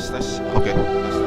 tes. Oke, tes.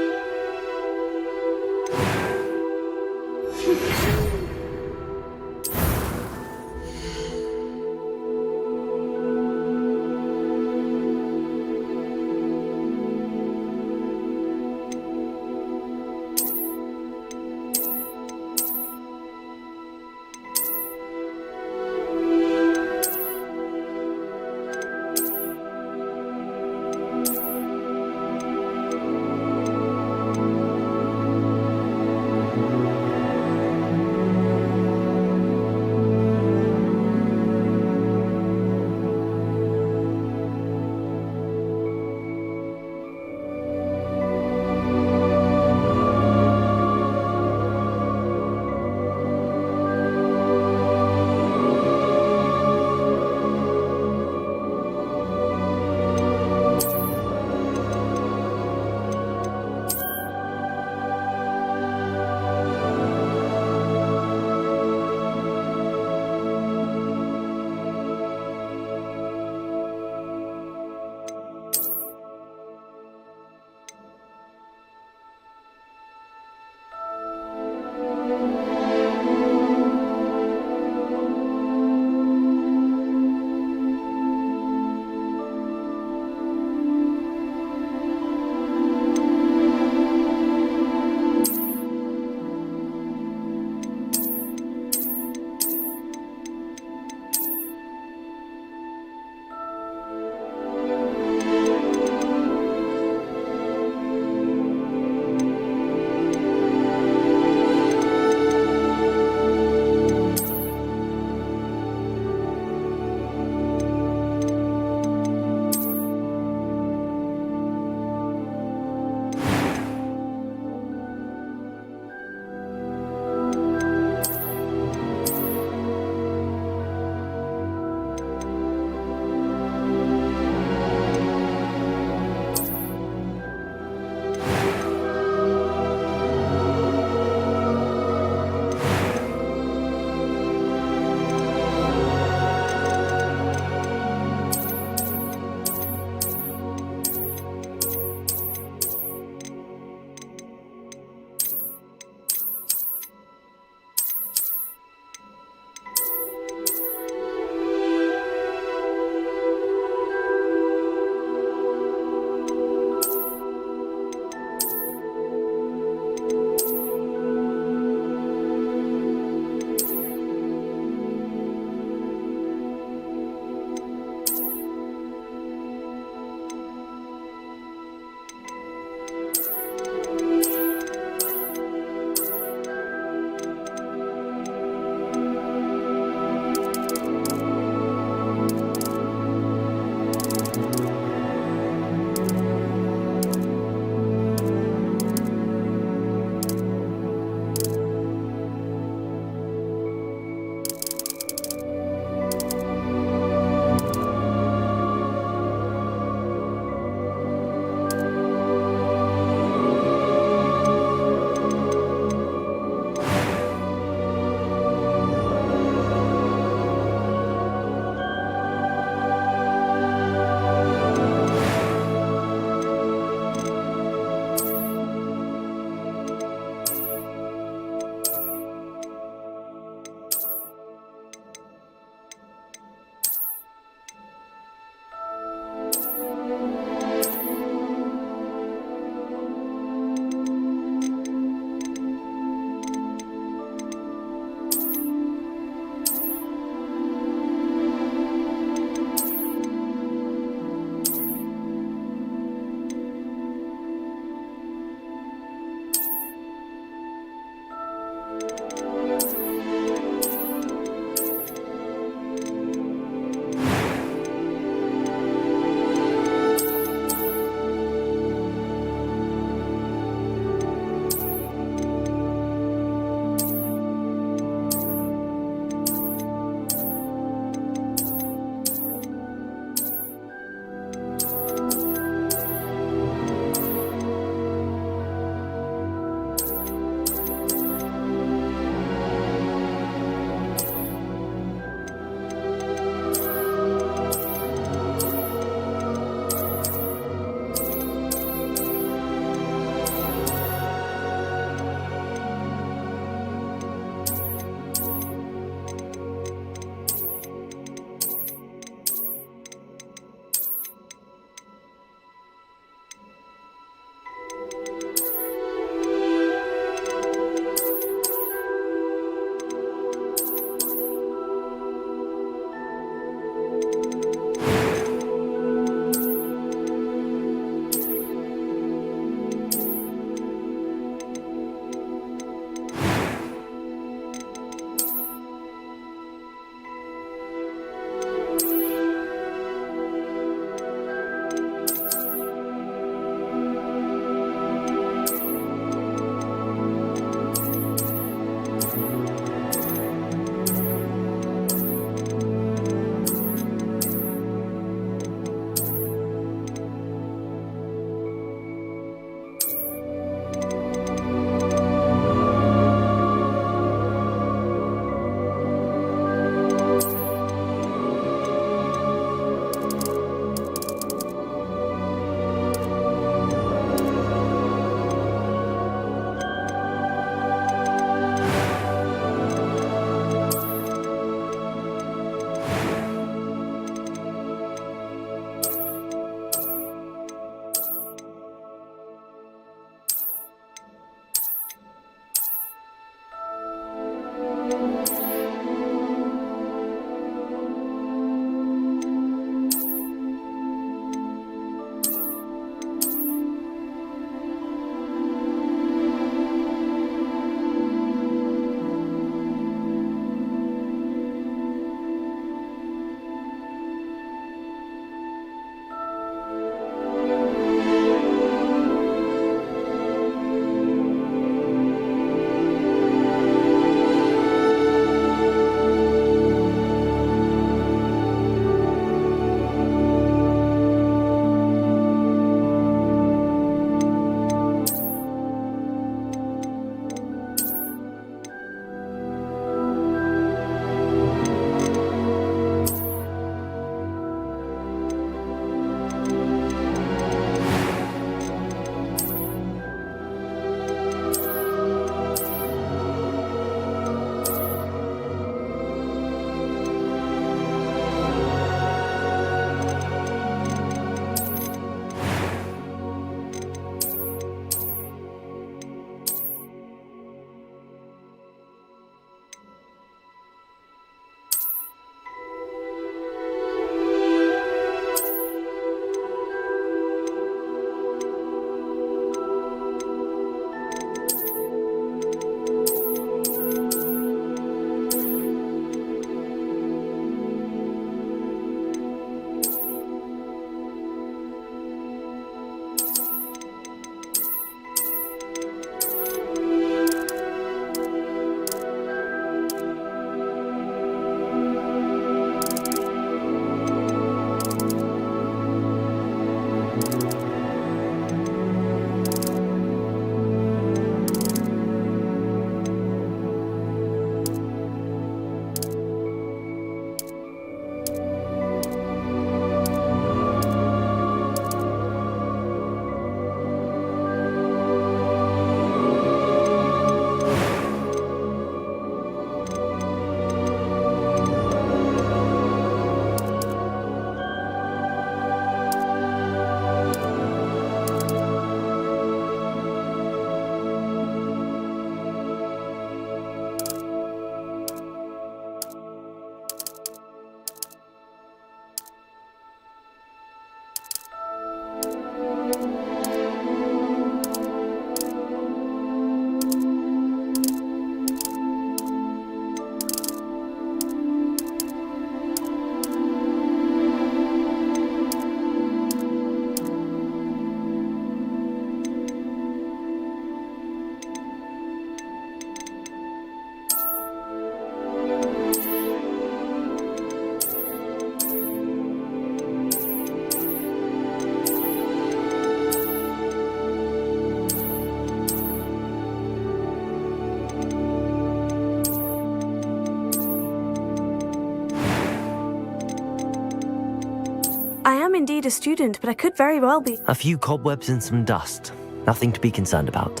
I am indeed a student, but I could very well be. A few cobwebs and some dust. Nothing to be concerned about.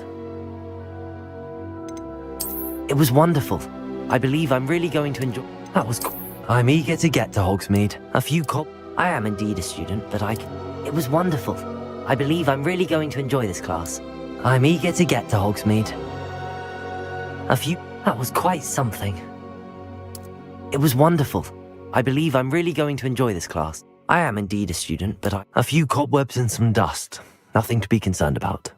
It was wonderful. I believe I'm really going to enjoy... That was cool. I'm eager to get to Hogsmeade. A few I am indeed a student, but It was wonderful. I believe I'm really going to enjoy this class. I'm eager to get to Hogsmeade. That was quite something. It was wonderful. I believe I'm really going to enjoy this class. I am indeed a student, but A few cobwebs and some dust. Nothing to be concerned about.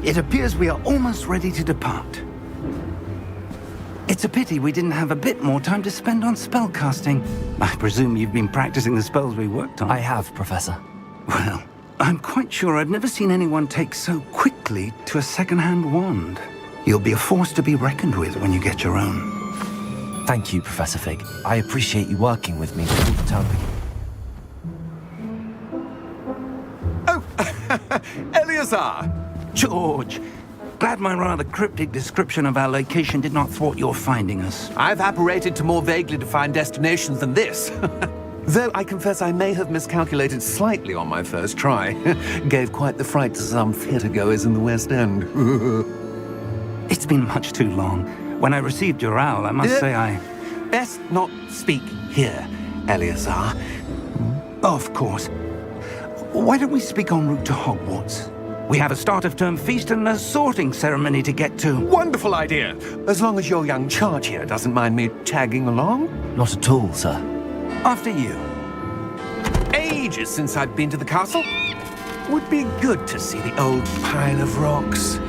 It appears we are almost ready to depart. It's a pity we didn't have a bit more time to spend on spellcasting. I presume you've been practicing the spells we worked on. I have, Professor. Well, I'm quite sure I've never seen anyone take so quickly to a second-hand wand. You'll be a force to be reckoned with when you get your own. Thank you, Professor Fig. I appreciate you working with me before the term begins. Oh, Eleazar! George, glad my rather cryptic description of our location did not thwart your finding us. I've apparated to more vaguely defined destinations than this. Though I confess I may have miscalculated slightly on my first try. Gave quite the fright to some theatre-goers in the West End. It's been much too long. When I received your owl, I must say I... Best not speak here, Eleazar. Of course. Why don't we speak en route to Hogwarts? We have a start-of-term feast and a sorting ceremony to get to. Wonderful idea! As long as your young charge here doesn't mind me tagging along. Not at all, sir. After you. Ages since I've been to the castle. Would be good to see the old pile of rocks.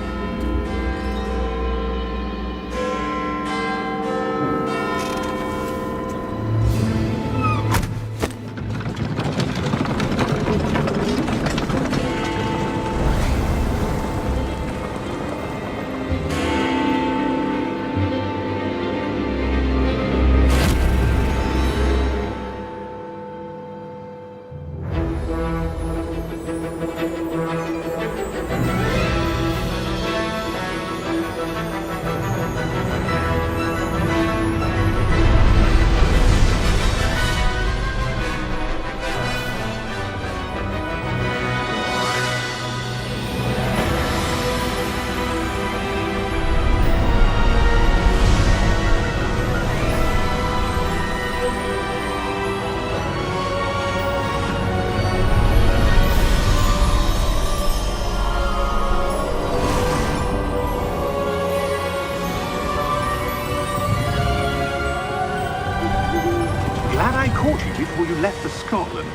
Before you left for Scotland.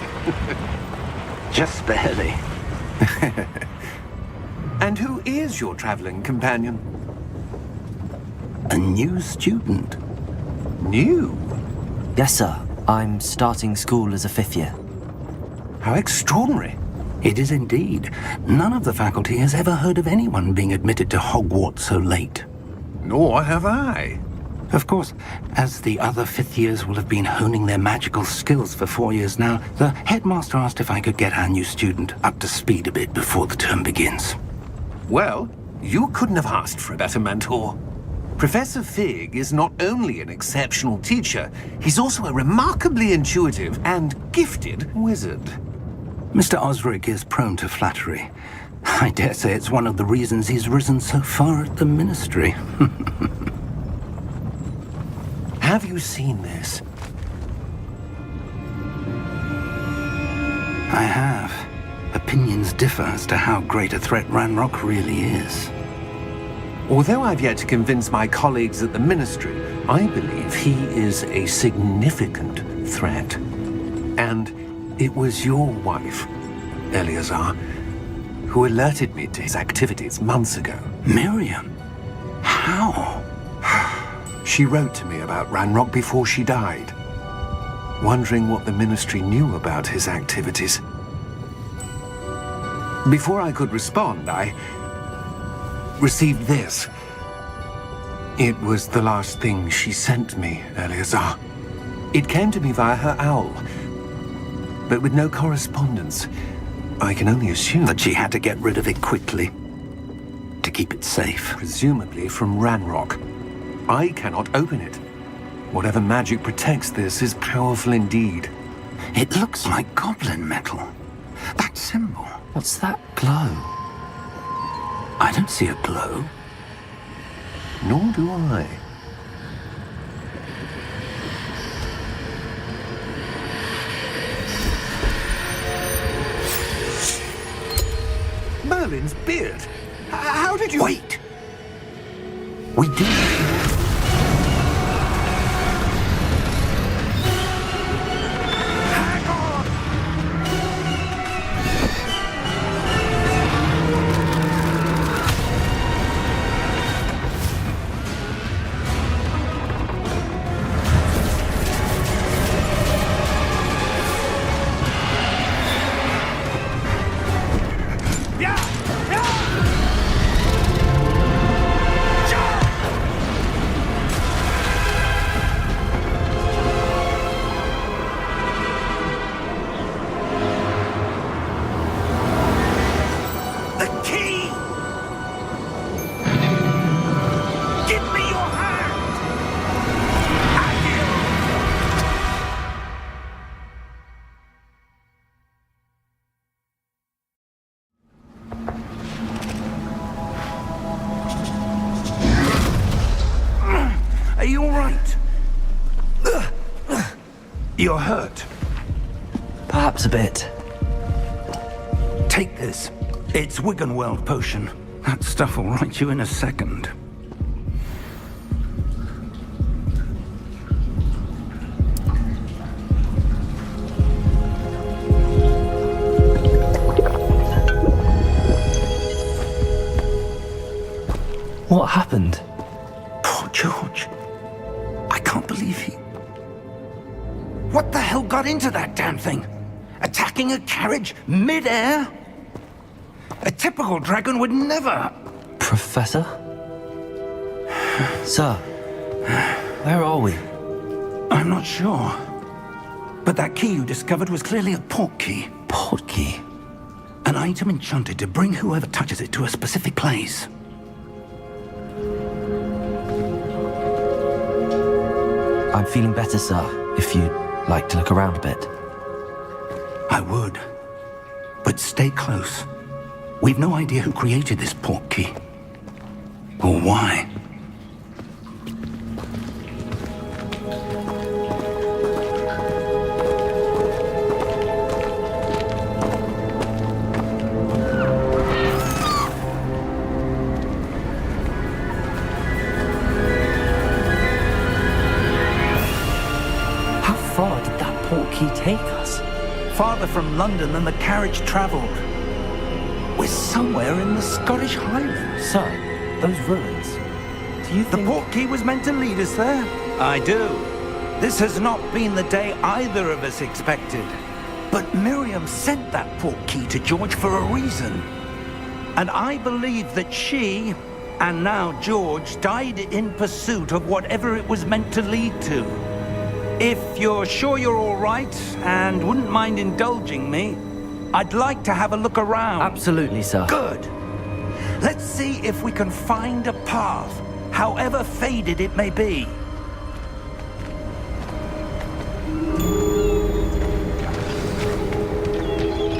Just barely. And who is your traveling companion? A new student. New? Yes, sir. I'm starting school as a 5th year. How extraordinary. It is indeed. None of the faculty has ever heard of anyone being admitted to Hogwarts so late. Nor have I. Of course, as the other 5th years will have been honing their magical skills for 4 years now, the headmaster asked if I could get our new student up to speed a bit before the term begins. Well, you couldn't have asked for a better mentor. Professor Fig is not only an exceptional teacher, he's also a remarkably intuitive and gifted wizard. Mr. Osric is prone to flattery. I dare say it's one of the reasons he's risen so far at the Ministry. Have you seen this? I have. Opinions differ as to how great a threat Ranrock really is. Although I've yet to convince my colleagues at the Ministry, I believe he is a significant threat. And it was your wife, Eleazar, who alerted me to his activities months ago. Miriam? How? She wrote to me about Ranrock before she died, wondering what the Ministry knew about his activities. Before I could respond, I received this. It was the last thing she sent me, Eleazar. It came to me via her owl, but with no correspondence. I can only assume That she had to get rid of it quickly, to keep it safe. presumably from Ranrock. I cannot open it. Whatever magic protects this is powerful indeed. It looks like goblin metal. That symbol. What's that glow? I don't see a glow. Nor do I. Merlin's beard. How did you... Wait! We do. Hang on! The key! Give me your hand! Are you all right? You're hurt. Perhaps a bit. Take this. It's Wiggenweld potion. That stuff will right you in a second. What happened? Poor George. I can't believe he... What the hell got into that damn thing? Attacking a carriage mid-air? A typical dragon would never... Professor? Sir, where are we? I'm not sure. But that key you discovered was clearly a port key. Port key? An item enchanted to bring whoever touches it to a specific place. I'm feeling better, sir, if you'd like to look around a bit. I would. But stay close. We've no idea who created this port key. Or why. How far did that port key take us? Farther from London than the carriage travelled. We're somewhere in the Scottish Highlands. Sir, those ruins. Do you The think... port key was meant to lead us there? I do. This has not been the day either of us expected. But Miriam sent that port key to George for a reason. And I believe that she, and now George, died in pursuit of whatever it was meant to lead to. If you're sure you're all right, and wouldn't mind indulging me, I'd like to have a look around. Absolutely, sir. Good. Let's see if we can find a path, however faded it may be.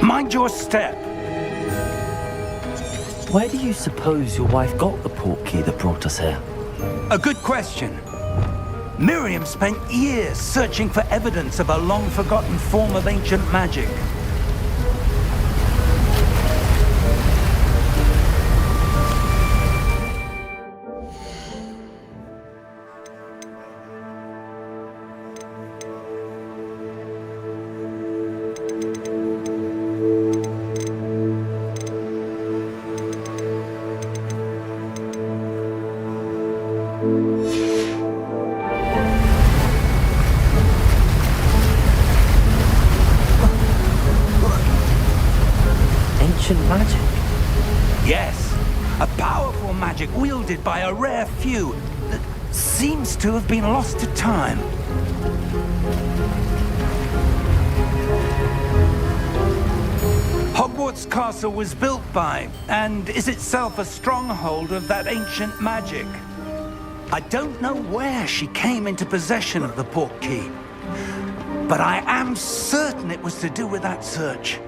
Mind mind your step. Where do you suppose your wife got the portkey that brought us here? A good question. Miriam spent years searching for evidence of a long-forgotten form of ancient magic. Ancient magic? Yes, a powerful magic wielded by a rare few that seems to have been lost to time. Hogwarts Castle was built by, and is itself a stronghold of that ancient magic. I don't know where she came into possession of the portkey, but I am certain it was to do with that search.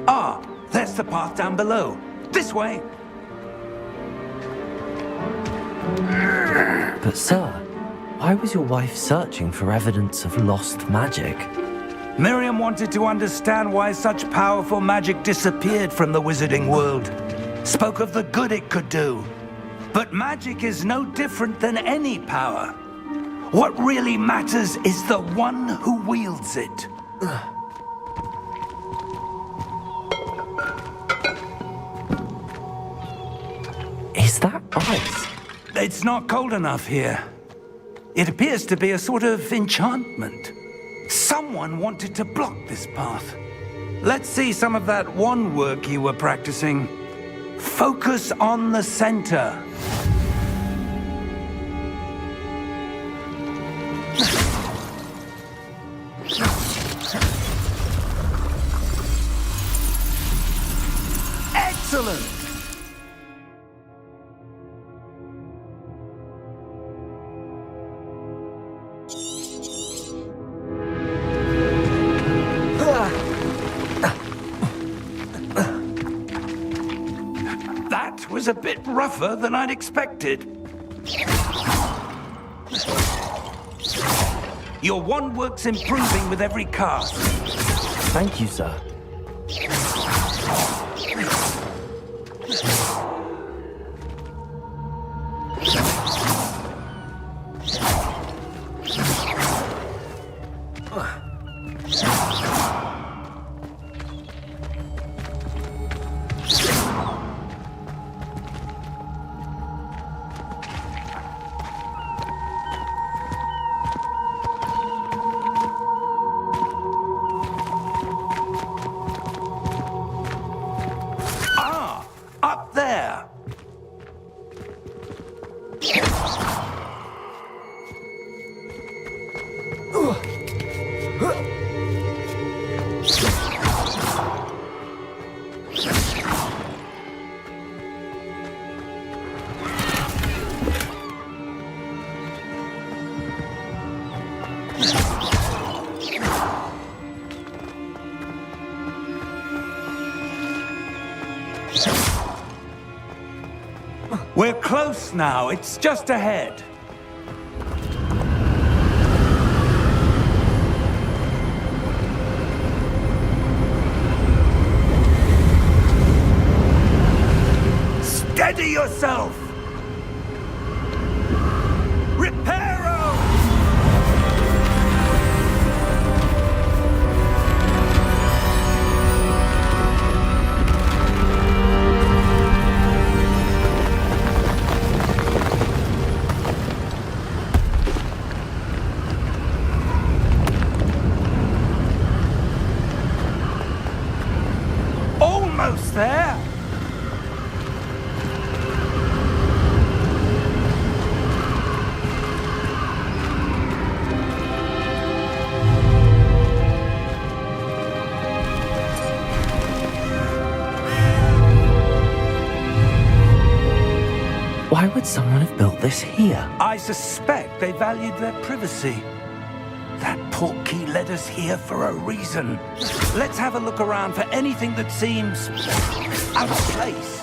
Ah, there's the path down below. This way. But sir, why was your wife searching for evidence of lost magic? Miriam wanted to understand why such powerful magic disappeared from the wizarding world. Spoke of the good it could do. But magic is no different than any power. What really matters is the one who wields it. Is that ice? It's not cold enough here. It appears to be a sort of enchantment. Someone wanted to block this path. Let's see some of that wand work you were practicing. Focus on the center. Excellent! That was a bit rougher than I'd expected. Your wand work's improving with every cast. Thank you, sir. Up there! We're close now. It's just ahead. Steady yourself! Reparo! Almost there! Why would someone have built this here? I suspect they valued their privacy. That portkey led us here for a reason. Let's have a look around for anything that seems out of place.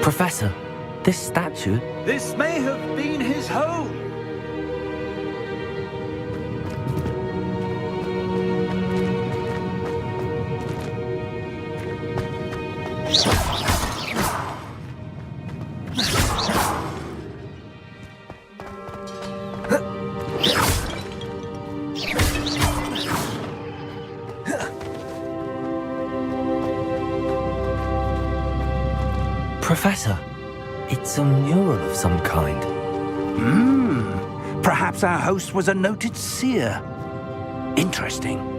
Professor, this statue... This may have been his home. Professor, it's a mural of some kind. Perhaps our host was a noted seer. Interesting.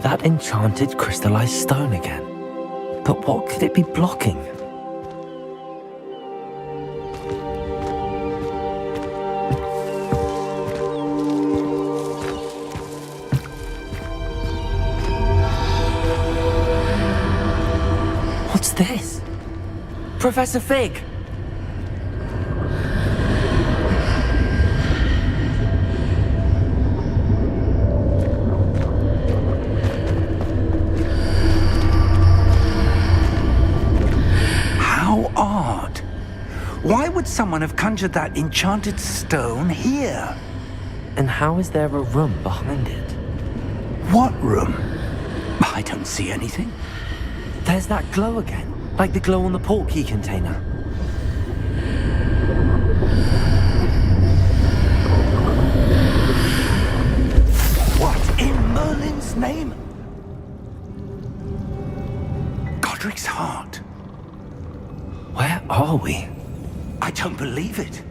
That enchanted crystallized stone again. But what could it be blocking? What's this? Professor Fig! Odd. Why would someone have conjured that enchanted stone here? And how is there a room behind it? What room? I don't see anything. There's that glow again, like the glow on the portkey container. What in Merlin's name? Godric's heart. Where are we? I don't believe it.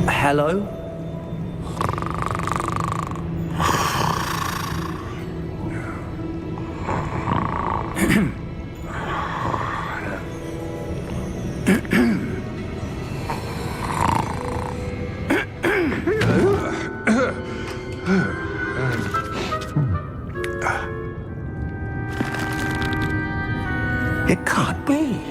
Hello? It can't be.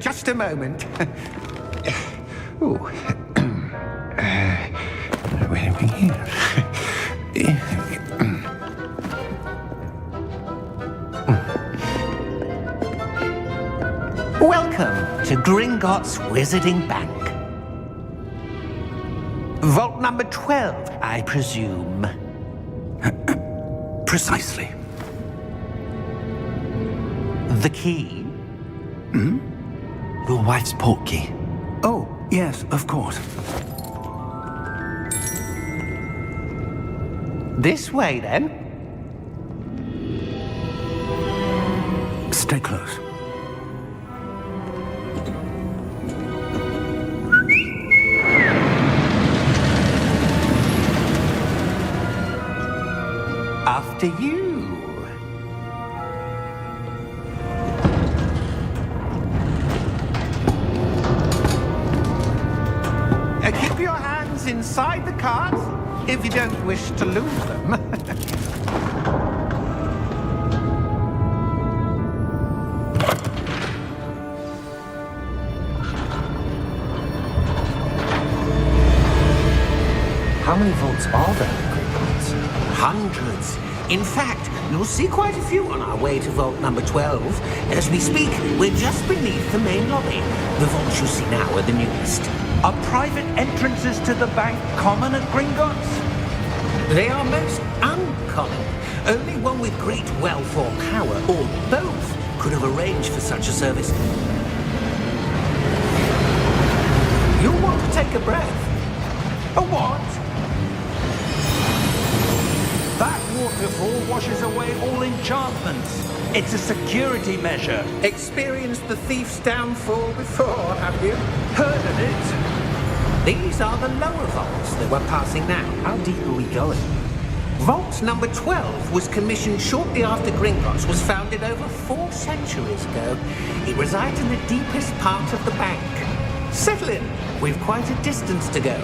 Just a moment. Oh. Where are we here? Welcome to Gringotts Wizarding Bank. Vault number 12, I presume. Precisely. The key? Your wife's portkey. Oh, yes, of course. This way, then. Stay close. After you. Keep your hands inside the cart if you don't wish to lose them. How many vaults are there in Gringotts? Hundreds. In fact, you'll see quite a few on our way to vault number 12. As we speak, we're just beneath the main lobby. The vaults you see now are the newest. Are private entrances to the bank common at Gringotts? They are most uncommon. Only one with great wealth or power, or both, could have arranged for such a service. You'll want to take a breath. A what? That waterfall washes away all enchantments. It's a security measure. Experienced the thief's downfall before, have you? Heard of it? These are the lower vaults that we're passing now. How deep are we going? Vault number 12 was commissioned shortly after Gringotts was founded over 4 centuries ago. It resides in the deepest part of the bank. Settle in. We've quite a distance to go.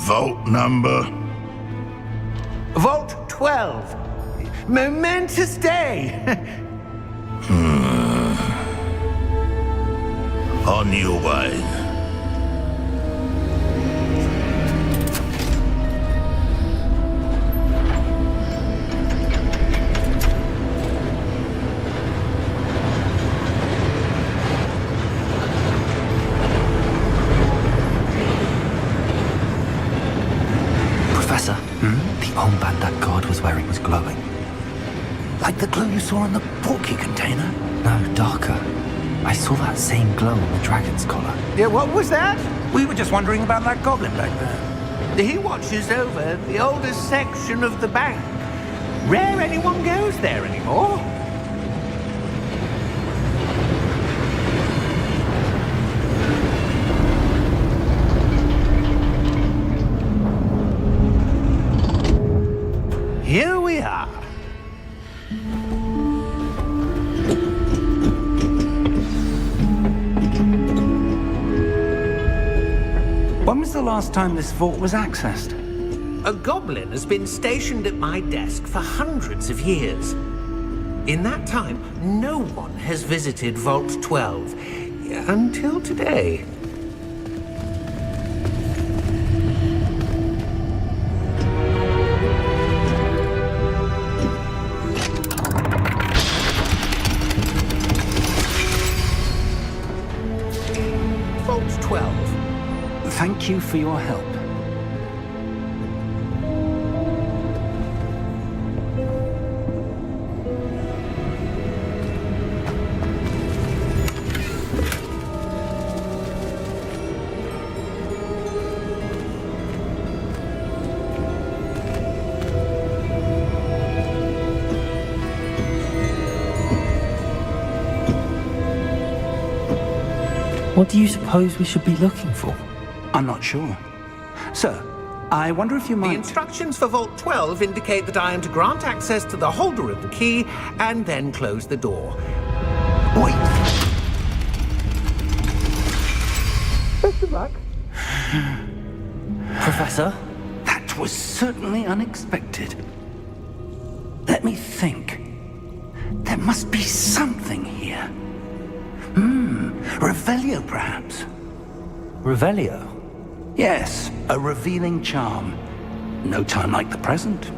Vault number? Vault 12. Momentous day. On your way. Professor, the armband that guard was wearing was glowing. Like the glow you saw in the porky container? No, darker. I saw that same glow on the dragon's collar. Yeah, what was that? We were just wondering about that goblin back there. He watches over the oldest section of the bank. Rare anyone goes there anymore. Here we are. When was the last time this vault was accessed? A goblin has been stationed at my desk for hundreds of years. In that time, no one has visited Vault 12 until today. Vault 12. Thank you for your help. What do you suppose we should be looking for? I'm not sure. Sir, I wonder if you The might... instructions for Vault 12 indicate that I am to grant access to the holder of the key and then close the door. Wait! Best of luck. Professor? That was certainly unexpected. Let me think. There must be something here. Revelio, perhaps? Revelio? Yes, a revealing charm. No time like the present.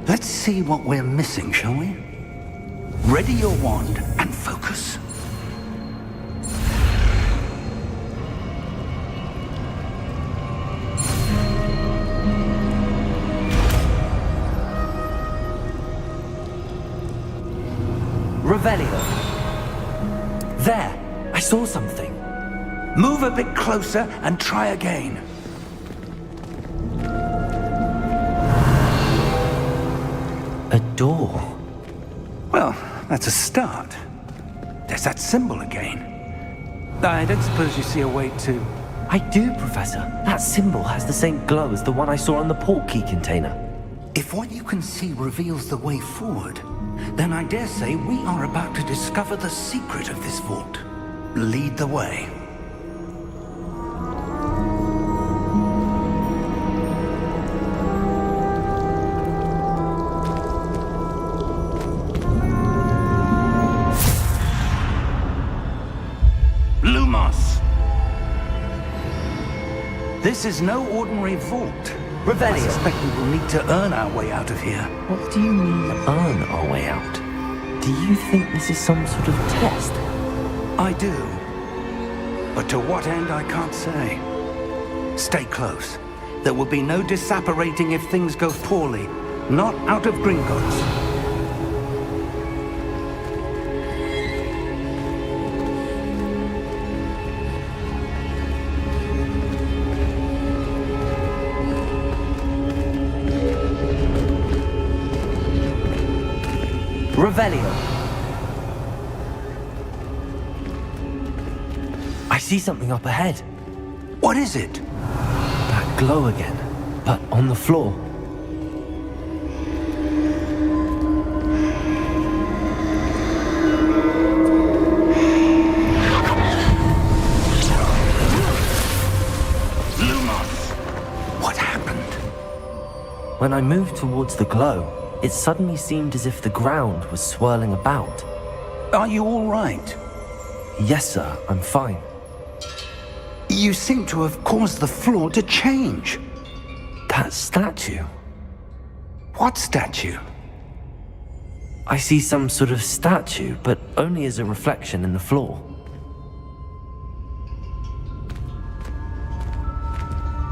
Let's see what we're missing, shall we? Ready your wand and focus. Revelio. There! I saw something. Move a bit closer and try again. A door. Well, that's a start. There's that symbol again. I don't suppose you see a way to... I do, Professor. That symbol has the same glow as the one I saw on the port key container. If what you can see reveals the way forward, then I dare say we are about to discover the secret of this vault. Lead the way. Lumos! This is no ordinary vault. I Revelio. suspect we will need to earn our way out of here. What do you mean, earn our way out? Do you think this is some sort of test? I do. But to what end, I can't say. Stay close. There will be no disapparating if things go poorly. Not out of Gringotts. Revelio. I see something up ahead. What is it? That glow again, but on the floor. Lumos! What happened? When I moved towards the glow, it suddenly seemed as if the ground was swirling about. Are you all right? Yes, sir, I'm fine. You seem to have caused the floor to change. That statue. What statue? I see some sort of statue, but only as a reflection in the floor.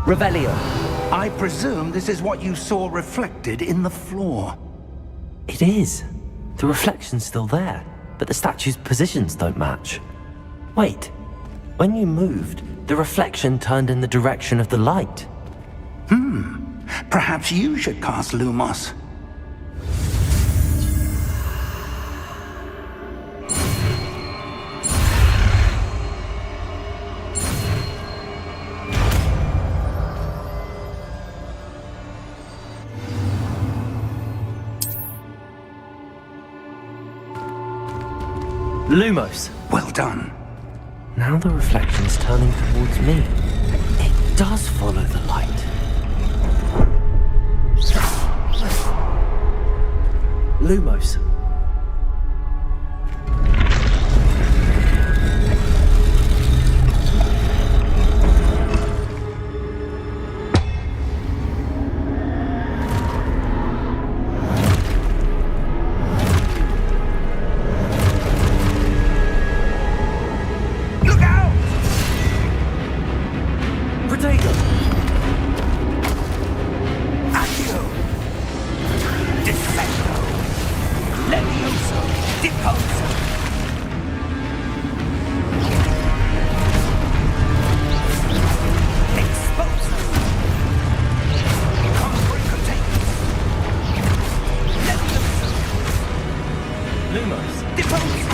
Revelio. I presume this is what you saw reflected in the floor. It is. The reflection's still there, but the statue's positions don't match. Wait. When you moved, the reflection turned in the direction of the light. Perhaps you should cast Lumos. Lumos. Well done. Now the reflection's turning towards me. It does follow the light. Lumos. Look out! Protego. Accio! Defendo! Levioso! Deposo! Exposo! Combricotatus! Levioso! Lumos. Deposo!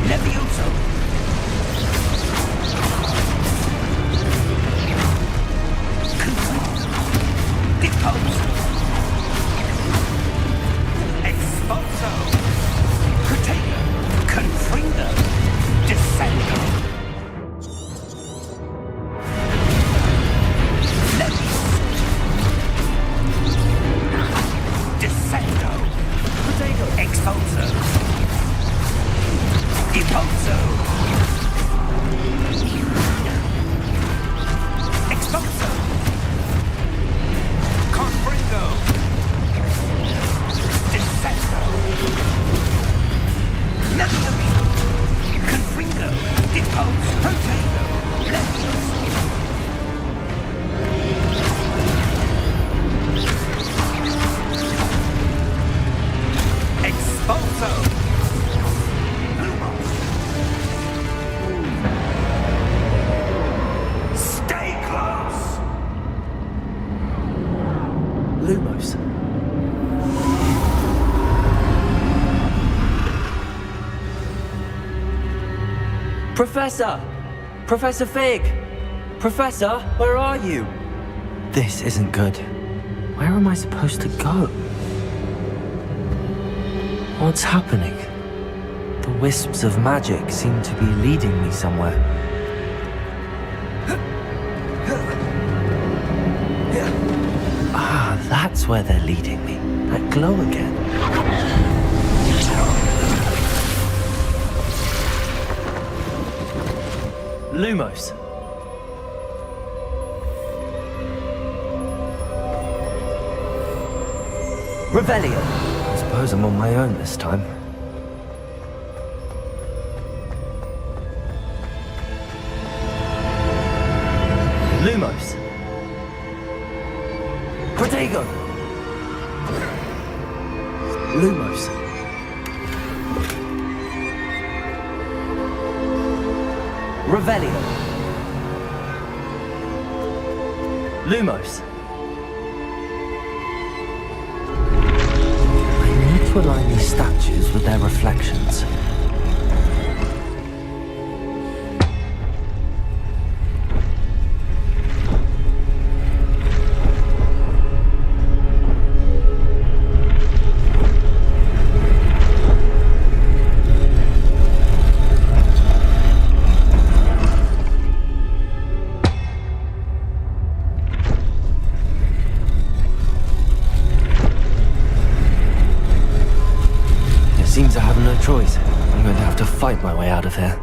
Levioso! Deposo! Exposo! Protego! Confringo! Descendo! Levioso! Descendo! Protego. Exposo! Deposo! Exposo! Confringo! Descendo! Levioso! Confringo! Depose! Protego! Levioso! Exposo! Stay close! Lumos. Professor! Professor Fig! Professor, where are you? This isn't good. Where am I supposed to go? What's happening? The wisps of magic seem to be leading me somewhere. Ah, that's where they're leading me. That glow again. Lumos. Revelio. I suppose I'm on my own this time. Lumos. Protego. Lumos. Revelio. Lumos. I need to align these statues with their reflections. Seems I have no choice. I'm going to have to fight my way out of here.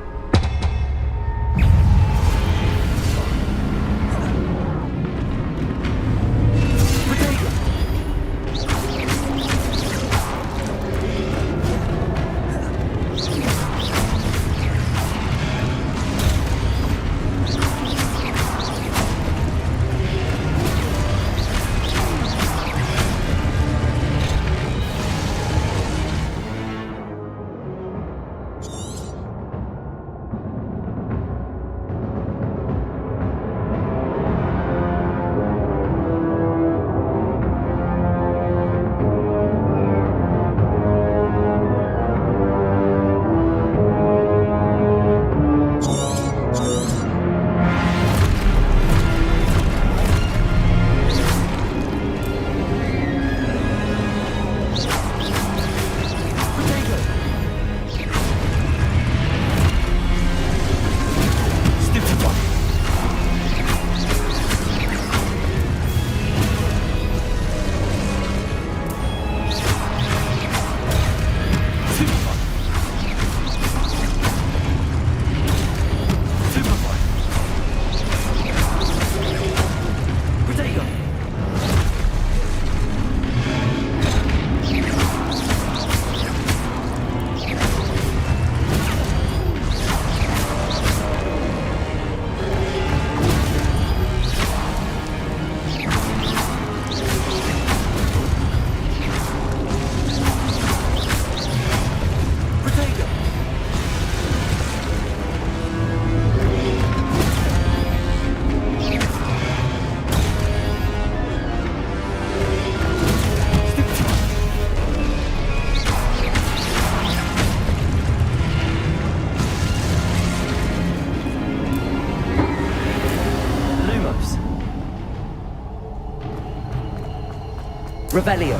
Revelio.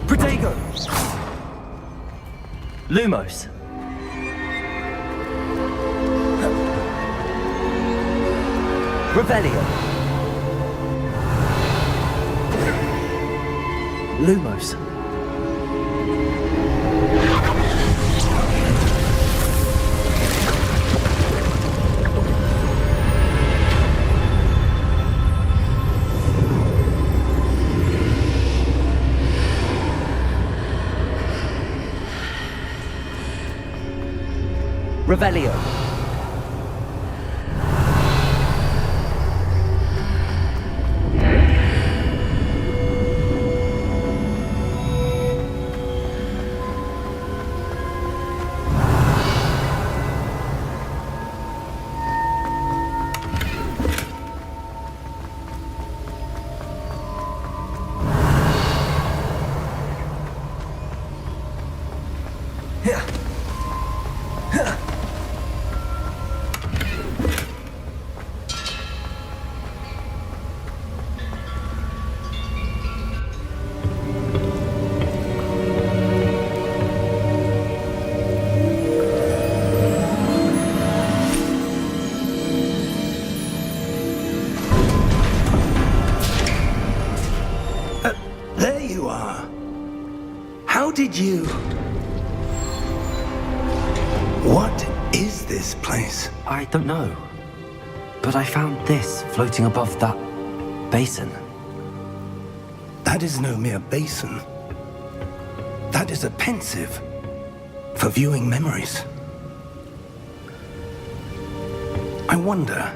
Protego. Lumos. Revelio. Lumos. Revelio. There you are. How did you... What is this place? I don't know. But I found this floating above that basin. That is no mere basin. That is a pensive for viewing memories. I wonder...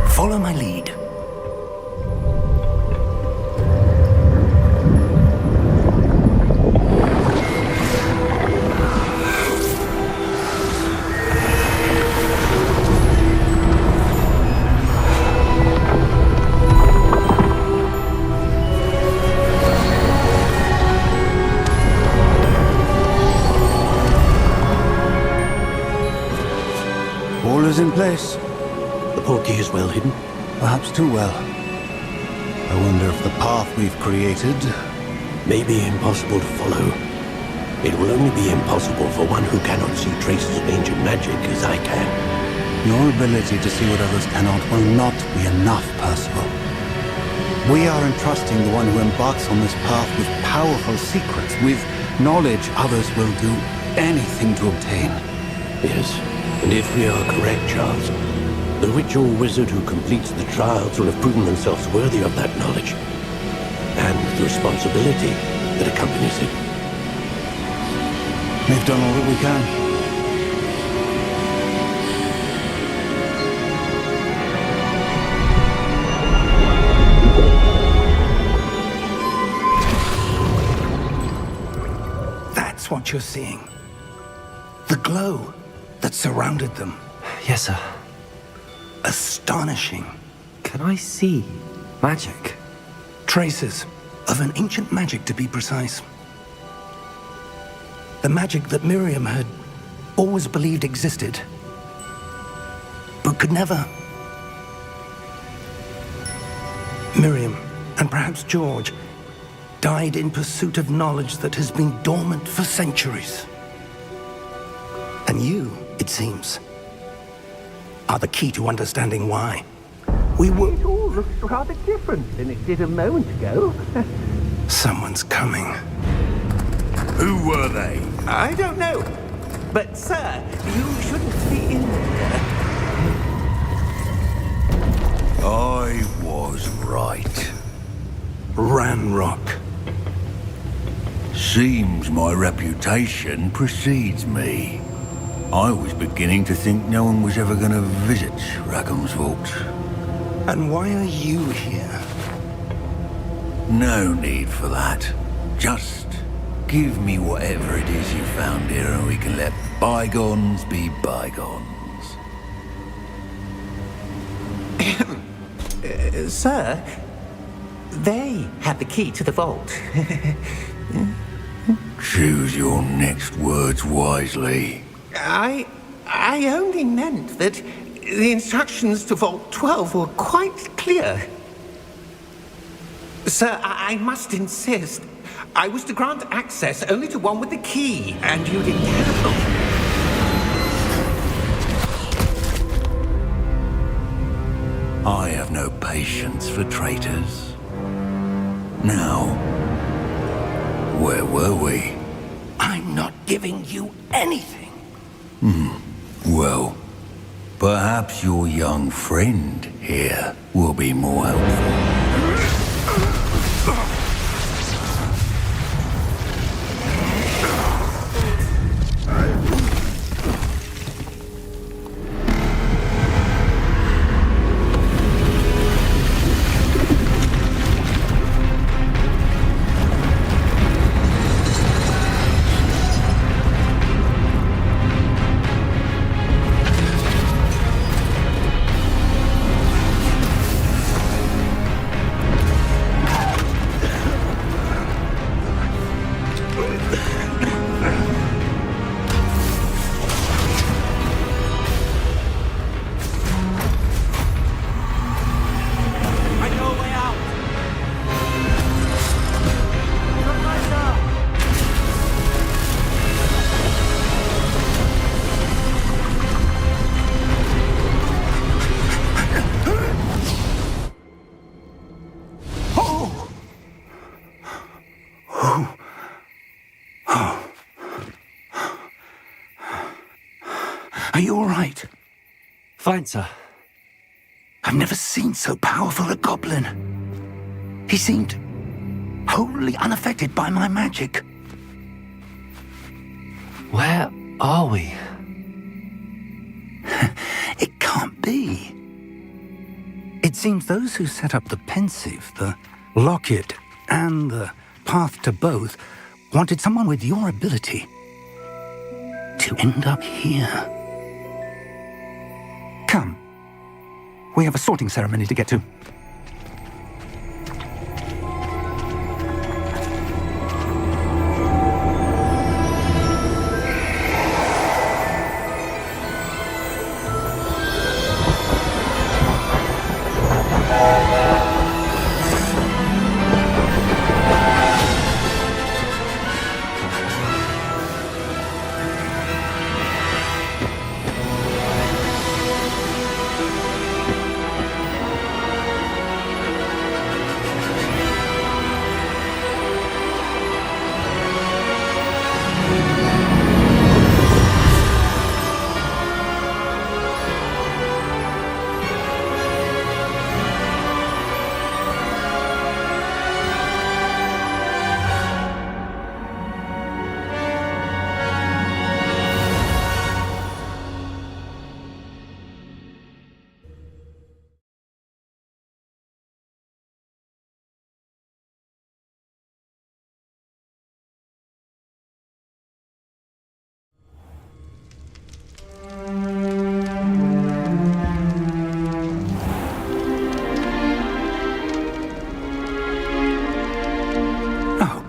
Follow my lead. All is in place. The portkey is well hidden. Perhaps too well. I wonder if the path we've created... May be impossible to follow. It will only be impossible for one who cannot see traces of ancient magic as I can. Your ability to see what others cannot will not be enough, Percival. We are entrusting the one who embarks on this path with powerful secrets, with knowledge others will do anything to obtain. Yes, and if we are correct, Charles, the witch or wizard who completes the trials will have proven themselves worthy of that knowledge, and the responsibility that accompanies it. We've done all that we can. That's what you're seeing. The glow that surrounded them. Yes, sir. Astonishing. Can I see magic? Traces of an ancient magic, to be precise. The magic that Miriam had always believed existed, but could never. Miriam, and perhaps George, died in pursuit of knowledge that has been dormant for centuries. And you, it seems, are the key to understanding why. We were... It all looks rather different than it did a moment ago. Someone's coming. Who were they? I don't know. But, sir, you shouldn't be in there. I was right. Ranrock. Seems my reputation precedes me. I was beginning to think no one was ever going to visit Rackham's vault. And why are you here? No need for that. Just give me whatever it is you found here and we can let bygones be bygones. Sir, they have the key to the vault. Choose your next words wisely. I only meant that the instructions to Vault 12 were quite clear. Sir, I must insist. I was to grant access only to one with the key, and you didn't have them. I have no patience for traitors. Now, where were we? I'm not giving you anything. Well, perhaps your young friend here will be more helpful. Are you all right? Fine, sir. I've never seen so powerful a goblin. He seemed wholly unaffected by my magic. Where are we? It can't be. It seems those who set up the pensive, the locket, and the path to both wanted someone with your ability to end up here. Come. We have a sorting ceremony to get to.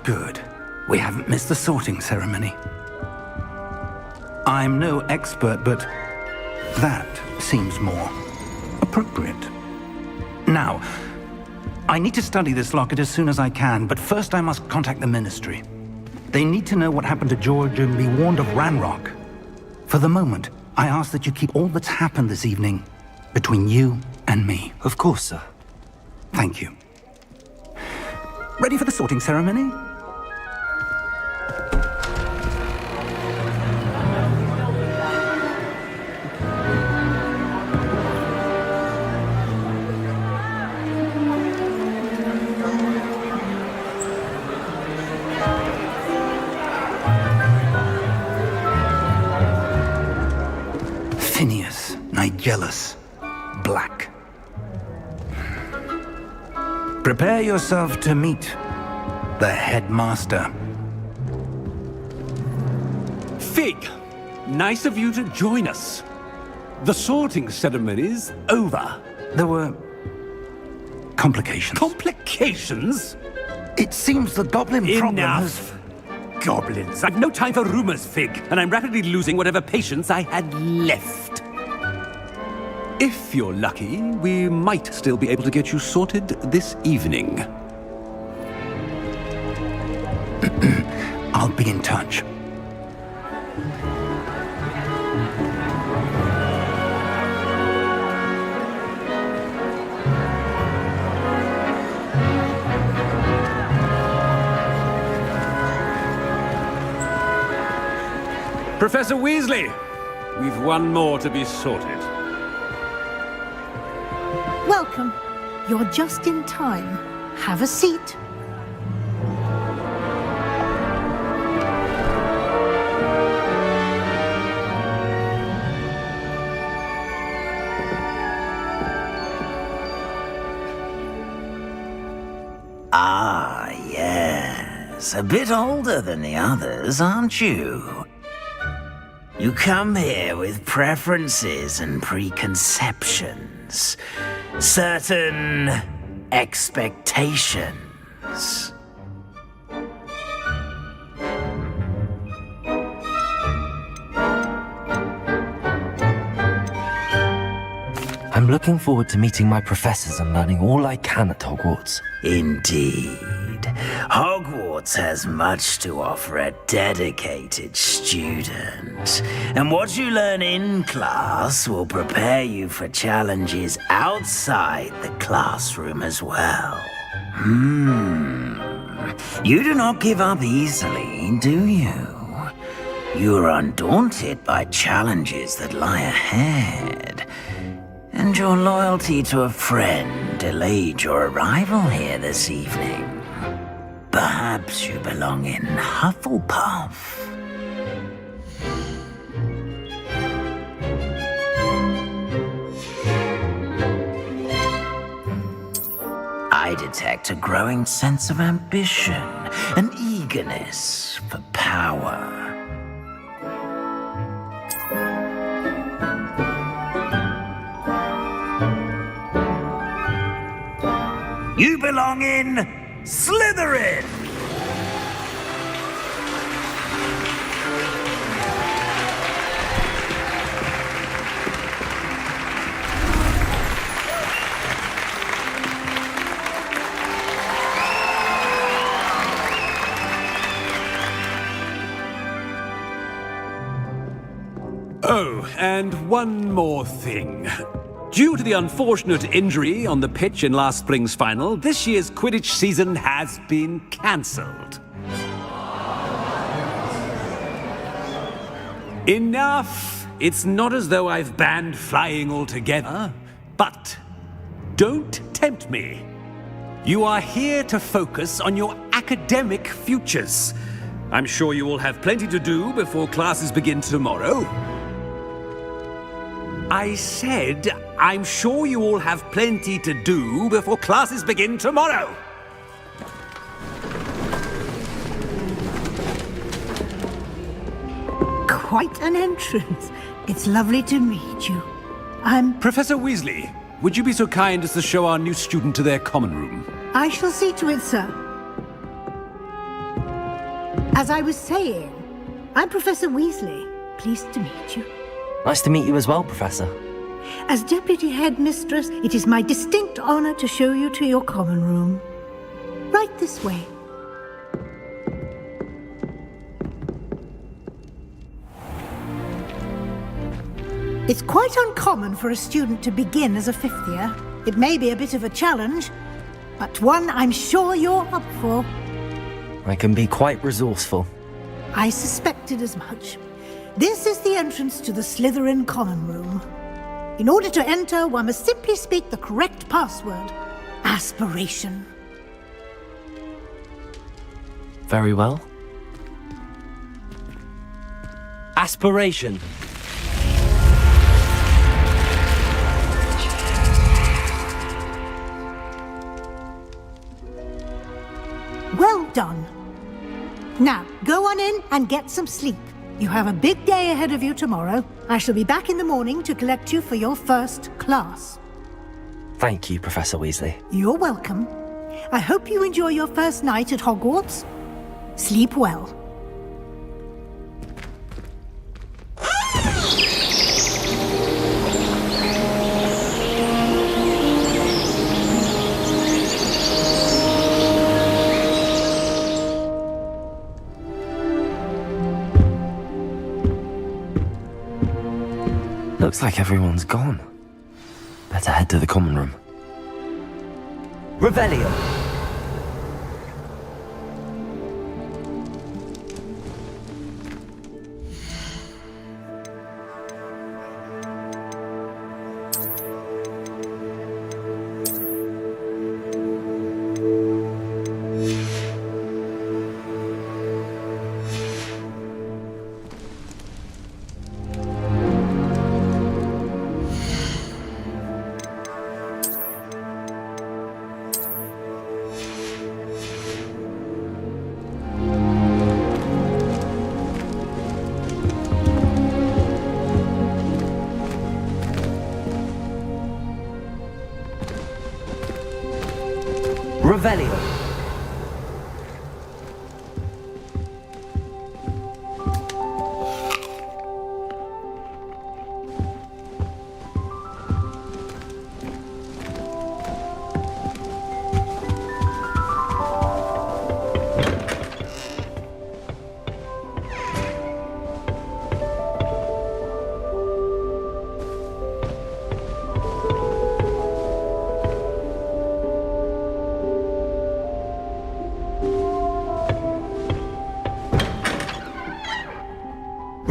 Good. We haven't missed the sorting ceremony. I'm no expert, but that seems more appropriate. Now, I need to study this locket as soon as I can, but first I must contact the Ministry. They need to know what happened to George and be warned of Ranrock. For the moment, I ask that you keep all that's happened this evening between you and me. Of course, sir. Thank you. Ready for the sorting ceremony? Phineas, Nigellus, Black. Prepare yourself to meet the headmaster. Fig, nice of you to join us. The sorting ceremony's over. There were complications. Complications? It seems the goblin problem has... Enough! Goblins. I've no time for rumors, Fig, and I'm rapidly losing whatever patience I had left. If you're lucky, we might still be able to get you sorted this evening. I'll be in touch. Professor Weasley, we've one more to be sorted. Welcome. You're just in time. Have a seat. Ah, yes. A bit older than the others, aren't you? You come here with preferences and preconceptions. Certain expectations. I'm looking forward to meeting my professors and learning all I can at Hogwarts. Indeed. Hogwarts has much to offer a dedicated student. And what you learn in class will prepare you for challenges outside the classroom as well. You do not give up easily, do you? You're undaunted by challenges that lie ahead. And your loyalty to a friend delayed your arrival here this evening. Perhaps you belong in Hufflepuff. I detect a growing sense of ambition, an eagerness for power. You belong in Slytherin! Oh, and one more thing. Due to the unfortunate injury on the pitch in last spring's final, this year's Quidditch season has been cancelled. Enough! It's not as though I've banned flying altogether, but don't tempt me. You are here to focus on your academic futures. I'm sure you will have plenty to do before classes begin tomorrow. I said, I'm sure you all have plenty to do before classes begin tomorrow. Quite an entrance. It's lovely to meet you. I'm... Professor Weasley, would you be so kind as to show our new student to their common room? I shall see to it, sir. As I was saying, I'm Professor Weasley. Pleased to meet you. Nice to meet you as well, Professor. As Deputy Headmistress, it is my distinct honor to show you to your common room. Right this way. It's quite uncommon for a student to begin as a fifth year. It may be a bit of a challenge, but one I'm sure you're up for. I can be quite resourceful. I suspected as much. This is the entrance to the Slytherin common room. In order to enter, one must simply speak the correct password. Aspiration. Very well. Aspiration. Well done. Now, go on in and get some sleep. You have a big day ahead of you tomorrow. I shall be back in the morning to collect you for your first class. Thank you, Professor Weasley. You're welcome. I hope you enjoy your first night at Hogwarts. Sleep well. Looks like everyone's gone. Better head to the common room. Revelio! Revelio.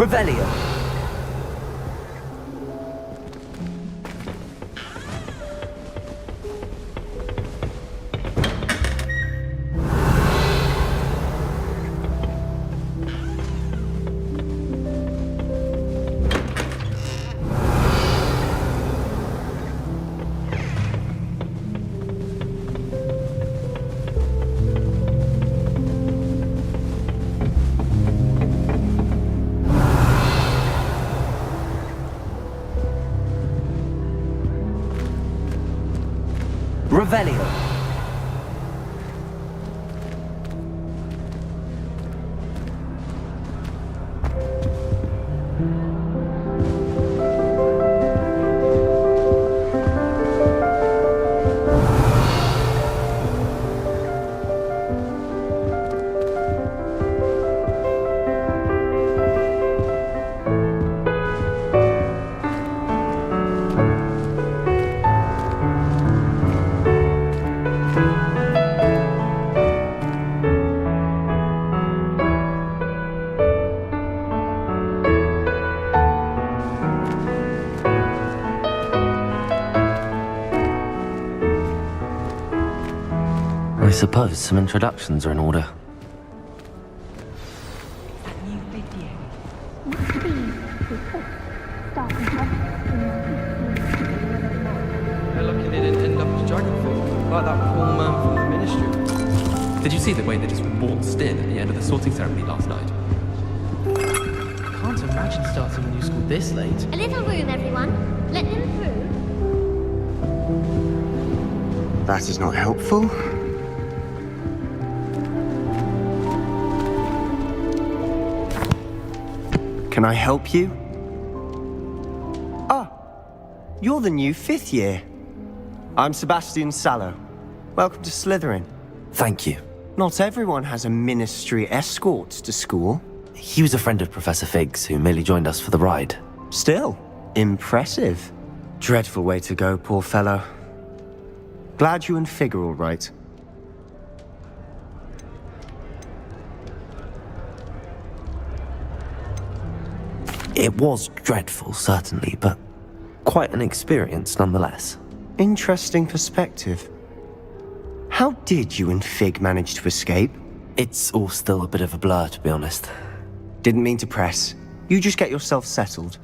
Revelio. Revelio. I suppose some introductions are in order. They're lucky they didn't end up as Dragonfall, like that poor man from the Ministry. Did you see the way they just waltzed in at the end of the sorting ceremony last night? Can't imagine starting a new school this late. A little room, everyone. Let them through. That is not helpful. Can I help you? Ah, you're the new 5th year. I'm Sebastian Sallow. Welcome to Slytherin. Thank you. Not everyone has a ministry escort to school. He was a friend of Professor Fig's who merely joined us for the ride. Still, impressive. Dreadful way to go, poor fellow. Glad you and Fig are all right. It was dreadful, certainly, but quite an experience nonetheless. Interesting perspective. How did you and Fig manage to escape? It's all still a bit of a blur, to be honest. Didn't mean to press. You just get yourself settled.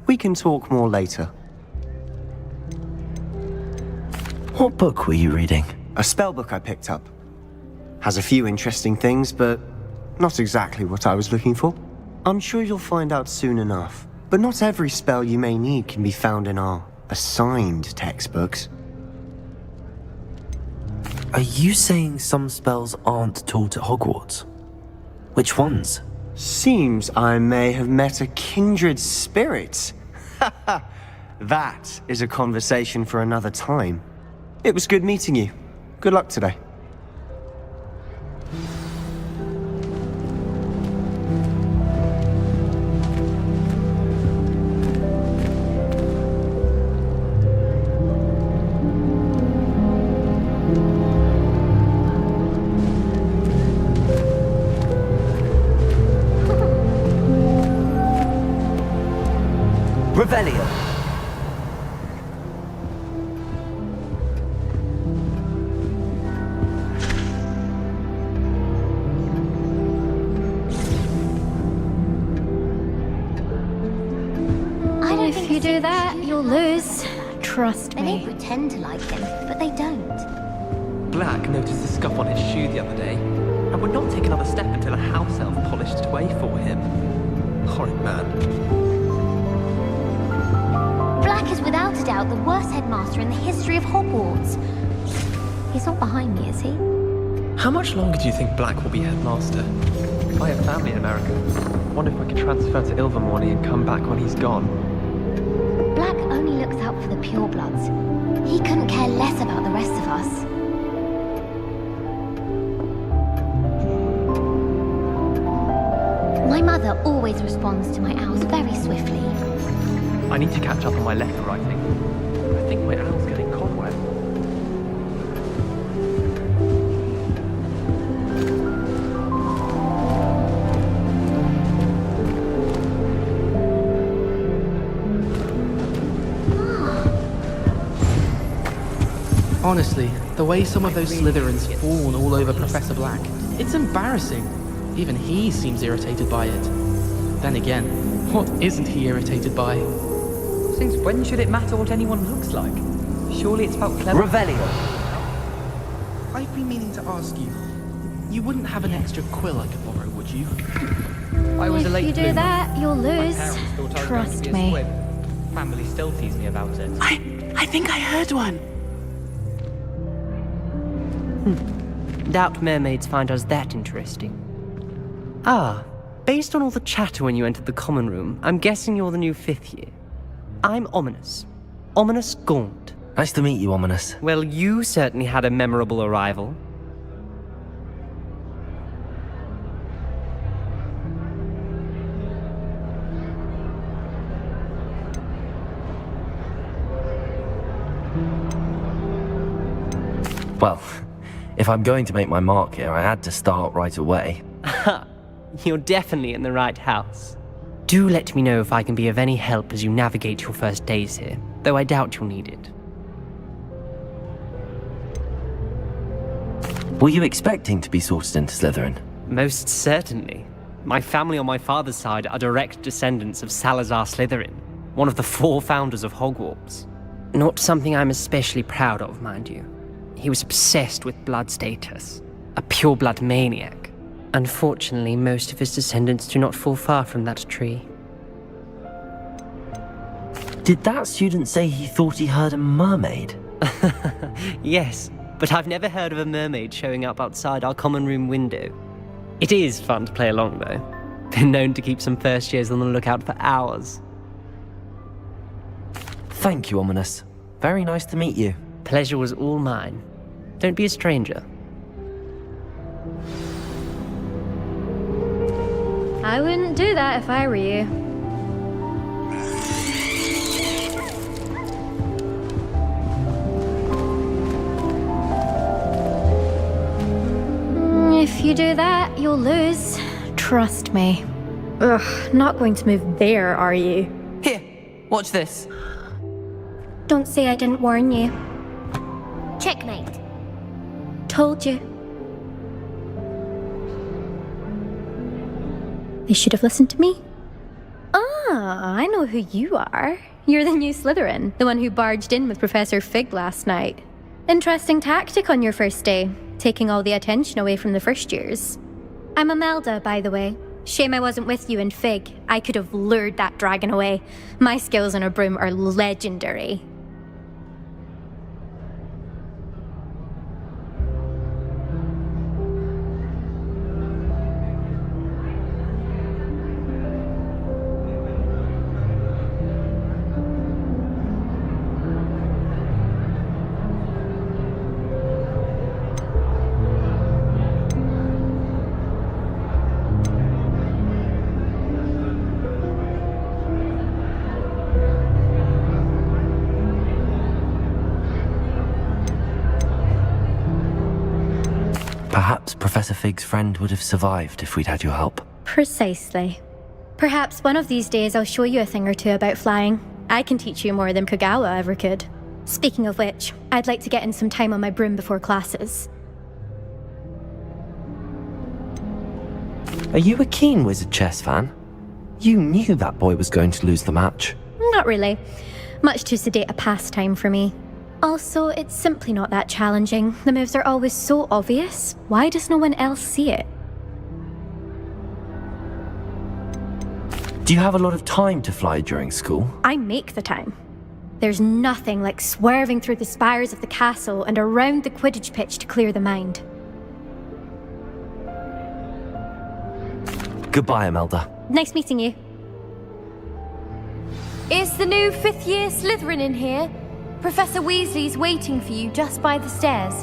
We can talk more later. What book were you reading? A spell book I picked up. Has a few interesting things, but not exactly what I was looking for. I'm sure you'll find out soon enough. But not every spell you may need can be found in our assigned textbooks. Are you saying some spells aren't taught at Hogwarts? Which ones? Seems I may have met a kindred spirit. That is a conversation for another time. It was good meeting you. Good luck today. Revelio. If you do that, you'll lose. Trust me. They pretend to like him, but they don't. Black noticed the scuff on his shoe the other day, and would not take another step until a house elf polished it away for him. Horrid man. Black is without a doubt the worst headmaster in the history of Hogwarts. He's not behind me, is he? How much longer do you think Black will be headmaster? I have family in America. Wonder if I could transfer to Ilvermorny and come back when he's gone. Black only looks out for the purebloods. He couldn't care less about the rest of us. My mother always responds to my owls very swiftly. I need to catch up on my letter writing. I think my owl's getting cobweb. Honestly, the way some of those Slytherins fawn all over Professor Black, it's embarrassing. Even he seems irritated by it. Then again, what isn't he irritated by? Since when should it matter what anyone looks like? Surely it's about clever... Revelio! I've been meaning to ask you. You wouldn't have an extra quill I could borrow, would you? I was a late If you do bloomer. that, you'll My lose. parents thought I was going to Trust be a me. squib. Family still tease me about it. I think I heard one. Doubt mermaids find us that interesting. Ah, based on all the chatter when you entered the common room, I'm guessing you're the new 5th year. I'm Ominous. Ominous Gaunt. Nice to meet you, Ominous. Well, you certainly had a memorable arrival. Well, if I'm going to make my mark here, I had to start right away. Ha! You're definitely in the right house. Do let me know if I can be of any help as you navigate your first days here, though I doubt you'll need it. Were you expecting to be sorted into Slytherin? Most certainly. My family on my father's side are direct descendants of Salazar Slytherin, one of the 4 founders of Hogwarts. Not something I'm especially proud of, mind you. He was obsessed with blood status, a pure-blood maniac. Unfortunately, most of his descendants do not fall far from that tree. Did that student say he thought he heard a mermaid? Yes, but I've never heard of a mermaid showing up outside our common room window. It is fun to play along, though. Been known to keep some first years on the lookout for hours. Thank you, Ominous. Very nice to meet you. Pleasure was all mine. Don't be a stranger. I wouldn't do that if I were you. If you do that, you'll lose. Trust me. Ugh, not going to move there, are you? Here, watch this. Don't say I didn't warn you. Checkmate. Told you. They should have listened to me. Ah, I know who you are. You're the new Slytherin, the one who barged in with Professor Fig last night. Interesting tactic on your first day, taking all the attention away from the first years. I'm Imelda, by the way. Shame I wasn't with you in Fig. I could have lured that dragon away. My skills on a broom are legendary. Perhaps Professor Fig's friend would have survived if we'd had your help. Precisely. Perhaps one of these days I'll show you a thing or two about flying. I can teach you more than Kagawa ever could. Speaking of which, I'd like to get in some time on my broom before classes. Are you a keen Wizard chess fan? You knew that boy was going to lose the match. Not really. Much too sedate a pastime for me. Also, it's simply not that challenging. The moves are always so obvious. Why does no one else see it? Do you have a lot of time to fly during school? I make the time. There's nothing like swerving through the spires of the castle and around the Quidditch pitch to clear the mind. Goodbye, Imelda. Nice meeting you. Is the new 5th year Slytherin in here? Professor Weasley's waiting for you just by the stairs.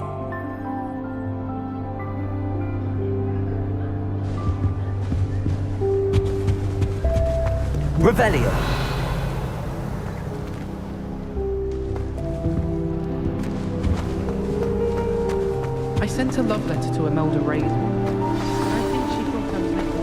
Revelio! I sent a love letter to Imelda Reid. I think she thought I was making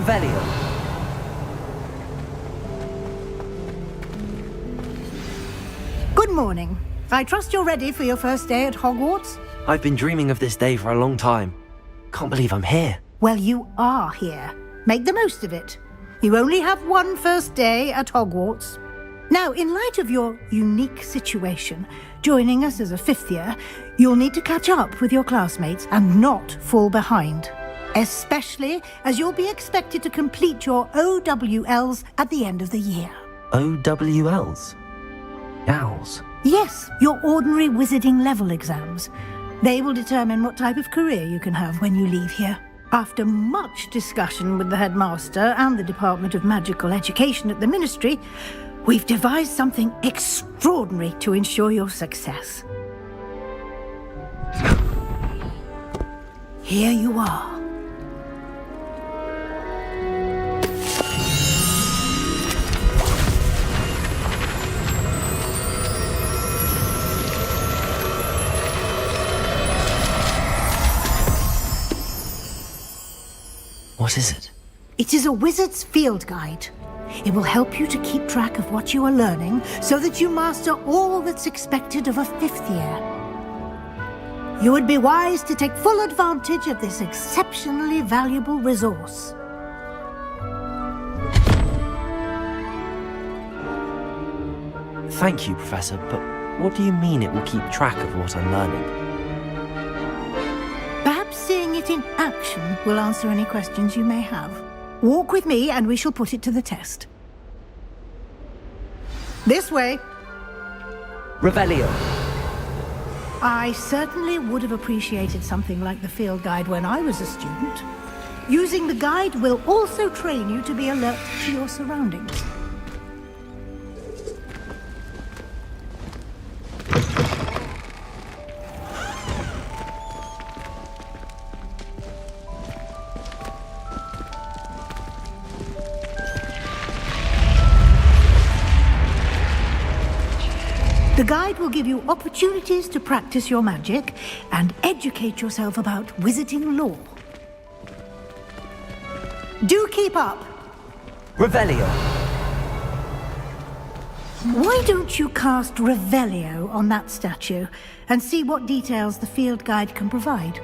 Revelio. Good morning. I trust you're ready for your first day at Hogwarts? I've been dreaming of this day for a long time. Can't believe I'm here. Well, you are here. Make the most of it. You only have one first day at Hogwarts. Now, in light of your unique situation, joining us as a fifth year, you'll need to catch up with your classmates and not fall behind. Especially as you'll be expected to complete your OWLs at the end of the year. OWLs? Owls? Yes, your ordinary wizarding level exams. They will determine what type of career you can have when you leave here. After much discussion with the headmaster and the Department of Magical Education at the Ministry, we've devised something extraordinary to ensure your success. Here you are. What is it? It is a wizard's field guide. It will help you to keep track of what you are learning so that you master all that's expected of a fifth year. You would be wise to take full advantage of this exceptionally valuable resource. Thank you, Professor, but what do you mean it will keep track of what I'm learning? Perhaps seeing it in action will answer any questions you may have. Walk with me and we shall put it to the test. This way. Revelio. I certainly would have appreciated something like the field guide when I was a student. Using the guide will also train you to be alert to your surroundings. The guide will give you opportunities to practice your magic and educate yourself about wizarding lore. Do keep up! Revelio. Why don't you cast Revelio on that statue and see what details the field guide can provide?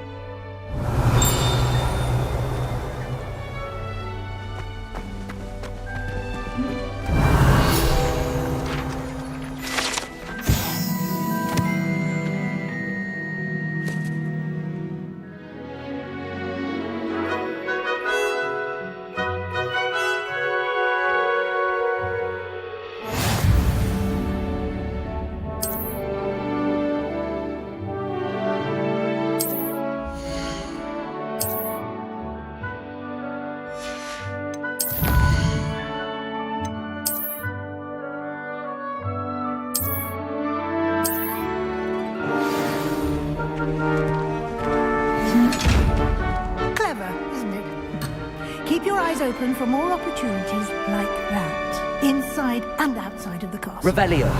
Open for more opportunities like that, inside and outside of the castle. Revelio.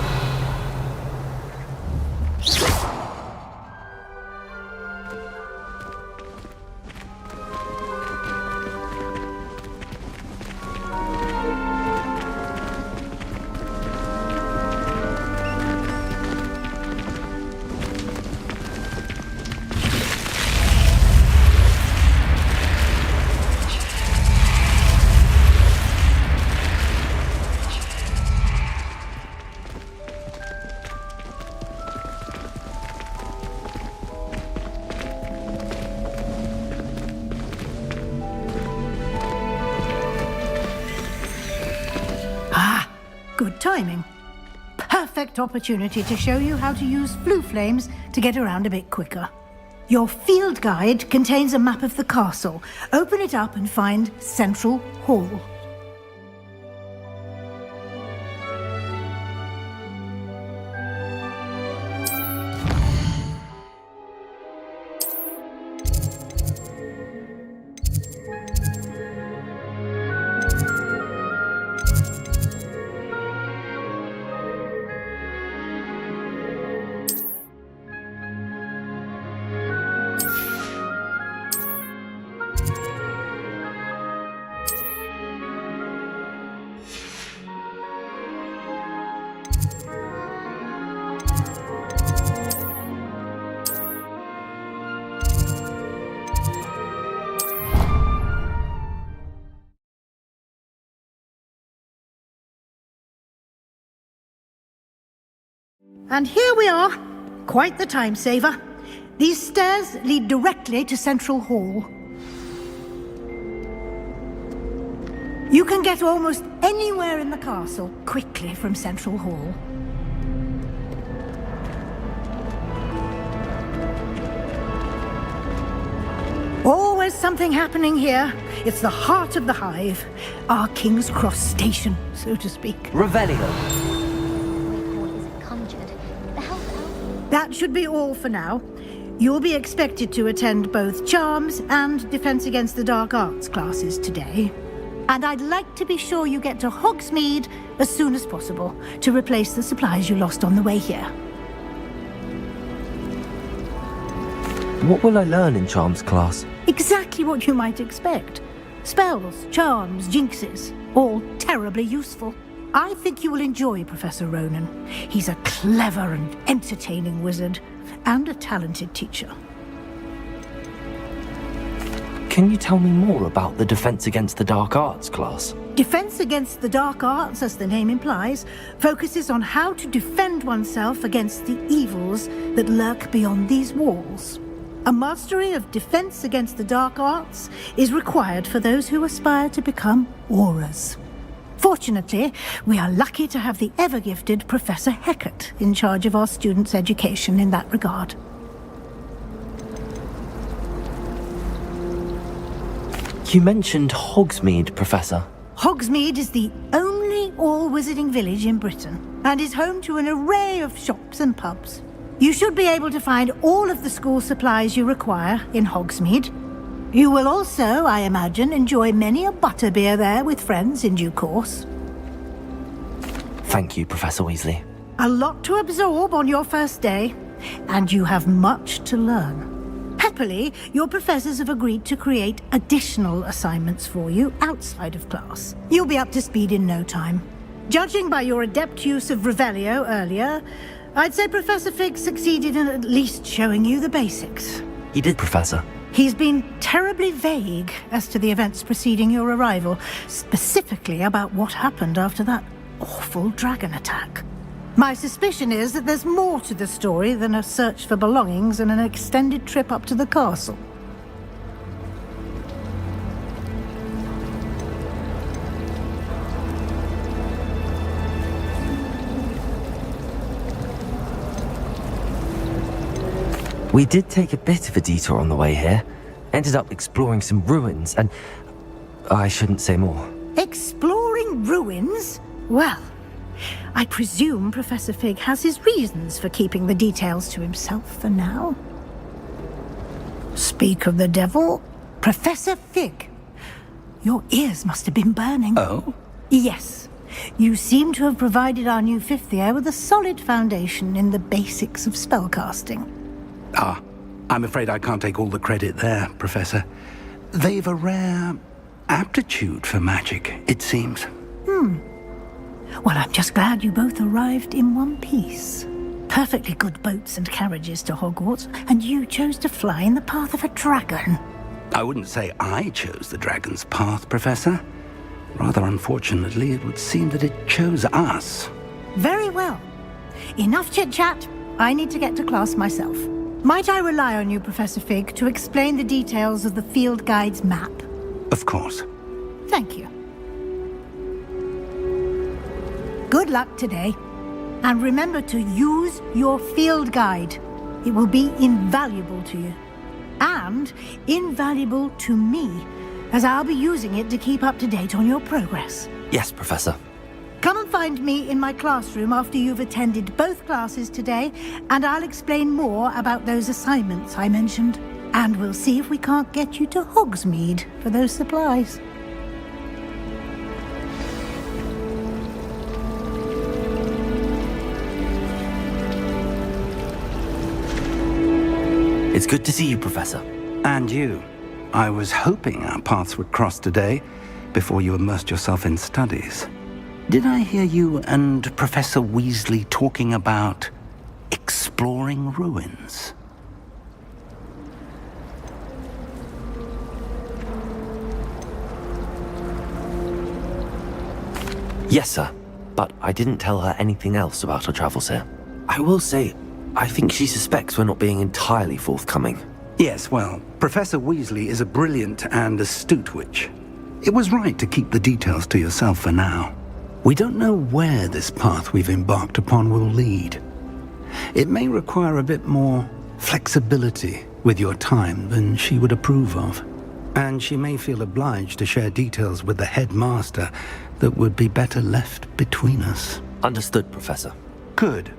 Good timing. Perfect opportunity to show you how to use flue flames to get around a bit quicker. Your field guide contains a map of the castle. Open it up and find Central Hall. And here we are. Quite the time saver. These stairs lead directly to Central Hall. You can get almost anywhere in the castle quickly from Central Hall. Always something happening here. It's the heart of the hive. Our King's Cross station, so to speak. Revelio. That should be all for now. You'll be expected to attend both Charms and Defense Against the Dark Arts classes today. And I'd like to be sure you get to Hogsmeade as soon as possible to replace the supplies you lost on the way here. What will I learn in Charms class? Exactly what you might expect. Spells, charms, jinxes, all terribly useful. I think you will enjoy Professor Ronan. He's a clever and entertaining wizard, and a talented teacher. Can you tell me more about the Defense Against the Dark Arts class? Defense Against the Dark Arts, as the name implies, focuses on how to defend oneself against the evils that lurk beyond these walls. A mastery of Defense Against the Dark Arts is required for those who aspire to become auras. Fortunately, we are lucky to have the ever-gifted Professor Hecat in charge of our students' education in that regard. You mentioned Hogsmeade, Professor. Hogsmeade is the only all-wizarding village in Britain, and is home to an array of shops and pubs. You should be able to find all of the school supplies you require in Hogsmeade. You will also, I imagine, enjoy many a butterbeer there with friends in due course. Thank you, Professor Weasley. A lot to absorb on your first day, and you have much to learn. Happily, your professors have agreed to create additional assignments for you outside of class. You'll be up to speed in no time. Judging by your adept use of Revelio earlier, I'd say Professor Fig succeeded in at least showing you the basics. He did, Professor. He's been terribly vague as to the events preceding your arrival, specifically about what happened after that awful dragon attack. My suspicion is that there's more to the story than a search for belongings and an extended trip up to the castle. We did take a bit of a detour on the way here. Ended up exploring some ruins, and I shouldn't say more. Exploring ruins? Well, I presume Professor Fig has his reasons for keeping the details to himself for now. Speak of the devil, Professor Fig. Your ears must have been burning. Oh? Yes. You seem to have provided our new fifth year with a solid foundation in the basics of spellcasting. Ah, I'm afraid I can't take all the credit there, Professor. They've a rare aptitude for magic, it seems. Well, I'm just glad you both arrived in one piece. Perfectly good boats and carriages to Hogwarts, and you chose to fly in the path of a dragon. I wouldn't say I chose the dragon's path, Professor. Rather unfortunately, it would seem that it chose us. Very well. Enough chit-chat. I need to get to class myself. Might I rely on you, Professor Fig, to explain the details of the field guide's map? Of course. Thank you. Good luck today. And remember to use your field guide. It will be invaluable to you. And invaluable to me, as I'll be using it to keep up to date on your progress. Yes, Professor. Come and find me in my classroom after you've attended both classes today, and I'll explain more about those assignments I mentioned. And we'll see if we can't get you to Hogsmeade for those supplies. It's good to see you, Professor. And you. I was hoping our paths would cross today before you immersed yourself in studies. Did I hear you and Professor Weasley talking about exploring ruins? Yes, sir. But I didn't tell her anything else about our travels here. I will say, I think she suspects we're not being entirely forthcoming. Yes, well, Professor Weasley is a brilliant and astute witch. It was right to keep the details to yourself for now. We don't know where this path we've embarked upon will lead. It may require a bit more flexibility with your time than she would approve of. And she may feel obliged to share details with the headmaster that would be better left between us. Understood, Professor. Good.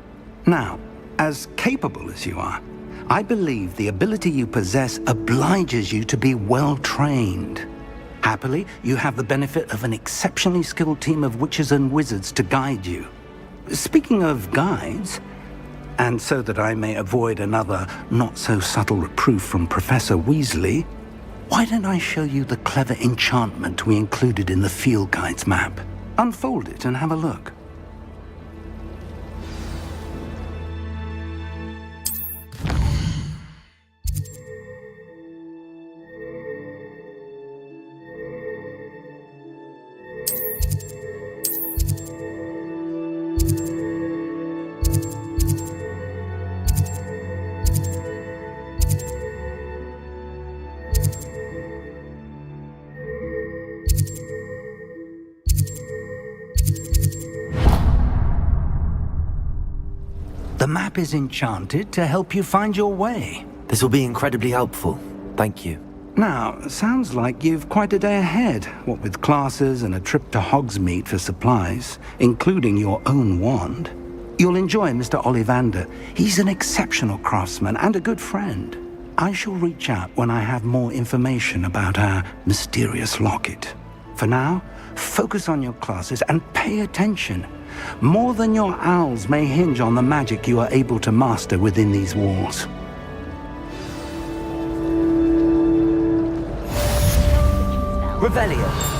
Now, as capable as you are, I believe the ability you possess obliges you to be well-trained. Happily, you have the benefit of an exceptionally skilled team of witches and wizards to guide you. Speaking of guides, and so that I may avoid another not-so-subtle reproof from Professor Weasley, why don't I show you the clever enchantment we included in the field guide's map? Unfold it and have a look. The map is enchanted to help you find your way. This will be incredibly helpful. Thank you. Now, sounds like you've quite a day ahead, what with classes and a trip to Hogsmeade for supplies, including your own wand. You'll enjoy Mr. Ollivander. He's an exceptional craftsman and a good friend. I shall reach out when I have more information about our mysterious locket. For now, focus on your classes and pay attention. More than your owls may hinge on the magic you are able to master within these walls. Revelio.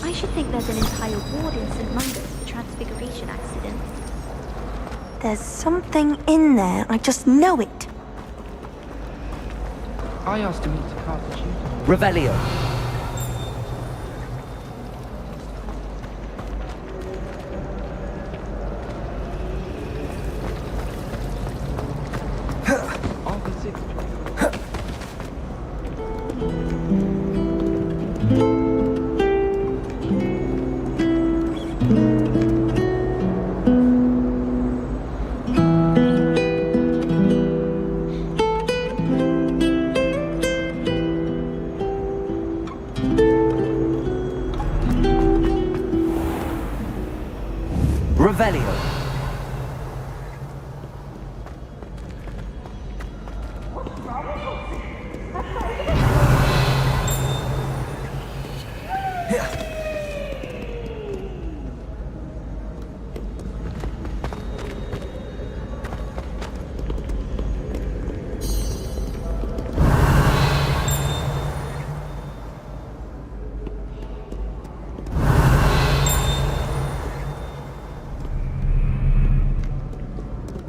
I should think there's an entire ward in St. Mungo's for transfiguration accidents. There's something in there. I just know it. I asked to meet the Carthage. Revelio. Revelio.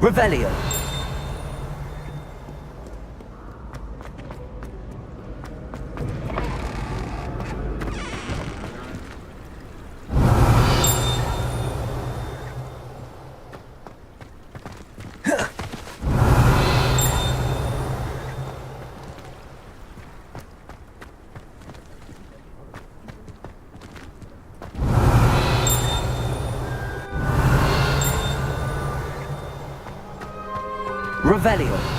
Revelio. Revelio.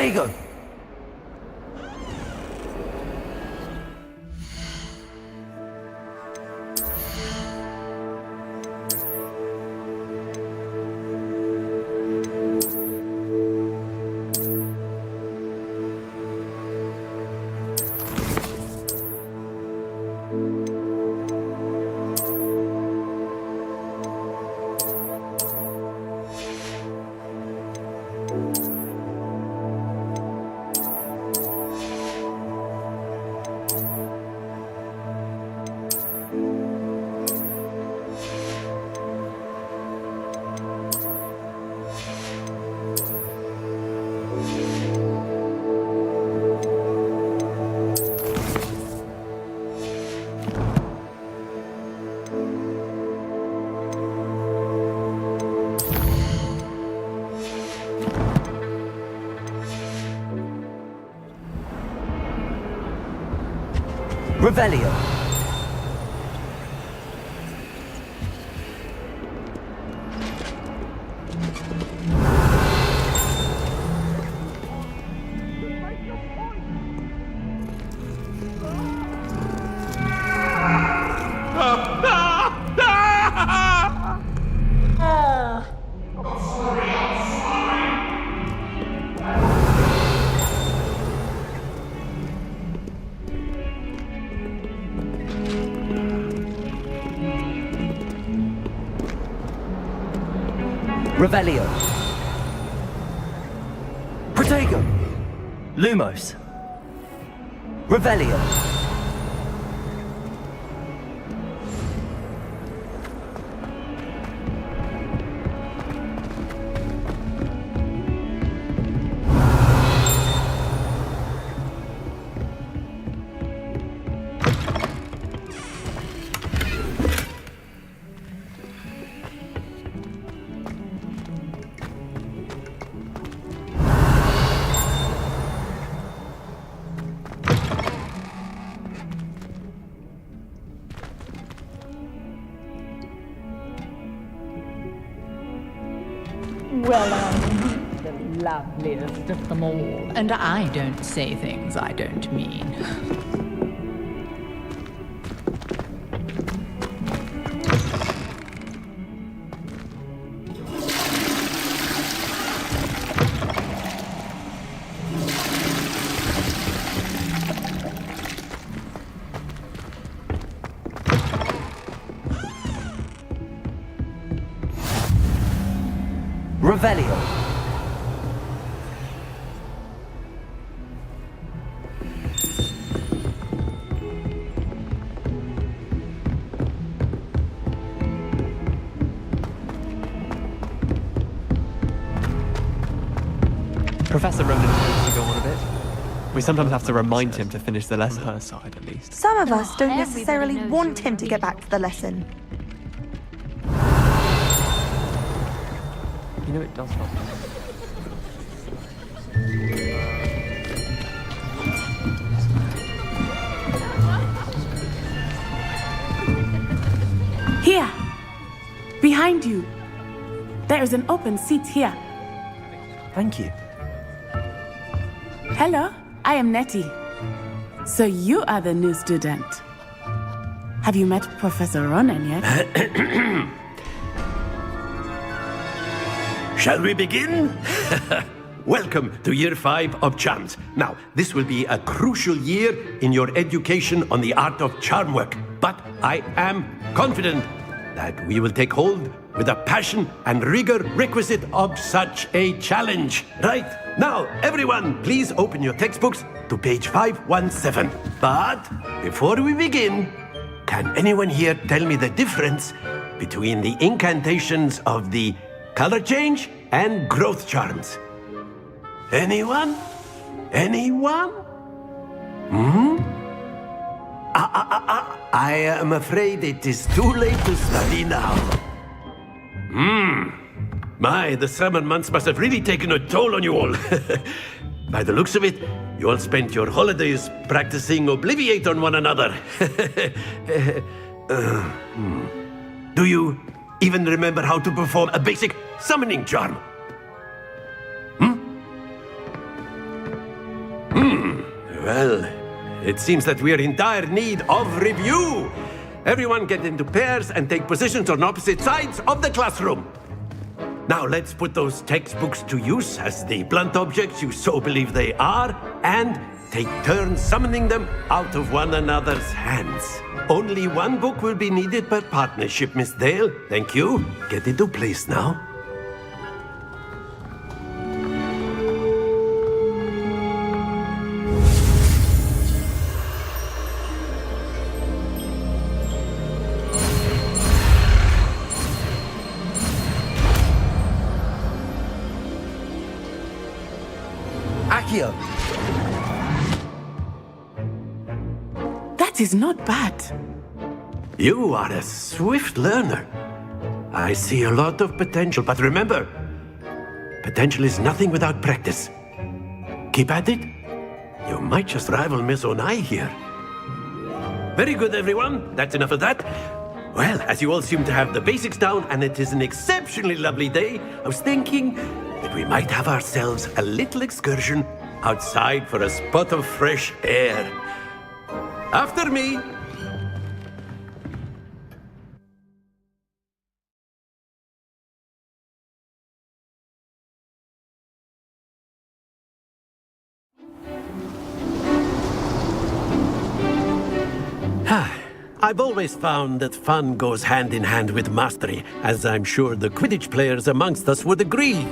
Protego! Revelio. Revelio. Protego. Lumos. Revelio. Well, I'm the loveliest of them all, and I don't say things I don't mean. Revelio. Professor Ronan tends to go on a bit. We sometimes have to remind him to finish the lesson. On her side, at least. Some of us don't necessarily want him to get back to the lesson. You know it does help. Here! Behind you! There is an open seat here. Thank you. Hello, I am Nettie. So you are the new student. Have you met Professor Ronan yet? Shall we begin? Welcome to Year 5 of Charms. Now, this will be a crucial year in your education on the art of charm work. But I am confident that we will take hold with the passion and rigor requisite of such a challenge. Right, now, everyone, please open your textbooks to page 517. But before we begin, can anyone here tell me the difference between the incantations of the color change and growth charms? Anyone? Anyone? I am afraid it is too late to study now. My, the summer months must have really taken a toll on you all. By the looks of it, you all spent your holidays practicing Obliviate on one another. Do you even remember how to perform a basic summoning charm? Well, it seems that we are in dire need of review. Everyone get into pairs and take positions on opposite sides of the classroom. Now let's put those textbooks to use as the blunt objects you so believe they are, and take turns summoning them out of one another's hands. Only one book will be needed per partnership, Miss Dale. Thank you. Get into place now. Accio! That is not bad. You are a swift learner. I see a lot of potential, but remember, potential is nothing without practice. Keep at it. You might just rival Miss Onai here. Very good, everyone. That's enough of that. Well, as you all seem to have the basics down, and it is an exceptionally lovely day, I was thinking that we might have ourselves a little excursion outside for a spot of fresh air. After me. I've always found that fun goes hand in hand with mastery, as I'm sure the Quidditch players amongst us would agree.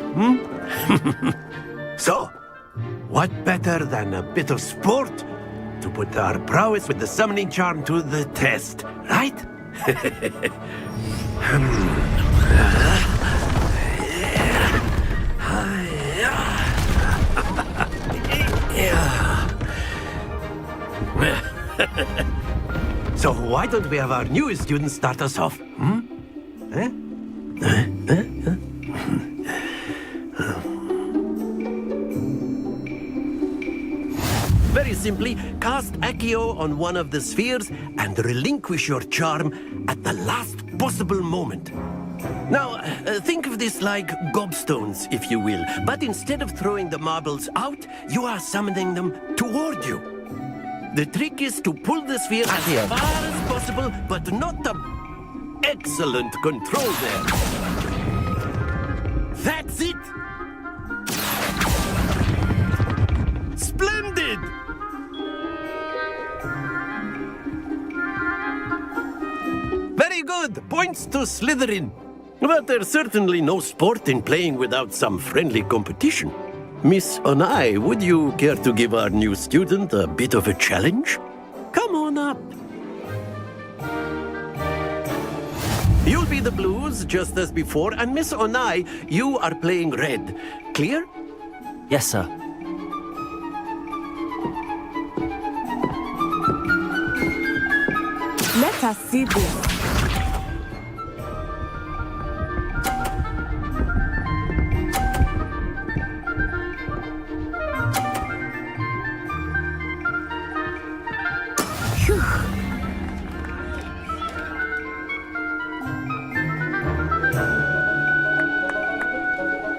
So, what better than a bit of sport to put our prowess with the summoning charm to the test, right? So why don't we have our newest student start us off? Very simply, cast Accio on one of the spheres and relinquish your charm at the last possible moment. Now, think of this like gobstones, if you will, but instead of throwing the marbles out, you are summoning them toward you. The trick is to pull the sphere as far as possible, but not the... Excellent control there. That's it! Splendid! Very good. Points to Slytherin. But there's certainly no sport in playing without some friendly competition. Miss Onai, would you care to give our new student a bit of a challenge? Come on up. You'll be the blues, just as before, and Miss Onai, you are playing red. Clear? Yes, sir. Let us see this.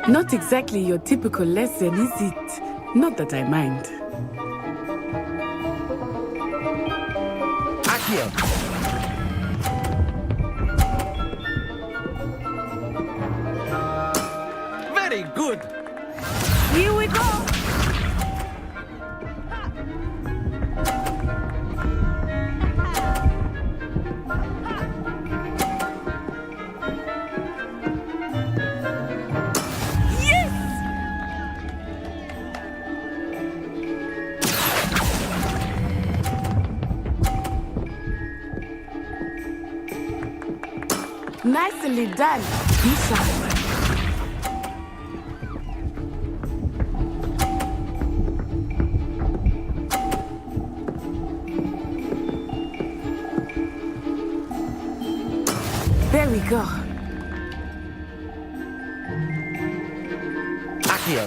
Not exactly your typical lesson, is it? Not that I mind. Accio! Very good. Here we go. Nicely done. Be sharp. There we go. Accio!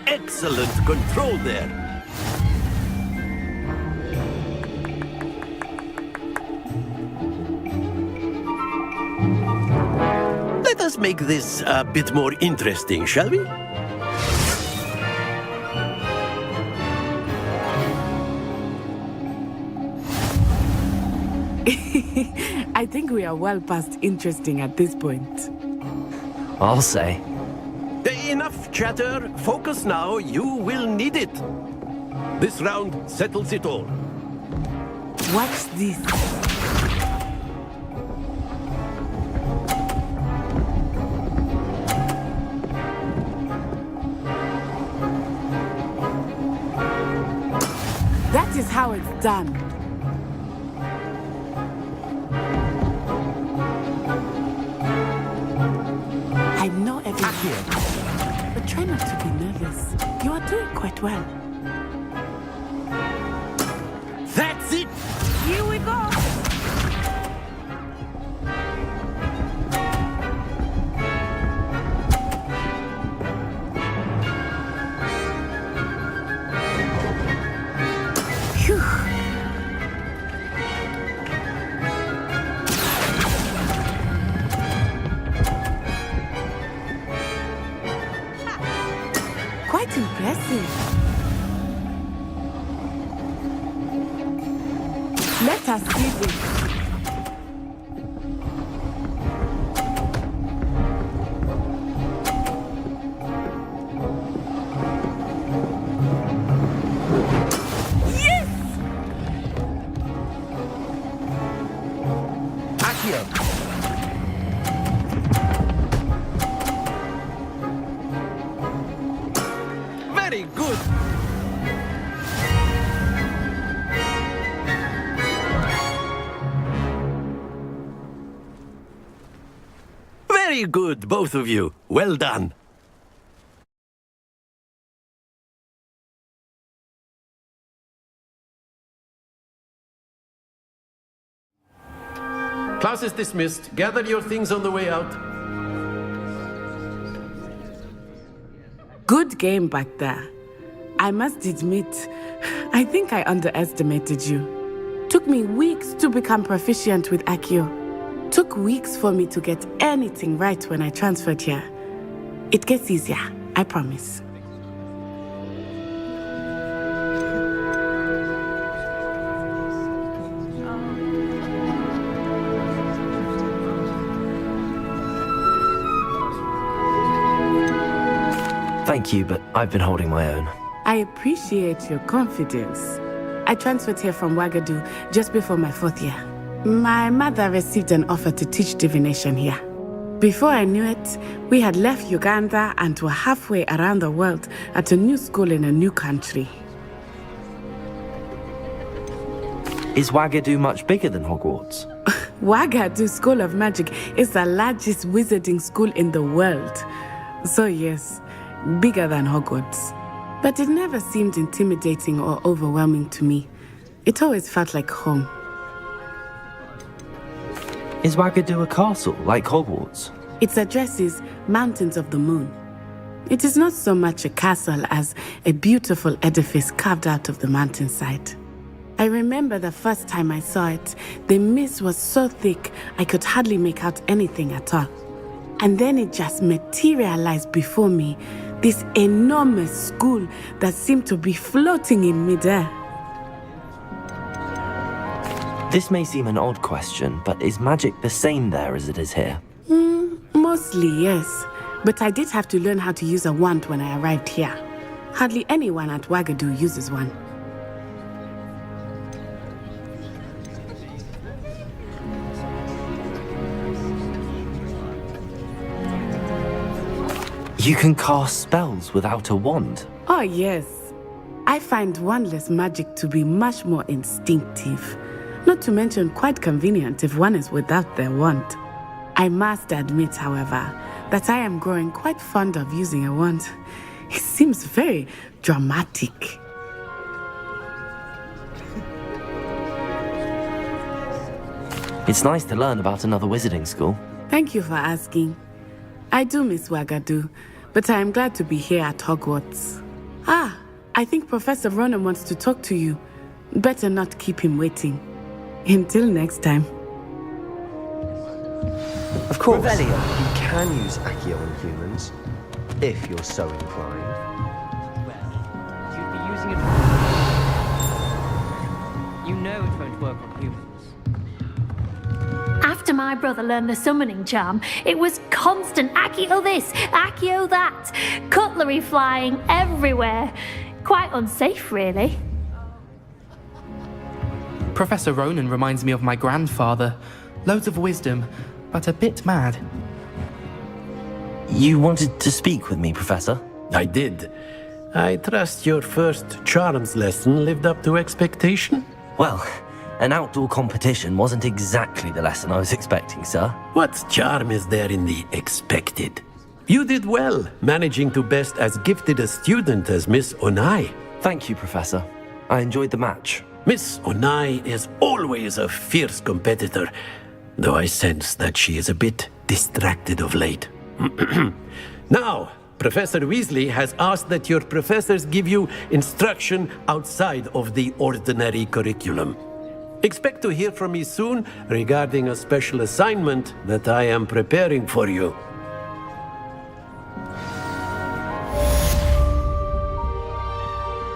Excellent control there. Let us make this a bit more interesting, shall we? I think we are well past interesting at this point. I'll say. Enough chatter. Focus now. You will need it. This round settles it all. Watch this. That is how it's done. I know everything, but try not to be nervous. You are doing quite well. That's it! Here we go! Phew. Quite impressive. Let us see this. Yes! Accio. Very good. Very good, both of you. Well done. Class is dismissed. Gather your things on the way out. Good game back there. I must admit, I think I underestimated you. Took me weeks to become proficient with Accio. Took weeks for me to get anything right when I transferred here. It gets easier, I promise. Thank you, but I've been holding my own. I appreciate your confidence. I transferred here from Wagadu just before my 4th year. My mother received an offer to teach divination here. Before I knew it, we had left Uganda and were halfway around the world at a new school in a new country. Is Wagadu much bigger than Hogwarts? Wagadu School of Magic is the largest wizarding school in the world. So yes, bigger than Hogwarts. But it never seemed intimidating or overwhelming to me. It always felt like home. Is Wagadu a castle, like Hogwarts? Its address is Mountains of the Moon. It is not so much a castle as a beautiful edifice carved out of the mountainside. I remember the first time I saw it, the mist was so thick I could hardly make out anything at all. And then it just materialized before me, this enormous school that seemed to be floating in midair. This may seem an odd question, but is magic the same there as it is here? Mostly, yes. But I did have to learn how to use a wand when I arrived here. Hardly anyone at Wagadu uses one. You can cast spells without a wand? Oh, yes. I find wandless magic to be much more instinctive. Not to mention quite convenient if one is without their wand. I must admit, however, that I am growing quite fond of using a wand. It seems very dramatic. It's nice to learn about another wizarding school. Thank you for asking. I do miss Wagadu, but I am glad to be here at Hogwarts. I think Professor Ronan wants to talk to you. Better not keep him waiting. Until next time. Of course, Revelio. you can use Accio on humans, if you're so inclined. You'd be using it. You know it won't work on humans. After my brother learned the summoning charm, it was constant Accio this, Accio that, cutlery flying everywhere. Quite unsafe, really. Professor Ronan reminds me of my grandfather. Loads of wisdom, but a bit mad. You wanted to speak with me, Professor? I did. I trust your first charms lesson lived up to expectation? Well, an outdoor competition wasn't exactly the lesson I was expecting, sir. What charm is there in the expected? You did well, managing to best as gifted a student as Miss Onai. Thank you, Professor. I enjoyed the match. Miss Onai is always a fierce competitor, though I sense that she is a bit distracted of late. Now, Professor Weasley has asked that your professors give you instruction outside of the ordinary curriculum. Expect to hear from me soon regarding a special assignment that I am preparing for you.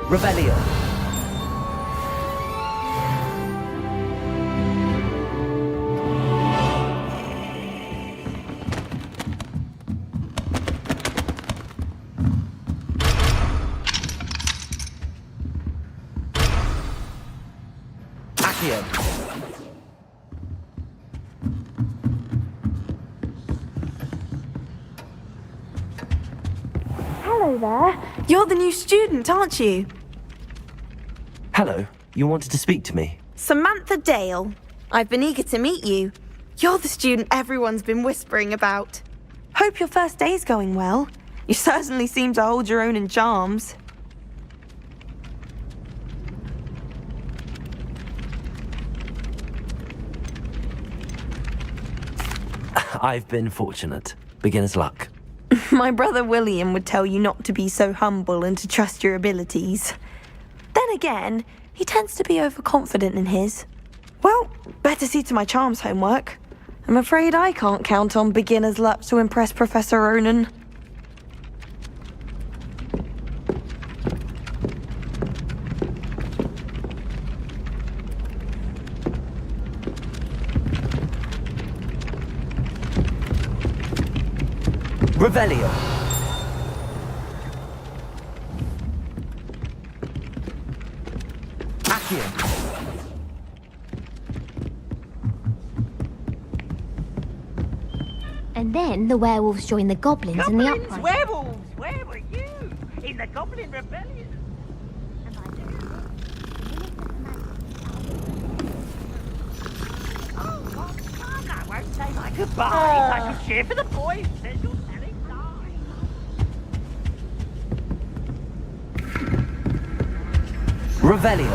Revelio. Hello there. You're the new student, aren't you? Hello. You wanted to speak to me? Samantha Dale. I've been eager to meet you. You're the student everyone's been whispering about. Hope your first day's going well. You certainly seem to hold your own in charms. I've been fortunate. Beginner's luck. My brother William would tell you not to be so humble and to trust your abilities. Then again, he tends to be overconfident in his. Well, better see to my charms homework. I'm afraid I can't count on beginner's luck to impress Professor Ronan. Revelio. Accio. And then the werewolves joined the goblins in the uprising. Werewolves! Where were you? In the Goblin Rebellion? Oh, God, I won't say my goodbyes. I shall cheer for the boys. Says you're telling lies. Revelio.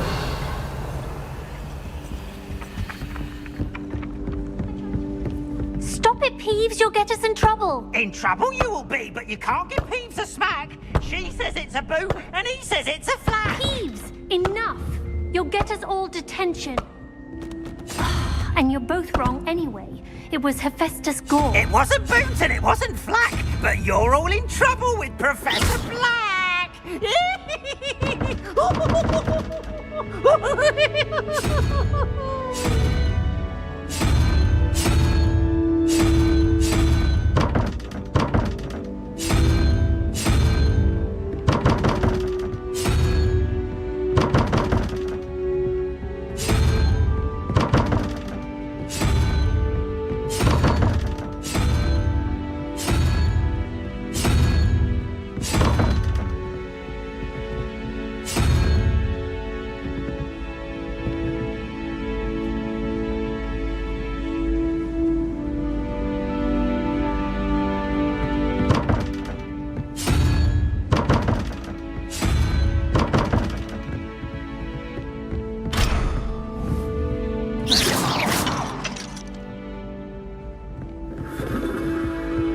Stop it, Peeves, you'll get us in trouble. In trouble you will be, but you can't give Peeves a smack. She says it's a boo, and he says it's a flat. Peeves, enough. You'll get us all detention. And you're both wrong anyway. It was Hephaestus Gore. It wasn't Boot and it wasn't Flack, but you're all in trouble with Professor Black.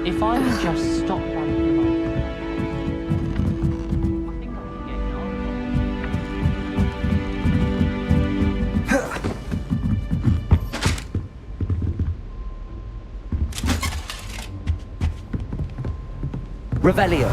If I would just stop that for a moment. Revelio.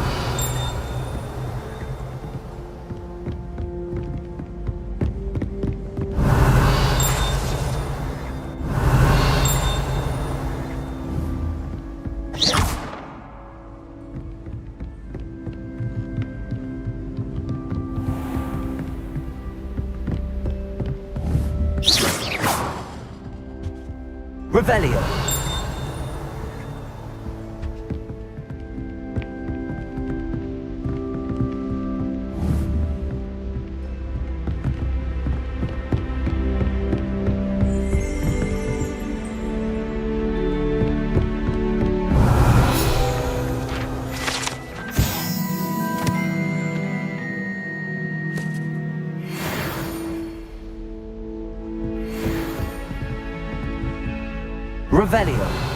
Revelio. Revelio.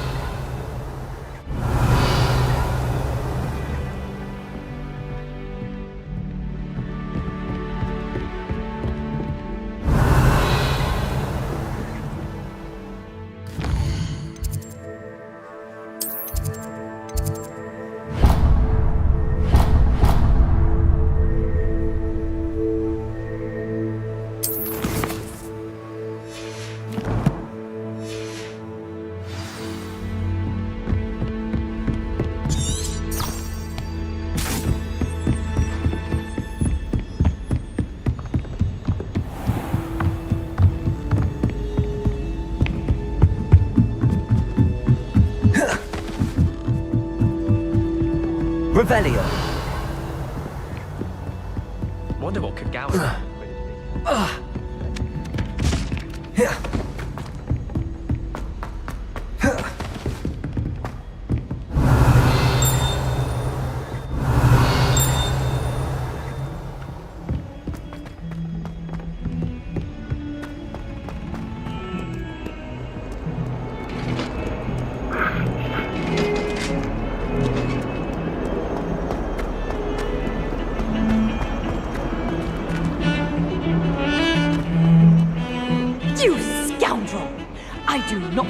Revelio. Wonder what Kagawa.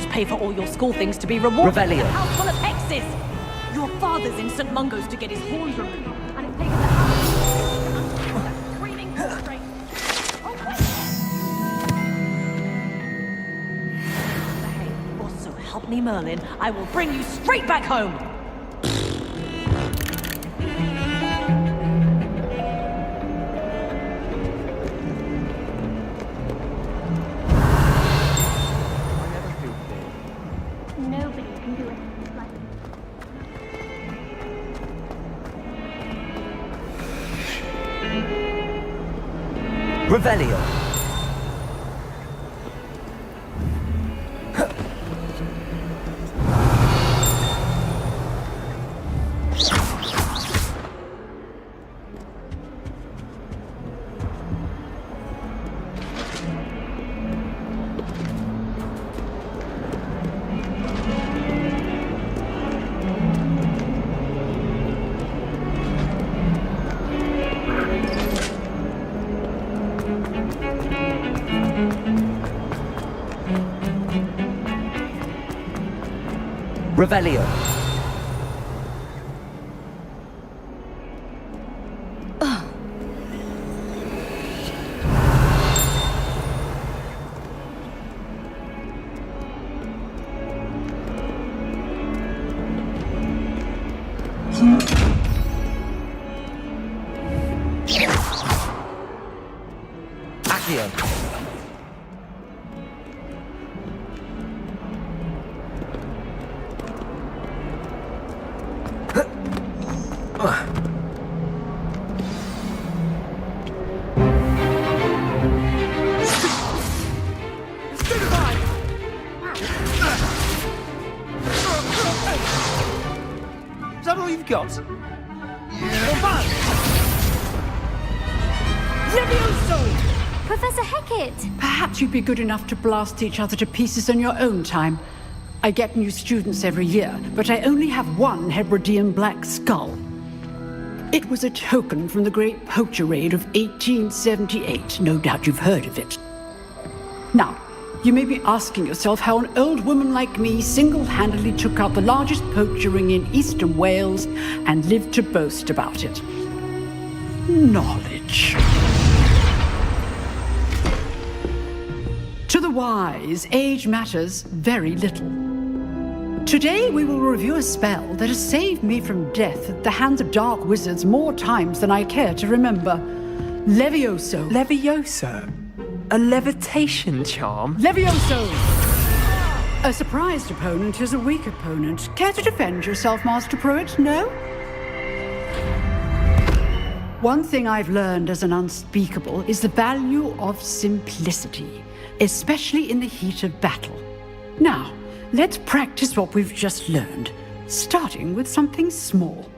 Pay for all your school things to be rewarded Revelio. with a house full of hexes. Your father's in St. Mungo's to get his horns removed, and it's taken the house. Screaming straight. Behave, or so help me Merlin, I will bring you straight back home. Revelio. Revelio. Accio. Is that all you've got? Professor Hecat! Perhaps you'd be good enough to blast each other to pieces in your own time. I get new students every year, but I only have one Hebridean black skull. It was a token from the Great Poacher Raid of 1878. No doubt you've heard of it. Now, you may be asking yourself how an old woman like me single-handedly took out the largest poacher ring in eastern Wales and lived to boast about it. Knowledge. To the wise, age matters very little. Today we will review a spell that has saved me from death at the hands of dark wizards more times than I care to remember. Levioso. Levioso? A levitation charm? Levioso! A surprised opponent is a weak opponent. Care to defend yourself, Master Pruitt? No? One thing I've learned as an unspeakable is the value of simplicity, especially in the heat of battle. Now, let's practice what we've just learned, starting with something small.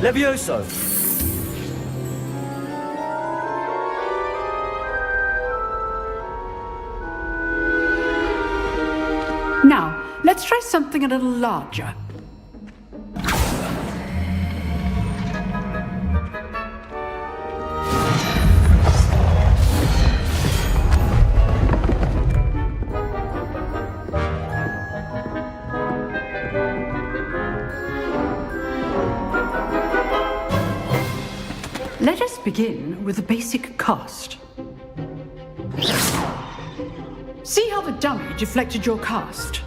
Levioso! Now, let's try something a little larger. Let us begin with the basic cast. See how the dummy deflected your cast?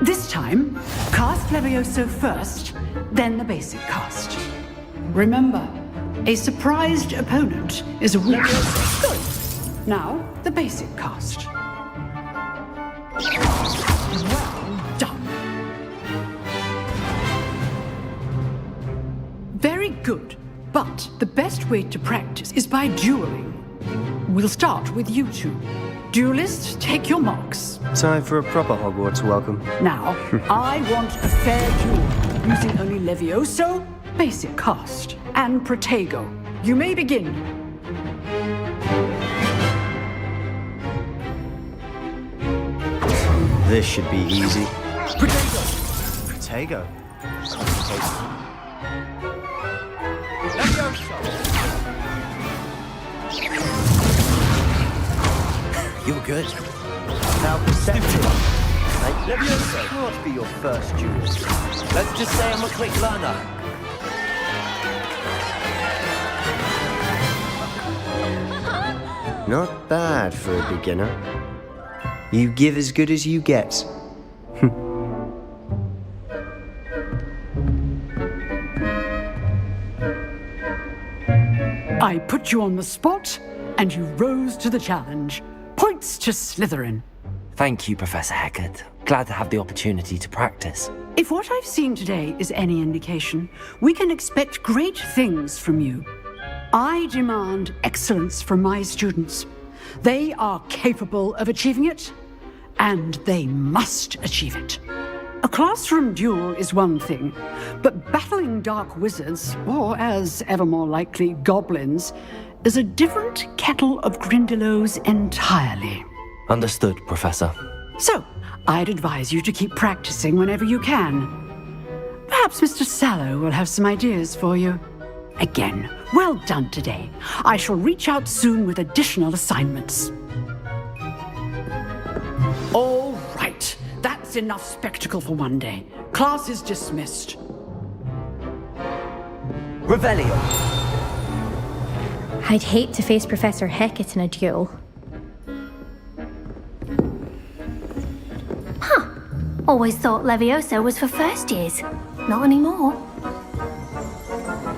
This time, cast Levioso first, then the basic cast. Remember, a surprised opponent is a weak... Good. Now, the basic cast. Well done. Very good. But the best way to practice is by dueling. We'll start with you two. Duelists, take your marks. Time for a proper Hogwarts welcome. Now, I want a fair duel, using only Levioso, basic cast, and Protego. You may begin. This should be easy. Protego! Protego? You're good. Now, perception. Levioso can't be your first duelist. Let's just say I'm a quick learner. Not bad for a beginner. You give as good as you get. I put you on the spot, and you rose to the challenge. Points to Slytherin. Thank you, Professor Hecat. Glad to have the opportunity to practice. If what I've seen today is any indication, we can expect great things from you. I demand excellence from my students. They are capable of achieving it, and they must achieve it. A classroom duel is one thing, but battling dark wizards, or as ever more likely, goblins, is a different kettle of Grindylows entirely. Understood, Professor. So, I'd advise you to keep practicing whenever you can. Perhaps Mr. Sallow will have some ideas for you. Again, well done today. I shall reach out soon with additional assignments. All right, that's enough spectacle for one day. Class is dismissed. Revelio. I'd hate to face Professor Hecat in a duel. Always thought Levioso was for first years. Not anymore.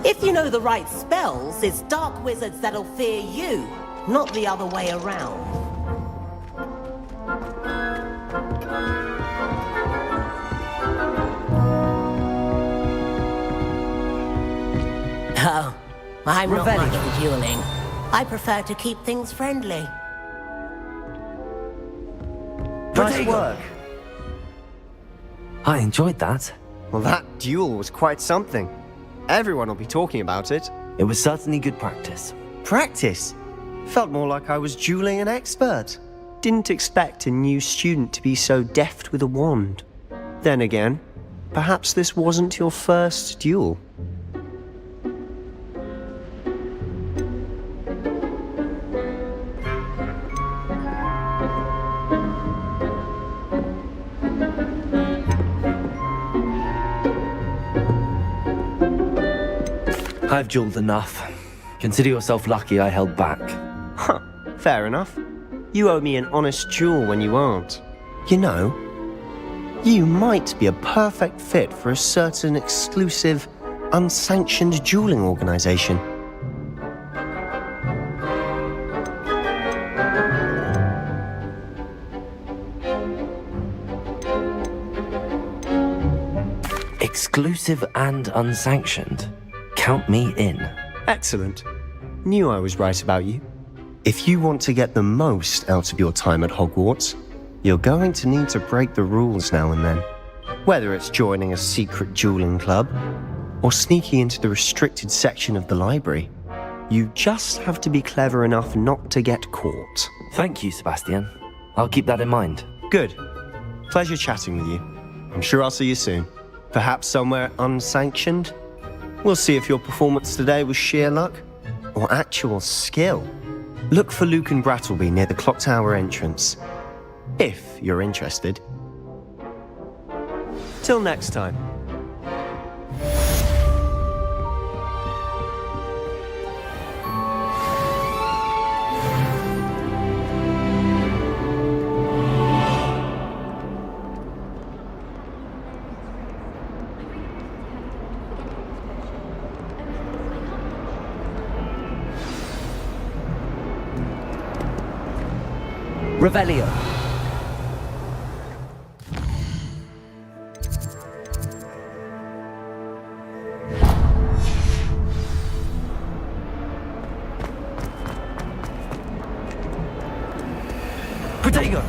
If you know the right spells, it's dark wizards that'll fear you, not the other way around. Oh, I'm not much for dueling. I prefer to keep things friendly. Nice work. I enjoyed that. Well, that duel was quite something. Everyone will be talking about it. It was certainly good practice. Practice? Felt more like I was dueling an expert. Didn't expect a new student to be so deft with a wand. Then again, perhaps this wasn't your first duel. I've dueled enough. Consider yourself lucky I held back. Huh, fair enough. You owe me an honest duel when you aren't. You know, you might be a perfect fit for a certain exclusive, unsanctioned dueling organization. Exclusive and unsanctioned. Count me in. Excellent. Knew I was right about you. If you want to get the most out of your time at Hogwarts, you're going to need to break the rules now and then. Whether it's joining a secret dueling club, or sneaking into the restricted section of the library, you just have to be clever enough not to get caught. Thank you, Sebastian. I'll keep that in mind. Good. Pleasure chatting with you. I'm sure I'll see you soon. Perhaps somewhere unsanctioned? We'll see if your performance today was sheer luck or actual skill. Look for Luke and Brattleby near the clock tower entrance, if you're interested. Till next time. Revelio. Protego.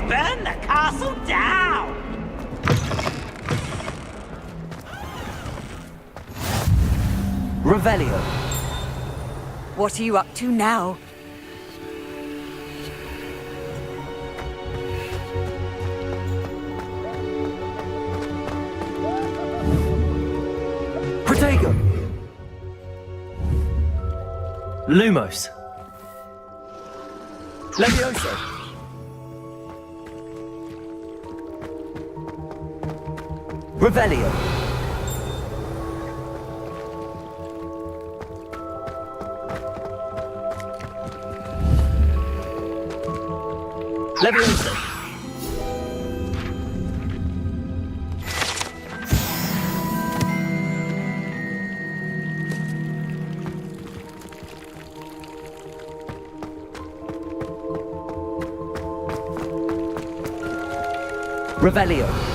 Burn the castle down! Revelio. What are you up to now? Protego. Lumos. Levioso. Revelio. Levioso. Revelio.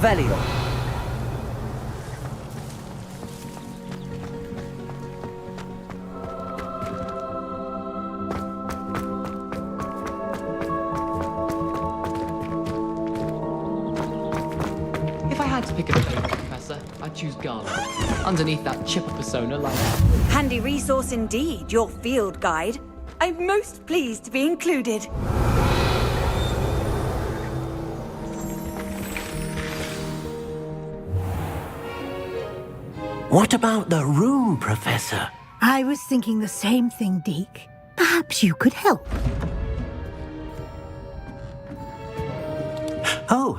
Revelio. If I had to pick a favorite professor, I'd choose Garland. Underneath that chipper persona, like... Handy resource indeed, your field guide. I'm most pleased to be included. What about the room, Professor? I was thinking the same thing, Deke. Perhaps you could help. Oh,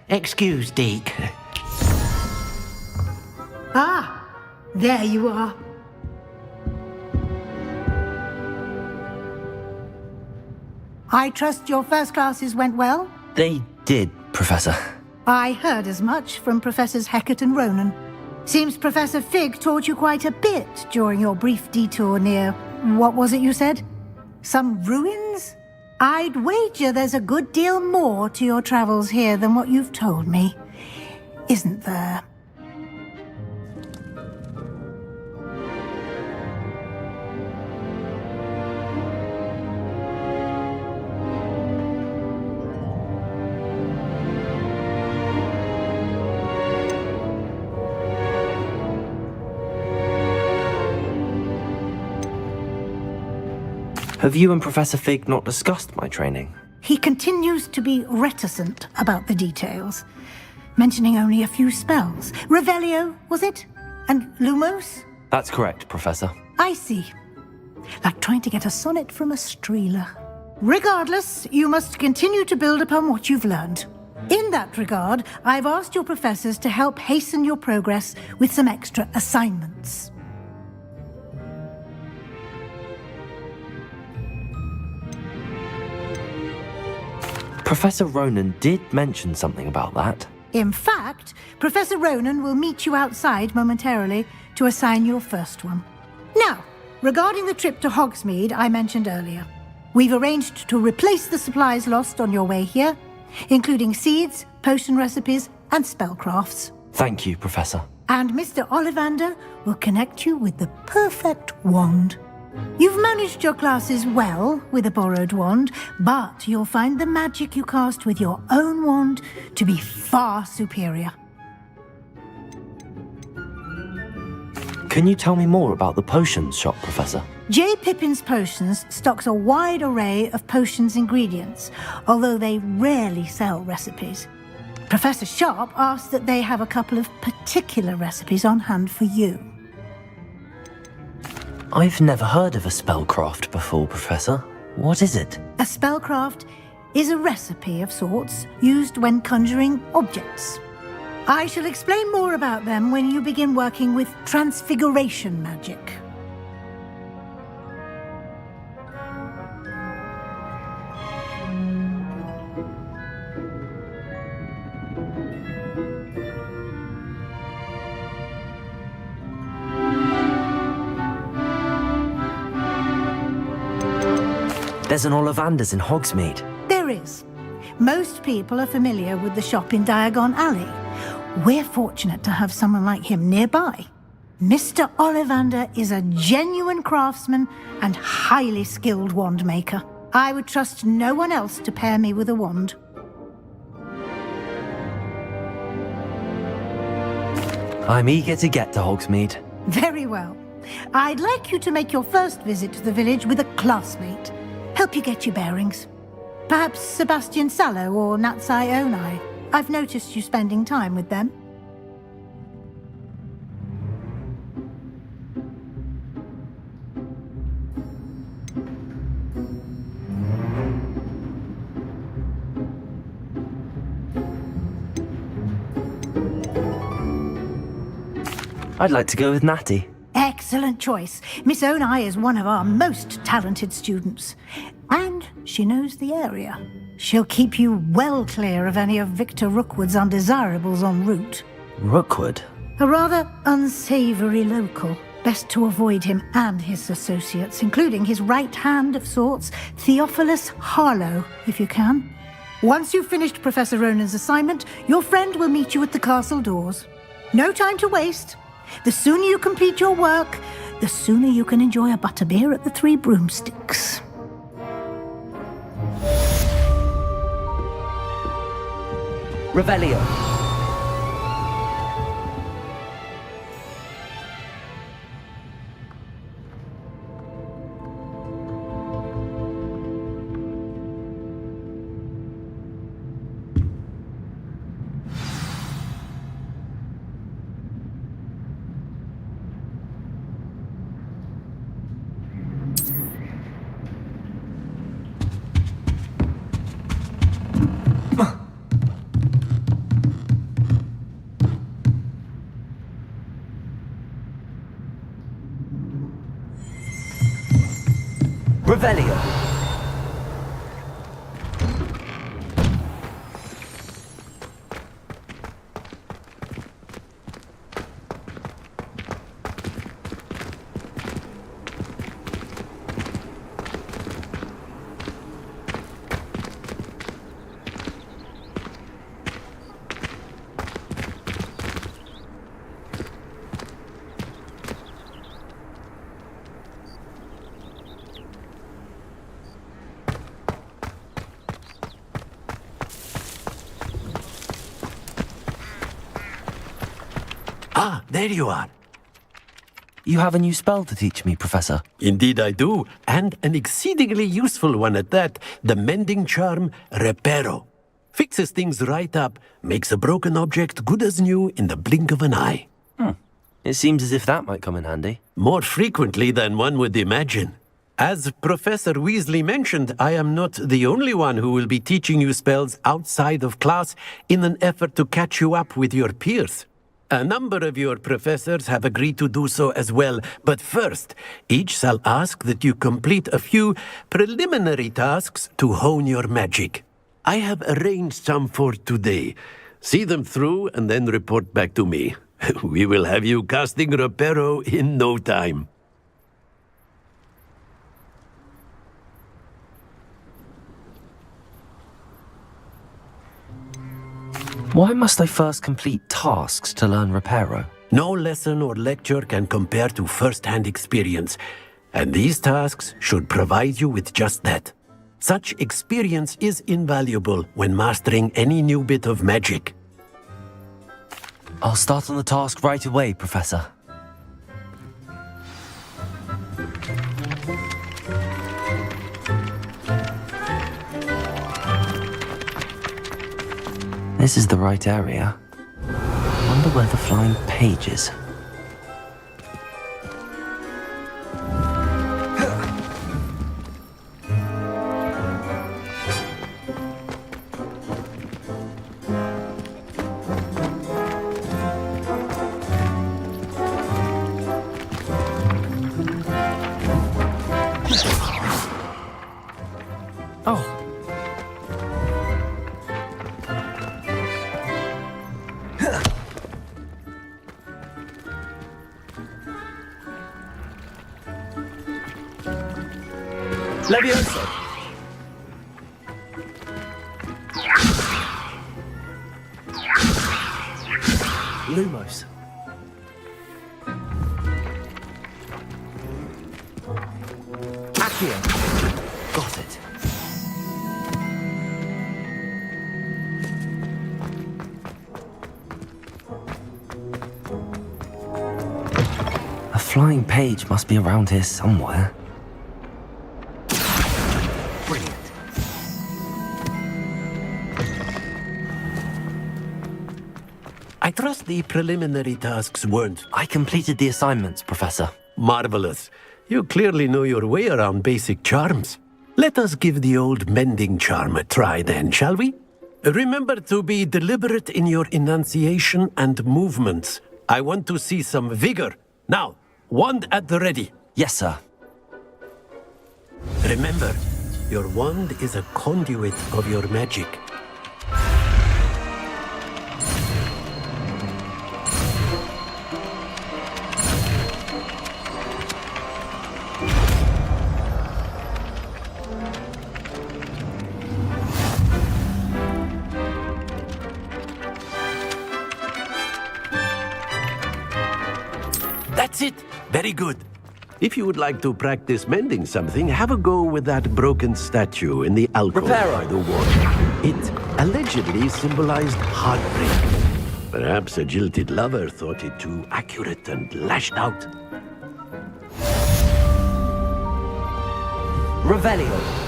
excuse, Deke. Ah, there you are. I trust your first classes went well? They did, Professor. I heard as much from Professors Hecat and Ronan. Seems Professor Fig taught you quite a bit during your brief detour near... what was it you said? Some ruins? I'd wager there's a good deal more to your travels here than what you've told me. Isn't there? Have you and Professor Fig not discussed my training? He continues to be reticent about the details, mentioning only a few spells. Revelio, was it? And Lumos? That's correct, Professor. I see. Like trying to get a sonnet from a streeler. Regardless, you must continue to build upon what you've learned. In that regard, I've asked your professors to help hasten your progress with some extra assignments. Professor Ronan did mention something about that. In fact, Professor Ronan will meet you outside momentarily to assign your first one. Now, regarding the trip to Hogsmeade I mentioned earlier, we've arranged to replace the supplies lost on your way here, including seeds, potion recipes, and spellcrafts. Thank you, Professor. And Mr. Ollivander will connect you with the perfect wand. You've managed your classes well with a borrowed wand, but you'll find the magic you cast with your own wand to be far superior. Can you tell me more about the potions shop, Professor? J. Pippin's Potions stocks a wide array of potions ingredients, although they rarely sell recipes. Professor Sharp asked that they have a couple of particular recipes on hand for you. I've never heard of a spellcraft before, Professor. What is it? A spellcraft is a recipe of sorts used when conjuring objects. I shall explain more about them when you begin working with transfiguration magic. There's an Ollivander's in Hogsmeade. There is. Most people are familiar with the shop in Diagon Alley. We're fortunate to have someone like him nearby. Mr. Ollivander is a genuine craftsman and highly skilled wand maker. I would trust no one else to pair me with a wand. I'm eager to get to Hogsmeade. Very well. I'd like you to make your first visit to the village with a classmate. Help you get your bearings. Perhaps Sebastian Sallow or Natsai Onai. I've noticed you spending time with them. I'd like to go with Natty. Excellent choice. Miss Onai is one of our most talented students. And she knows the area. She'll keep you well clear of any of Victor Rookwood's undesirables en route. Rookwood? A rather unsavory local. Best to avoid him and his associates, including his right hand of sorts, Theophilus Harlow, if you can. Once you've finished Professor Ronan's assignment, your friend will meet you at the castle doors. No time to waste. The sooner you complete your work, the sooner you can enjoy a butterbeer at the Three Broomsticks. Revelio. Revelio. Ah, there you are. You have a new spell to teach me, Professor. Indeed I do, and an exceedingly useful one at that, the mending charm Reparo. Fixes things right up, makes a broken object good as new in the blink of an eye. It seems as if that might come in handy. More frequently than one would imagine. As Professor Weasley mentioned, I am not the only one who will be teaching you spells outside of class in an effort to catch you up with your peers. A number of your professors have agreed to do so as well, but first, each shall ask that you complete a few preliminary tasks to hone your magic. I have arranged some for today. See them through and then report back to me. We will have you casting Reparo in no time. Why must I first complete tasks to learn Reparo? No lesson or lecture can compare to first-hand experience, and these tasks should provide you with just that. Such experience is invaluable when mastering any new bit of magic. I'll start on the task right away, Professor. This is the right area. Wonder where the flying page is. Oh. Levioso! Lumos. Accio. Got it. A flying page must be around here somewhere. I trust the preliminary tasks weren't... I completed the assignments, Professor. Marvelous. You clearly know your way around basic charms. Let us give the old mending charm a try then, shall we? Remember to be deliberate in your enunciation and movements. I want to see some vigor. Now, wand at the ready. Yes, sir. Remember, your wand is a conduit of your magic. That's it. Very good. If you would like to practice mending something, have a go with that broken statue in the alcove by the wall. It allegedly symbolized heartbreak. Perhaps a jilted lover thought it too accurate and lashed out. Revelio.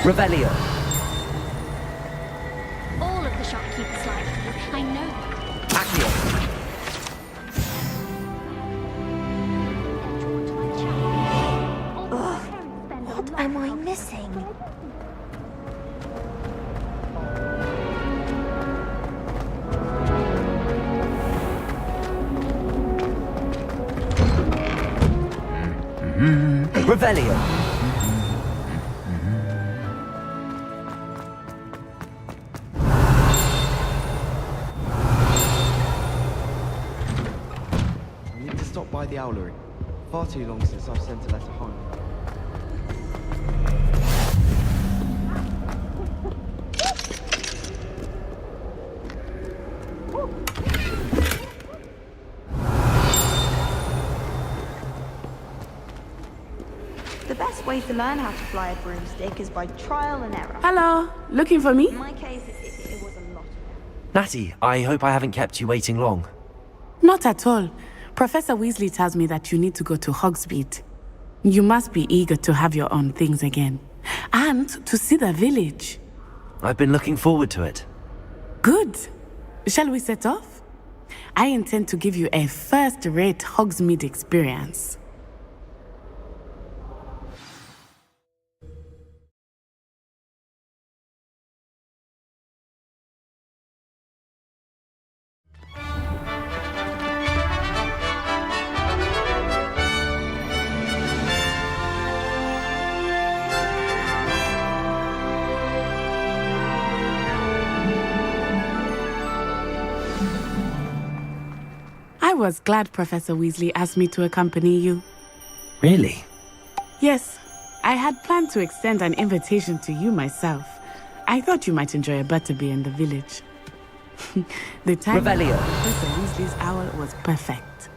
Revelio. All of the shopkeepers like you. I know that. Accio. What am I missing? Revelio. By the owlery. Far too long since I've sent a letter home. The best way to learn how to fly a broomstick is by trial and error. Hello, looking for me? In my case, it was a lot. Natty, I hope I haven't kept you waiting long. Not at all. Professor Weasley tells me that you need to go to Hogsmeade. You must be eager to have your own things again. And to see the village. I've been looking forward to it. Good. Shall we set off? I intend to give you a first-rate Hogsmeade experience. I was glad Professor Weasley asked me to accompany you. Really? Yes, I had planned to extend an invitation to you myself. I thought you might enjoy a butterbeer in the village. The time Revelio. Professor Weasley's owl was perfect.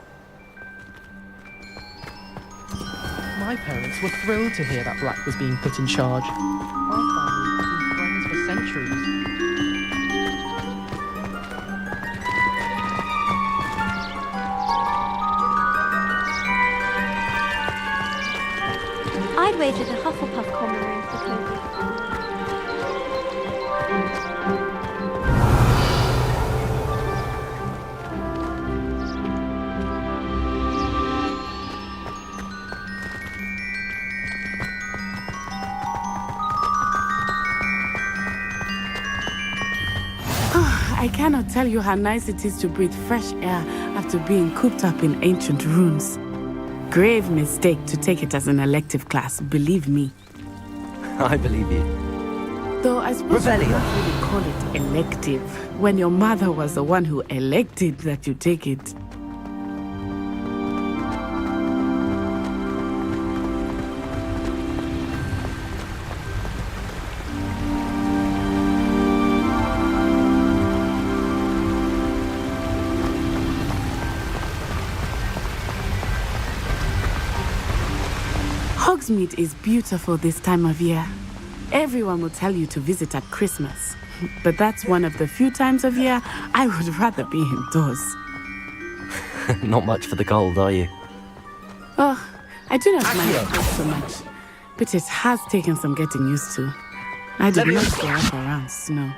My parents were thrilled to hear that Black was being put in charge. Our family has been friends for centuries. I'd wager the Hufflepuff common room for Toby. I cannot tell you how nice it is to breathe fresh air after being cooped up in ancient rooms. Grave mistake to take it as an elective class, believe me. I believe you. Though I suppose you can't really call it elective when your mother was the one who elected that you take it. Hogsmeade is beautiful this time of year. Everyone will tell you to visit at Christmas. But that's one of the few times of year I would rather be indoors. Not much for the cold, are you? Oh, I do not mind the cold so much. but it has taken some getting used to. I did not grow up around snow.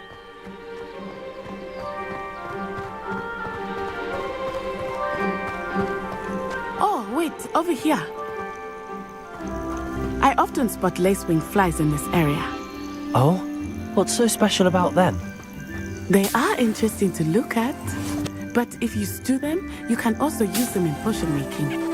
Oh, wait, over here. I often spot lacewing flies in this area. Oh? What's so special about them? They are interesting to look at, but if you stew them, you can also use them in potion making.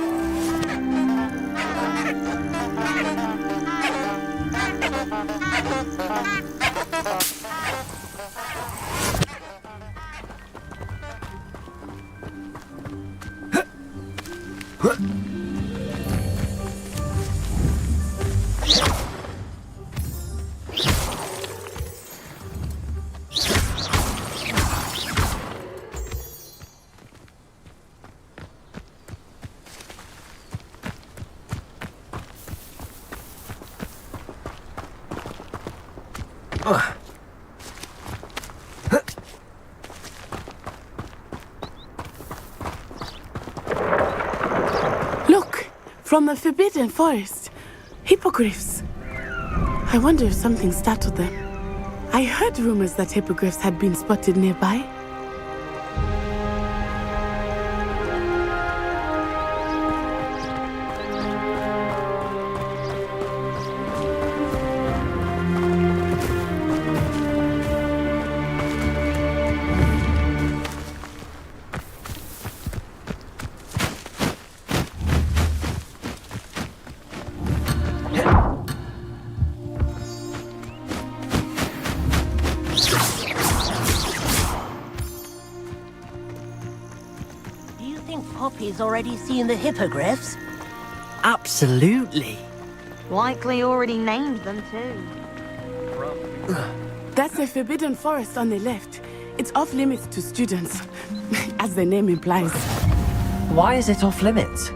Look! From the Forbidden Forest. Hippogriffs. I wonder if something startled them. I heard rumors that hippogriffs had been spotted nearby. Poppy's already seen the hippogriffs? Absolutely. Likely already named them too. That's the Forbidden Forest on the left. It's off limits to students, as the name implies. Why is it off limits?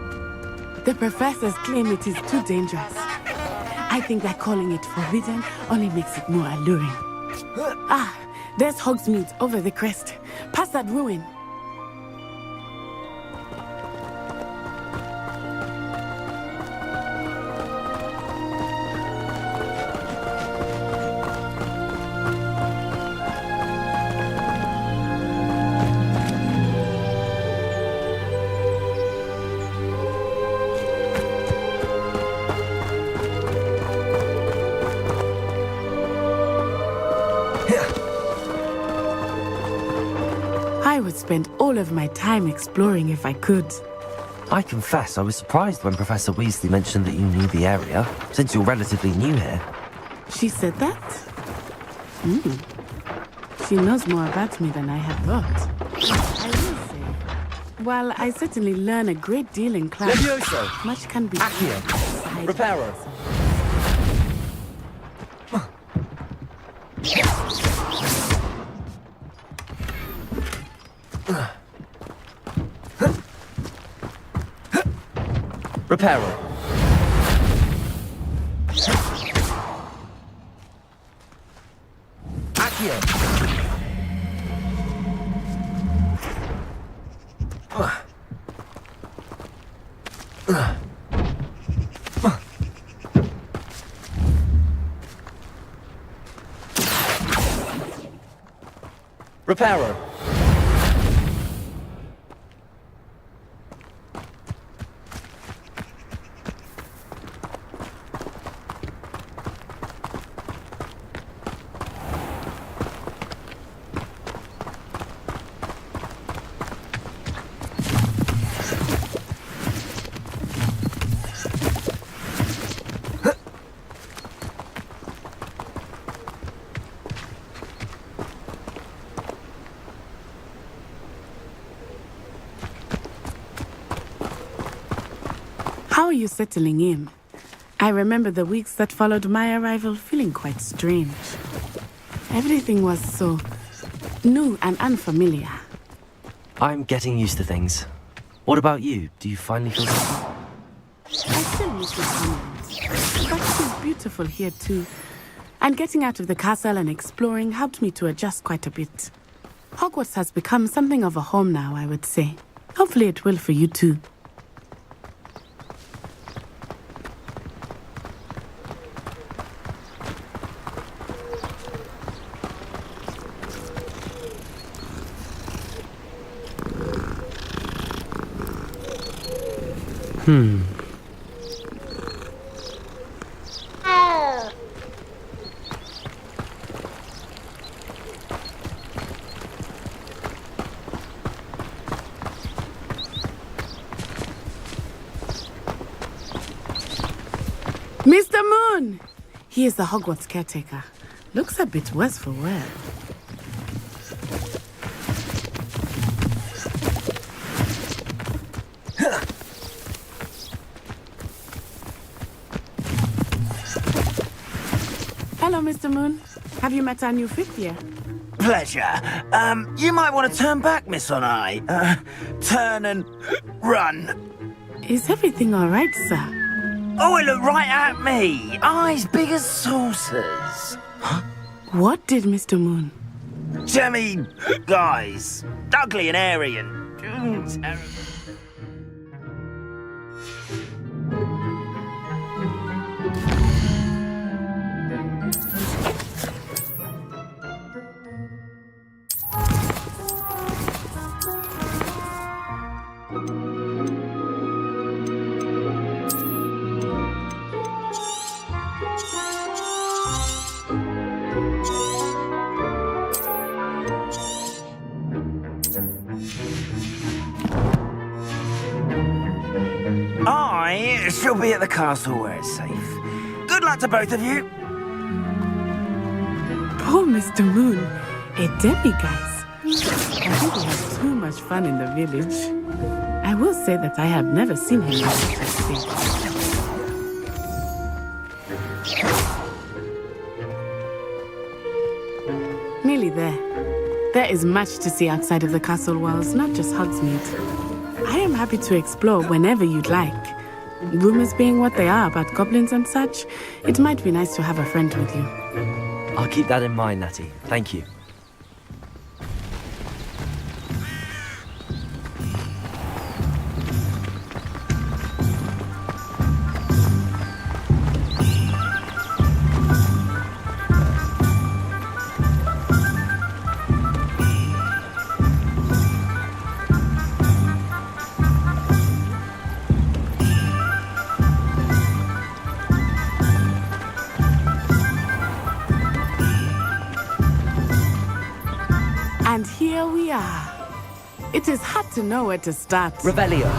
The professors claim it is too dangerous. I think that calling it forbidden only makes it more alluring. Ah, there's Hogsmeade over the crest. Past that ruin. I would spend all of my time exploring if I could. I confess I was surprised when Professor Weasley mentioned that you knew the area, since you're relatively new here. She said that? She knows more about me than I had thought. I will say, while I certainly learn a great deal in class, Levioso! much can be Accio! Reparo! Reparo. Accio. Reparo. How are you settling in? I remember the weeks that followed my arrival feeling quite strange. Everything was so new and unfamiliar. I'm getting used to things. What about you? Do you finally feel something? I still miss the convent, but it is beautiful here too. And getting out of the castle and exploring helped me to adjust quite a bit. Hogwarts has become something of a home now, I would say. Hopefully it will for you too. Mr. Moon! He is the Hogwarts caretaker. Looks a bit worse for wear. Hello, Mr. Moon. Have you met our new fifth year? Pleasure. You might want to turn back, Miss Onai. Turn and run. Is everything all right, sir? Oh, it looked right at me. Eyes big as saucers. What did Mr. Moon? Jemmy, guys. Ugly and airy and terrible. I shall be at the castle where it's safe. Good luck to both of you. Poor Mr. Moon, a demiguise. I think he has too much fun in the village. I will say that I have never seen him in such a state. Nearly there. There is much to see outside of the castle walls, not just Hogsmeade. I am happy to explore whenever you'd like. Rumors being what they are about goblins and such, it might be nice to have a friend with you. I'll keep that in mind, Natty. Thank you. And here we are. It is hard to know where to start. Revelio.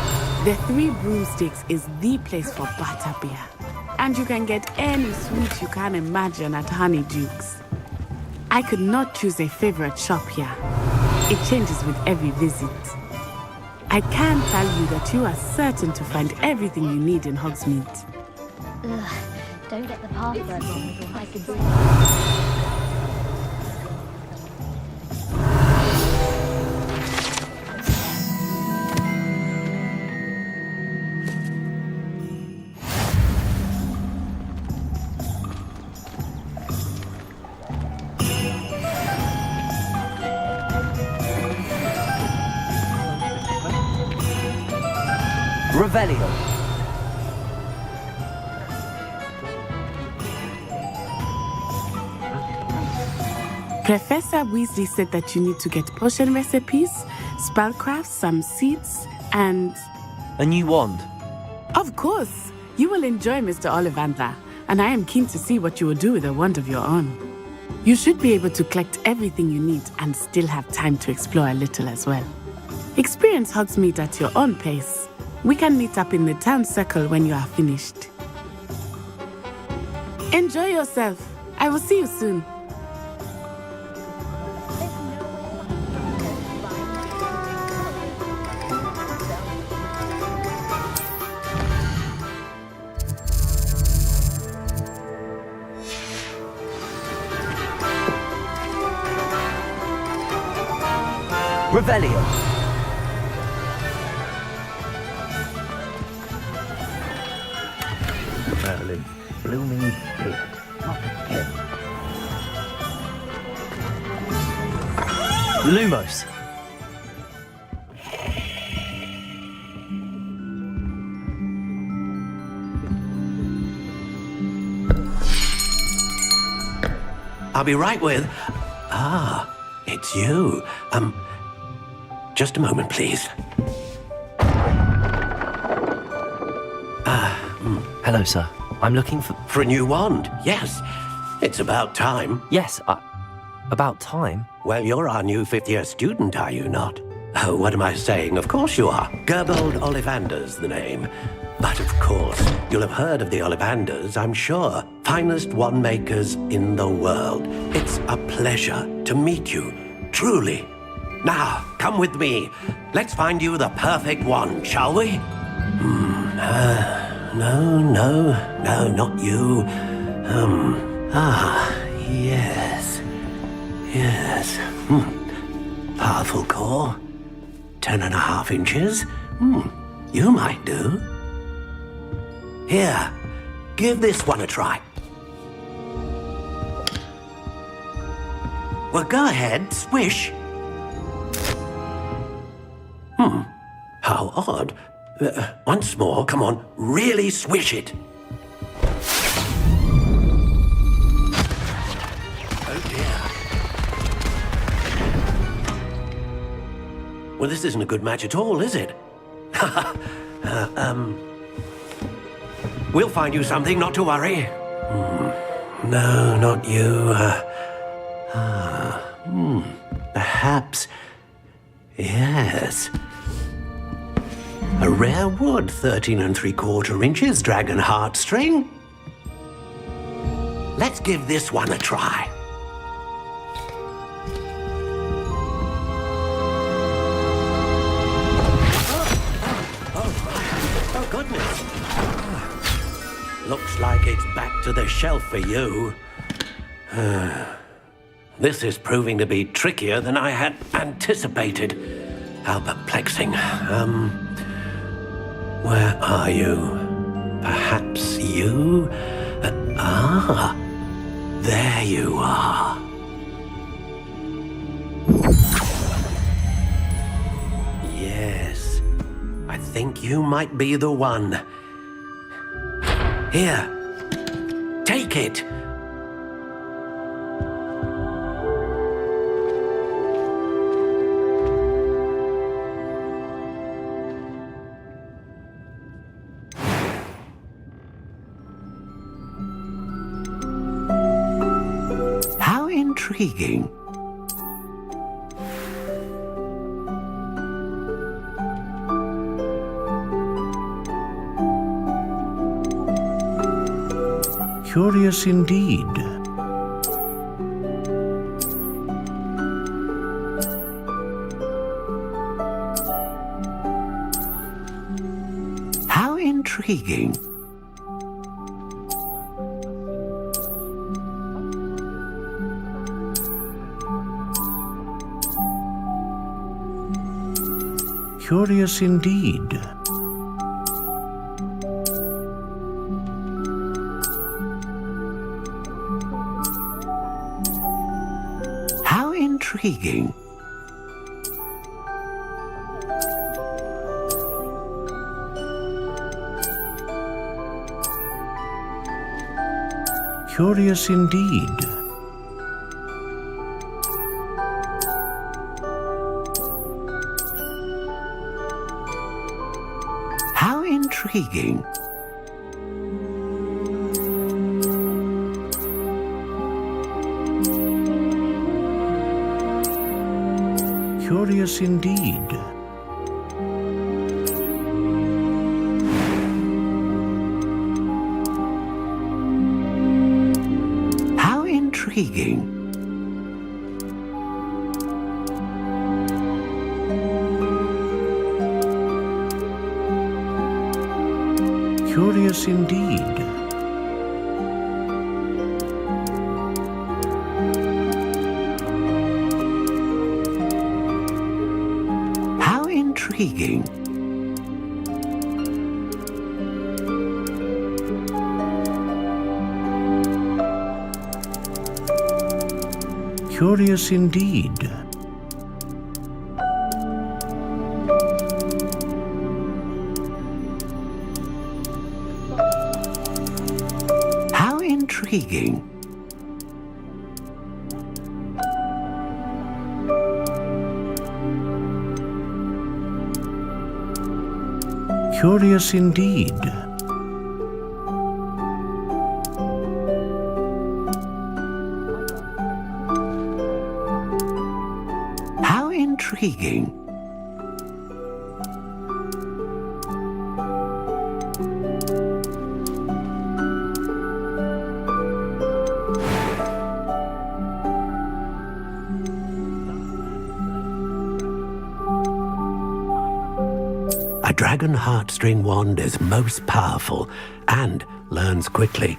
The Three Broomsticks is the place for butterbeer. And you can get any sweet you can imagine at Honeydukes. I could not choose a favorite shop here. It changes with every visit. I can tell you that you are certain to find everything you need in Hogsmeade. Ugh, don't get the password wrong with your high. Revelio. Professor Weasley said that you need to get potion recipes, spellcrafts, some seeds, and... A new wand. Of course! You will enjoy Mr. Ollivander, and I am keen to see what you will do with a wand of your own. You should be able to collect everything you need and still have time to explore a little as well. Experience Hogsmeade at your own pace. We can meet up in the town circle when you are finished. Enjoy yourself. I will see you soon. Revelio. Merlin, blooming beard, not again. Lumos. I'll be right with... Ah, it's you. Just a moment, please. Hello, sir. I'm looking for... For a new wand, yes. It's about time. Yes, about time? Well, you're our new fifth-year student, are you not? Oh, what am I saying? Of course you are. Gerbold Ollivander's the name. But of course, you'll have heard of the Ollivanders, I'm sure. Finest wand makers in the world. It's a pleasure to meet you, truly. Now, come with me. Let's find you the perfect wand, shall we? No, not you. Yes. Powerful core. 10.5 inches. You might do. Here, give this one a try. Well, go ahead, swish. How odd. Once more, come on, really swish it. Oh dear. Well, this isn't a good match at all, is it? We'll find you something, not to worry. No, not you. Perhaps. Yes. A rare wood, 13 3/4 inches, dragon heartstring. Let's give this one a try. Oh, goodness. Looks like it's back to the shelf for you. This is proving to be trickier than I had anticipated. How perplexing. Where are you? Perhaps you? There you are. Yes, I think you might be the one. Here, take it. Intriguing. Curious indeed. How intriguing. Curious indeed. How intriguing. Curious indeed. Intriguing. Curious indeed. How intriguing. Curious indeed. How intriguing. Curious indeed. Intriguing. Curious indeed. Intriguing. A dragon heartstring wand is most powerful and learns quickly.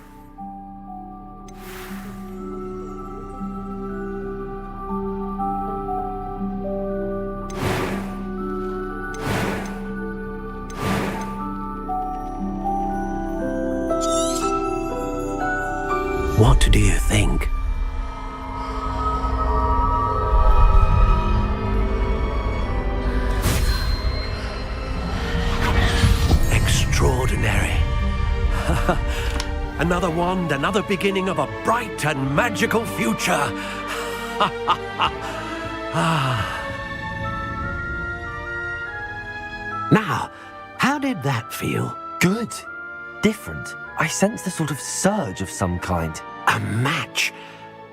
What do you think? Extraordinary. Another wand, another beginning of a bright and magical future. Now, how did that feel? Good. Different. I sensed a sort of surge of some kind. A match.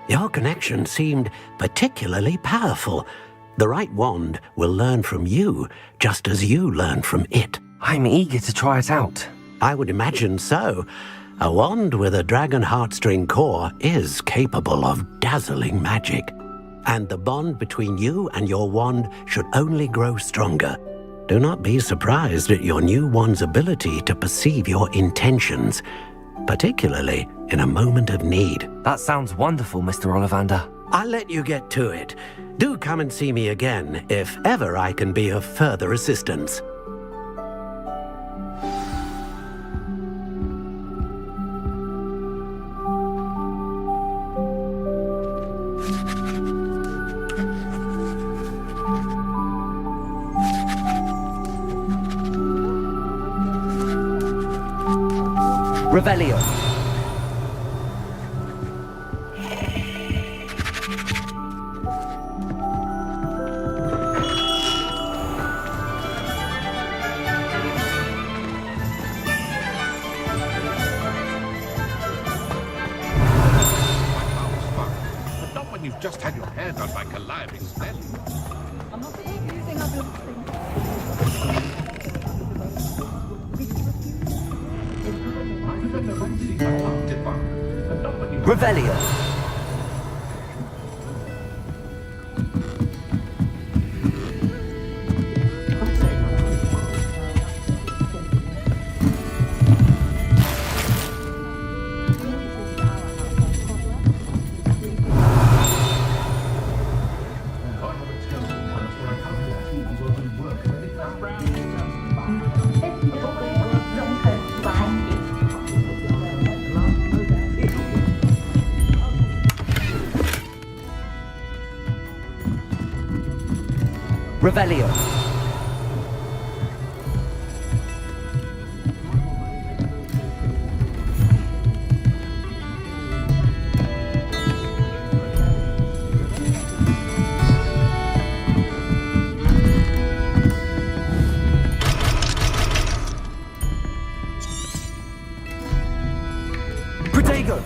Your connection seemed particularly powerful. The right wand will learn from you, just as you learn from it. I'm eager to try it out. I would imagine so. A wand with a dragon heartstring core is capable of dazzling magic. And the bond between you and your wand should only grow stronger. Do not be surprised at your new wand's ability to perceive your intentions, particularly in a moment of need. That sounds wonderful, Mr. Ollivander. I'll let you get to it. Do come and see me again if ever I can be of further assistance. Revelio. But not when you've just had your hair done by Calliope Smelly. I'm not using other Revelio. Revelio. Protego.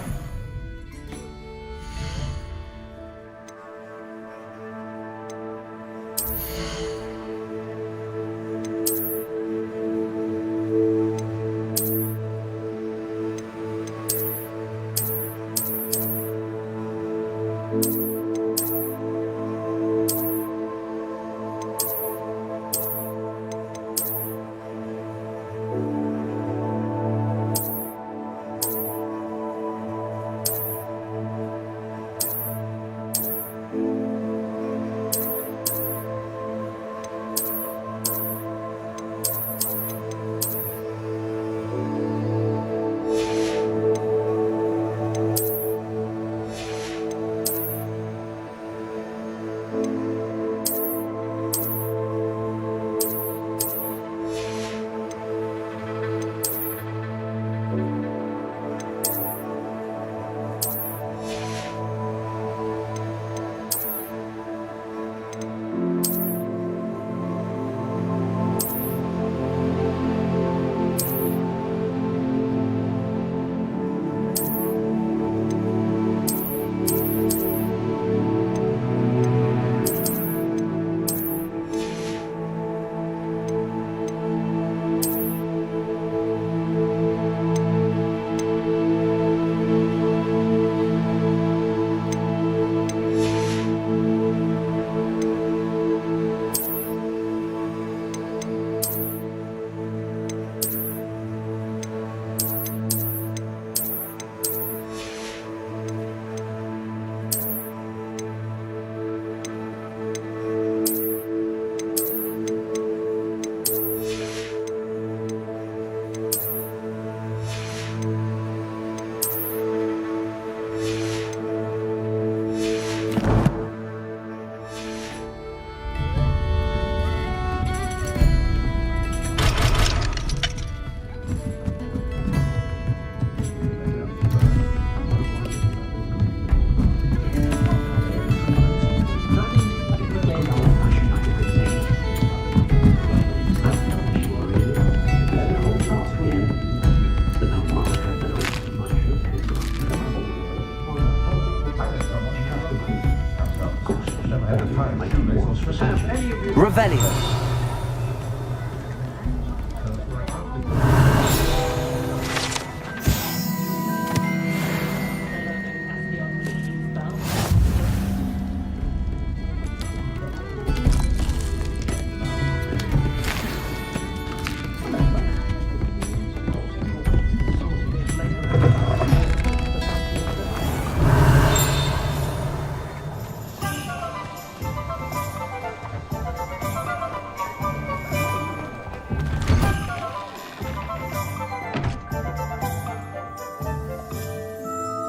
Revelio.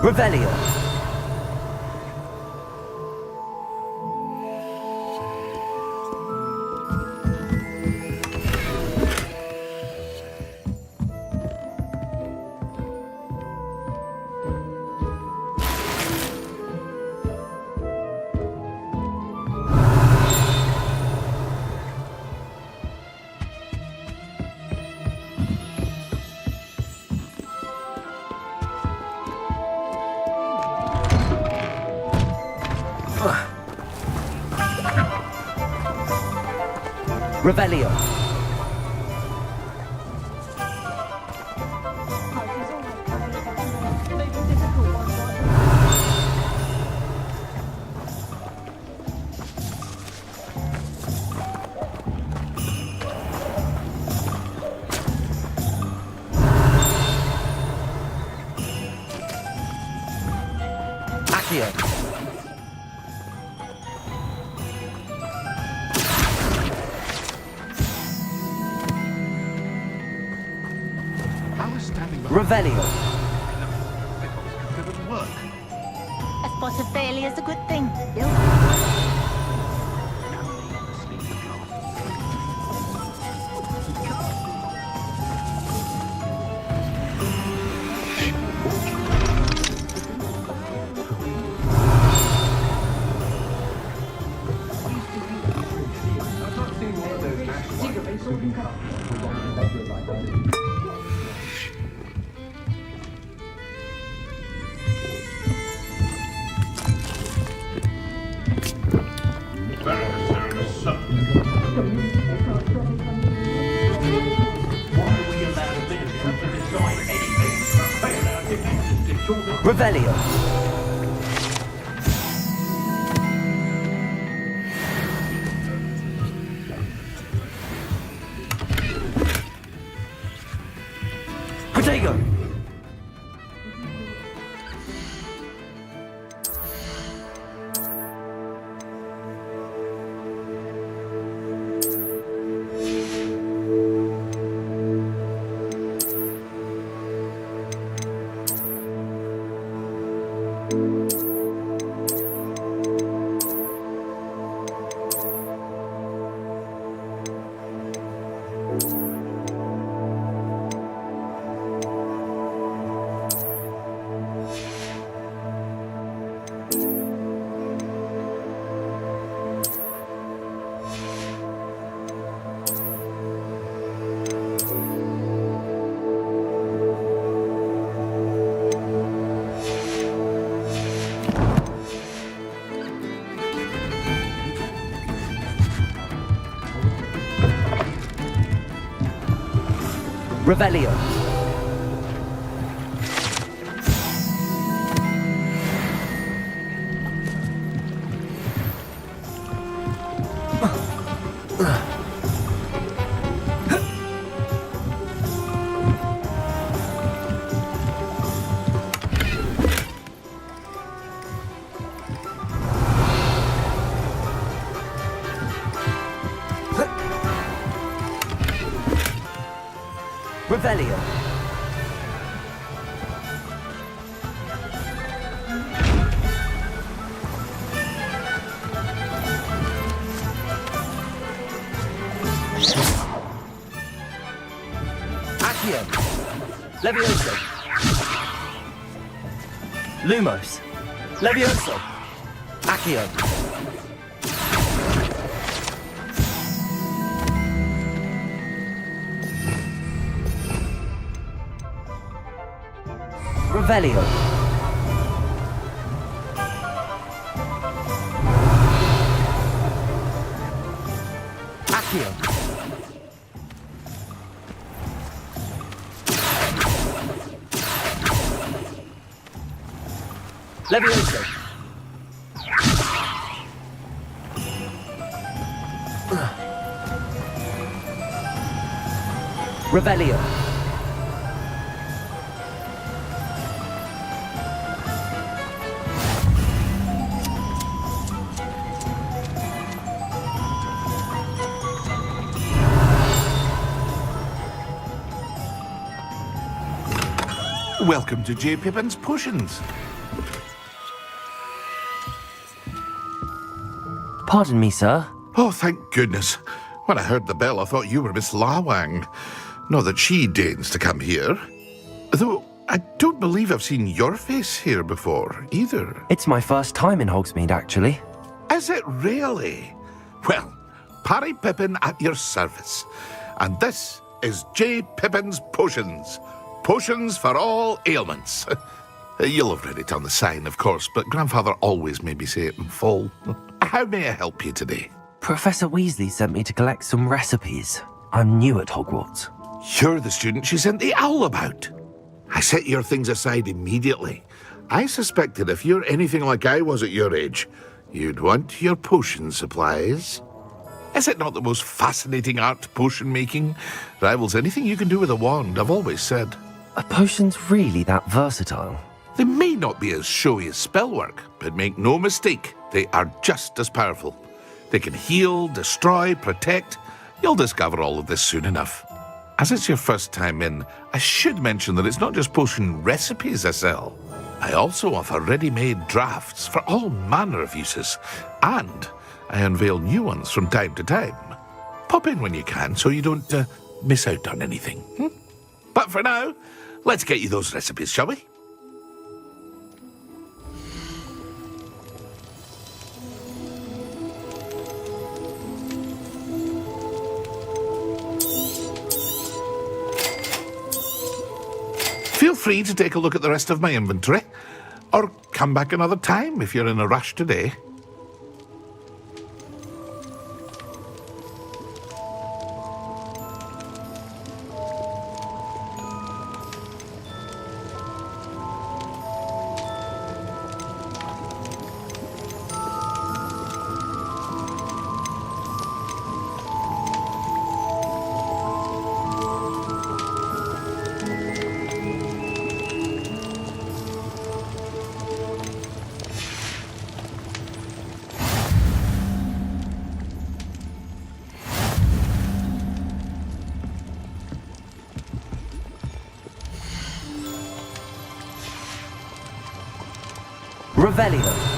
Revelio. Revelio. Accio. Revelio. A spot of failure is a good thing. Revelio. Protego. Revelio. Revelio. Accio. Levioso. Lumos. Levioso. Accio. Revelio. Accio. Levioso. Revelio. Welcome to J. Pippin's Potions. Pardon me, sir. Oh, thank goodness. When I heard the bell, I thought you were Miss Lawang. Not that she deigns to come here. Though, I don't believe I've seen your face here before, either. It's my first time in Hogsmeade, actually. Is it really? Well, Parry Pippin at your service. And this is J. Pippin's Potions. Potions for all ailments. You'll have read it on the sign, of course, but Grandfather always made me say it in full. How may I help you today? Professor Weasley sent me to collect some recipes. I'm new at Hogwarts. You're the student she sent the owl about. I set your things aside immediately. I suspected if you're anything like I was at your age, you'd want your potion supplies. Is it not the most fascinating art, potion making? Rivals anything you can do with a wand, I've always said. Are potions really that versatile? They may not be as showy as spellwork, but make no mistake, they are just as powerful. They can heal, destroy, protect. You'll discover all of this soon enough. As it's your first time in, I should mention that it's not just potion recipes I sell. I also offer ready-made drafts for all manner of uses, and I unveil new ones from time to time. Pop in when you can so you don't miss out on anything. But for now, let's get you those recipes, shall we? Feel free to take a look at the rest of my inventory, or come back another time if you're in a rush today. Revelio.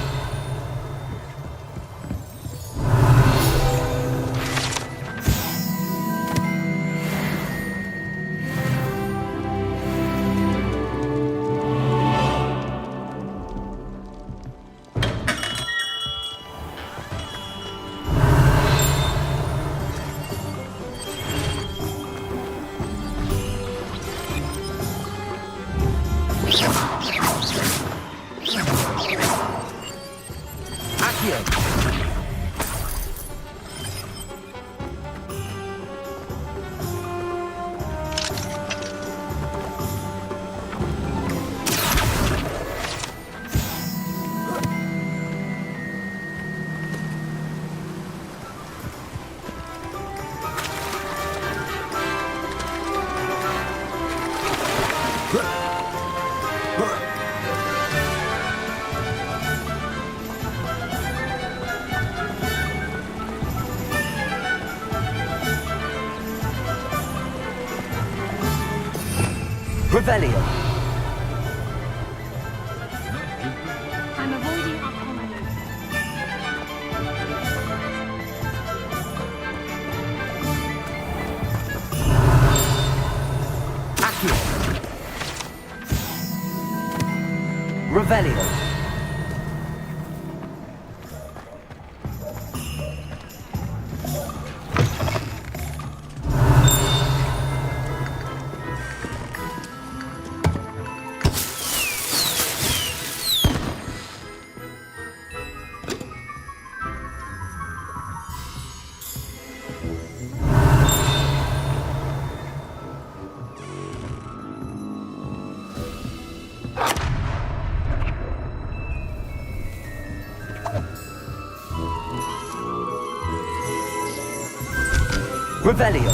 Revelio. I'm avoiding alcohol. Accio. Revelio. Revelio.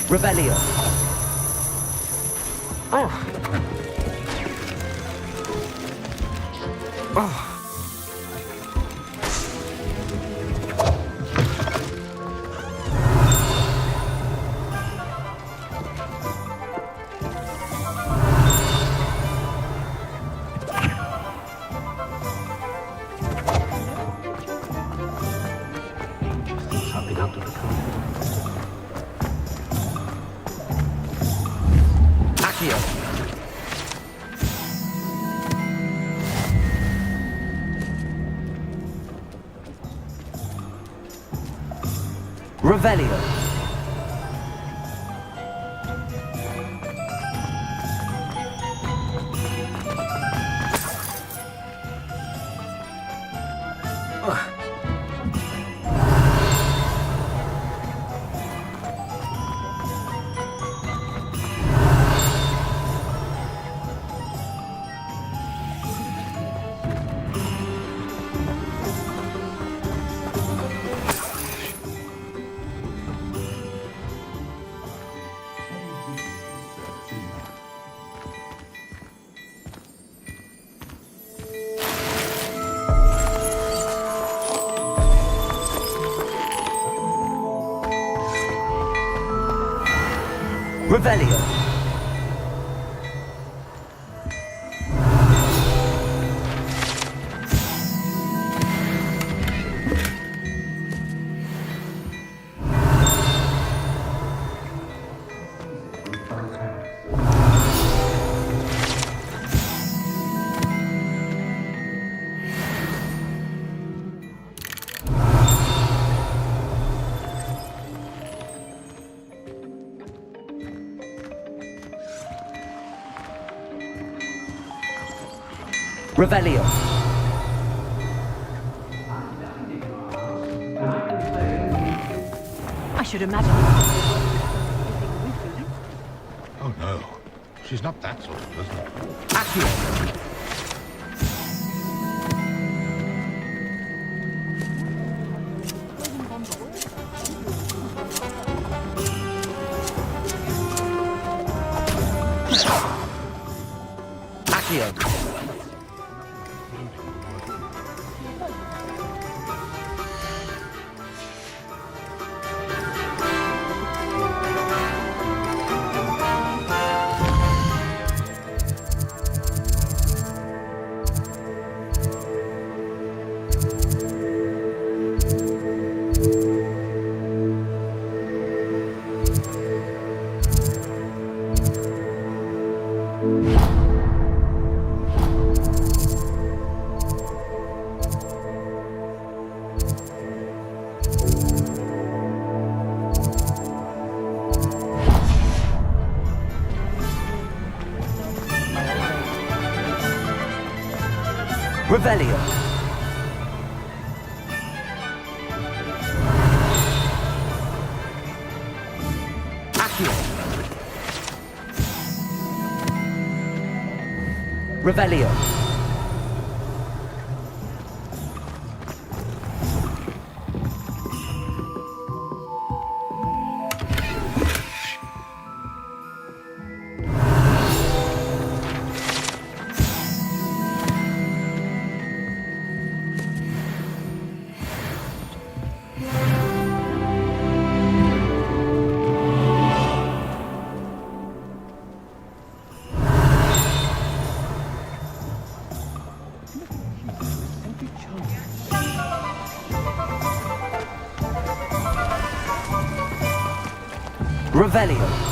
Revelio. Oh. Oh. Revelio. Revelio. Revelio. I should imagine. Oh no, she's not that sort of person. Accio. Revelio. Accio. Revelio. Revelio.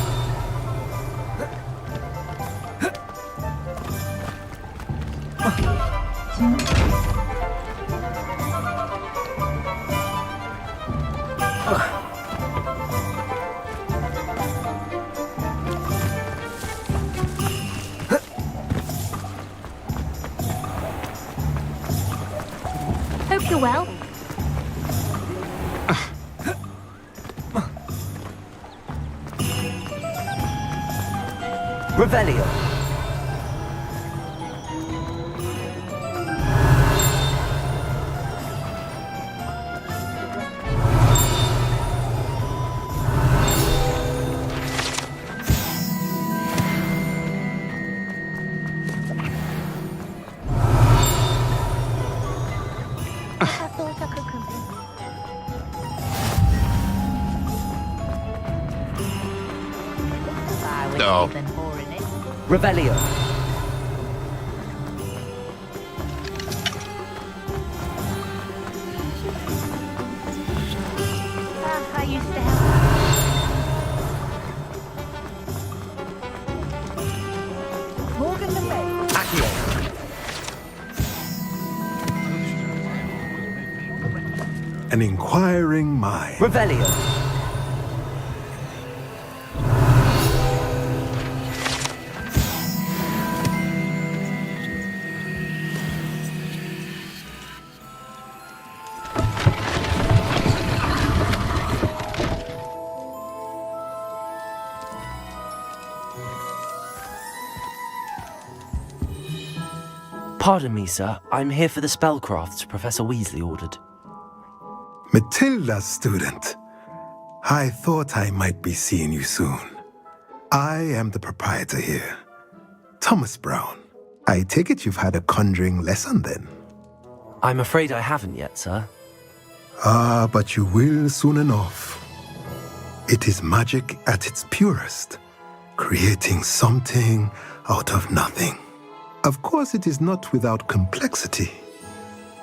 so well. Revelio. No. Revelio. I used to have... Morgan Le Fay. Accio. An inquiring mind. Revelio. Pardon me, sir. I'm here for the spellcrafts Professor Weasley ordered. Matilda's student. I thought I might be seeing you soon. I am the proprietor here, Thomas Brown. I take it you've had a conjuring lesson then? I'm afraid I haven't yet, sir. Ah, but you will soon enough. It is magic at its purest, creating something out of nothing. Of course, it is not without complexity,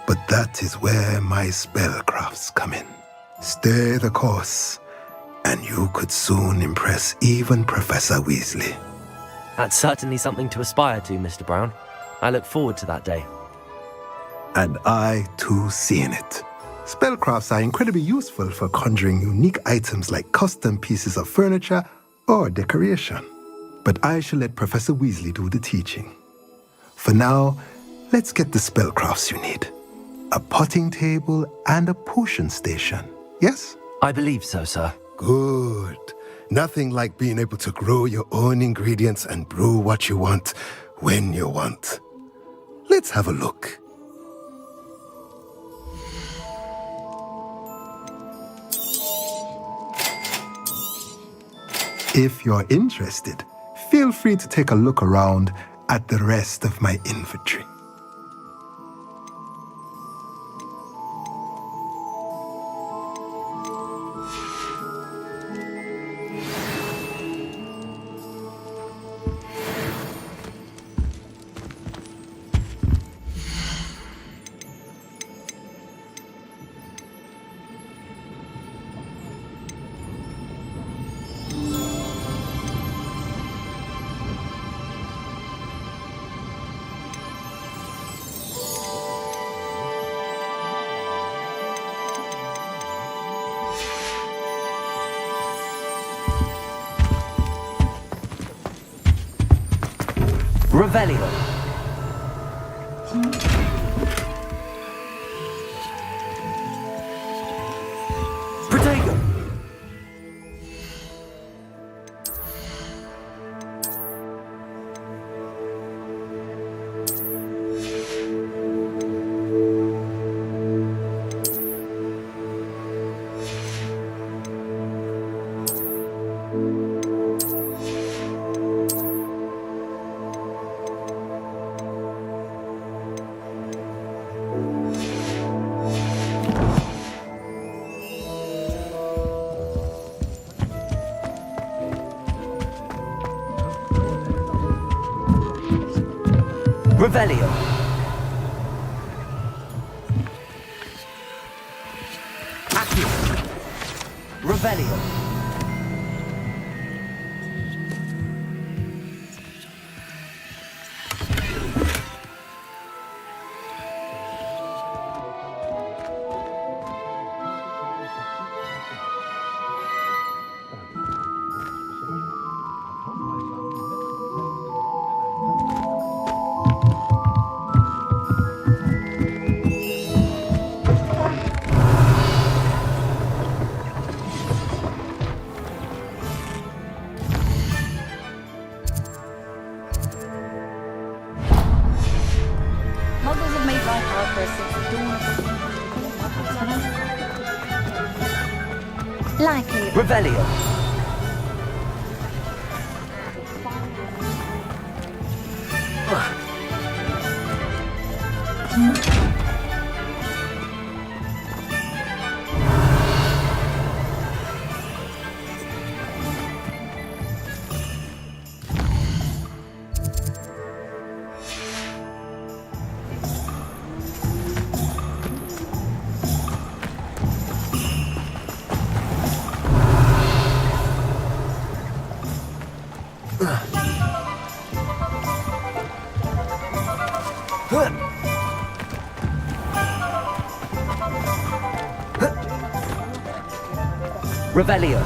but that is where my spellcrafts come in. Stay the course, and you could soon impress even Professor Weasley. That's certainly something to aspire to, Mr. Brown. I look forward to that day. And I, too, seeing it. Spellcrafts are incredibly useful for conjuring unique items like custom pieces of furniture or decoration. But I shall let Professor Weasley do the teaching. For now, let's get the spellcrafts you need. A potting table and a potion station, yes? I believe so, sir. Good. Nothing like being able to grow your own ingredients and brew what you want when you want. Let's have a look. If you're interested, feel free to take a look around at the rest of my inventory. Revelio. Protego. Revelio. Accio. Revelio. Likely. Revelio. Revelio.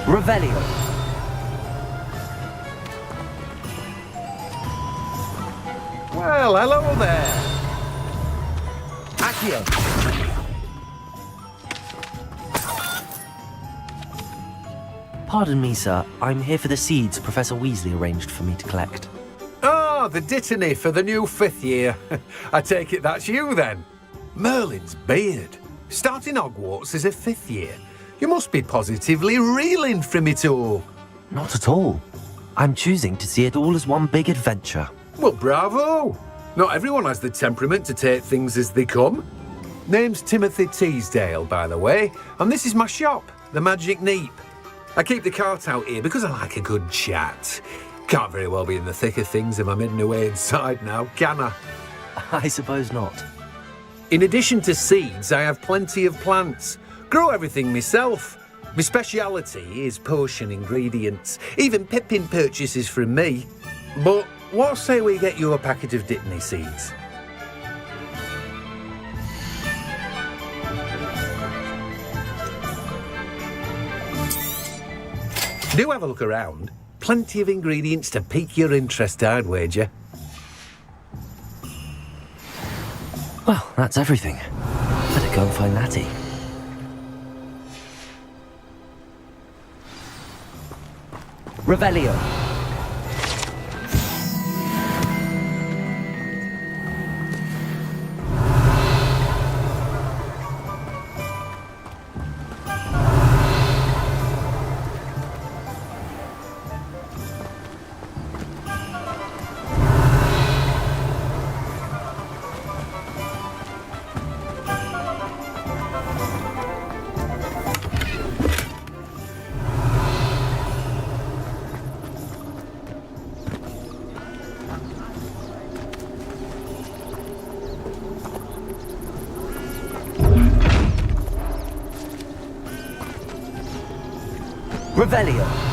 Revelio. Well, hello there. Accio. Pardon me, sir. I'm here for the seeds Professor Weasley arranged for me to collect. Ah, the dittany for the new 5th year. I take it that's you, then. Merlin's beard. Starting Hogwarts as a 5th year. You must be positively reeling from it all. Not at all. I'm choosing to see it all as one big adventure. Well, bravo. Not everyone has the temperament to take things as they come. Name's Timothy Teasdale, by the way, and this is my shop, the Magic Neep. I keep the cart out here because I like a good chat. Can't very well be in the thick of things if I'm hidden away inside now, can I? I suppose not. In addition to seeds, I have plenty of plants. Grow everything myself. My speciality is potion ingredients. Even Pippin purchases from me. But what say we get you a packet of Dittany seeds? Do have a look around. Plenty of ingredients to pique your interest, I'd wager. Well, that's everything. Better go and find Natty. Revelio. Revelio.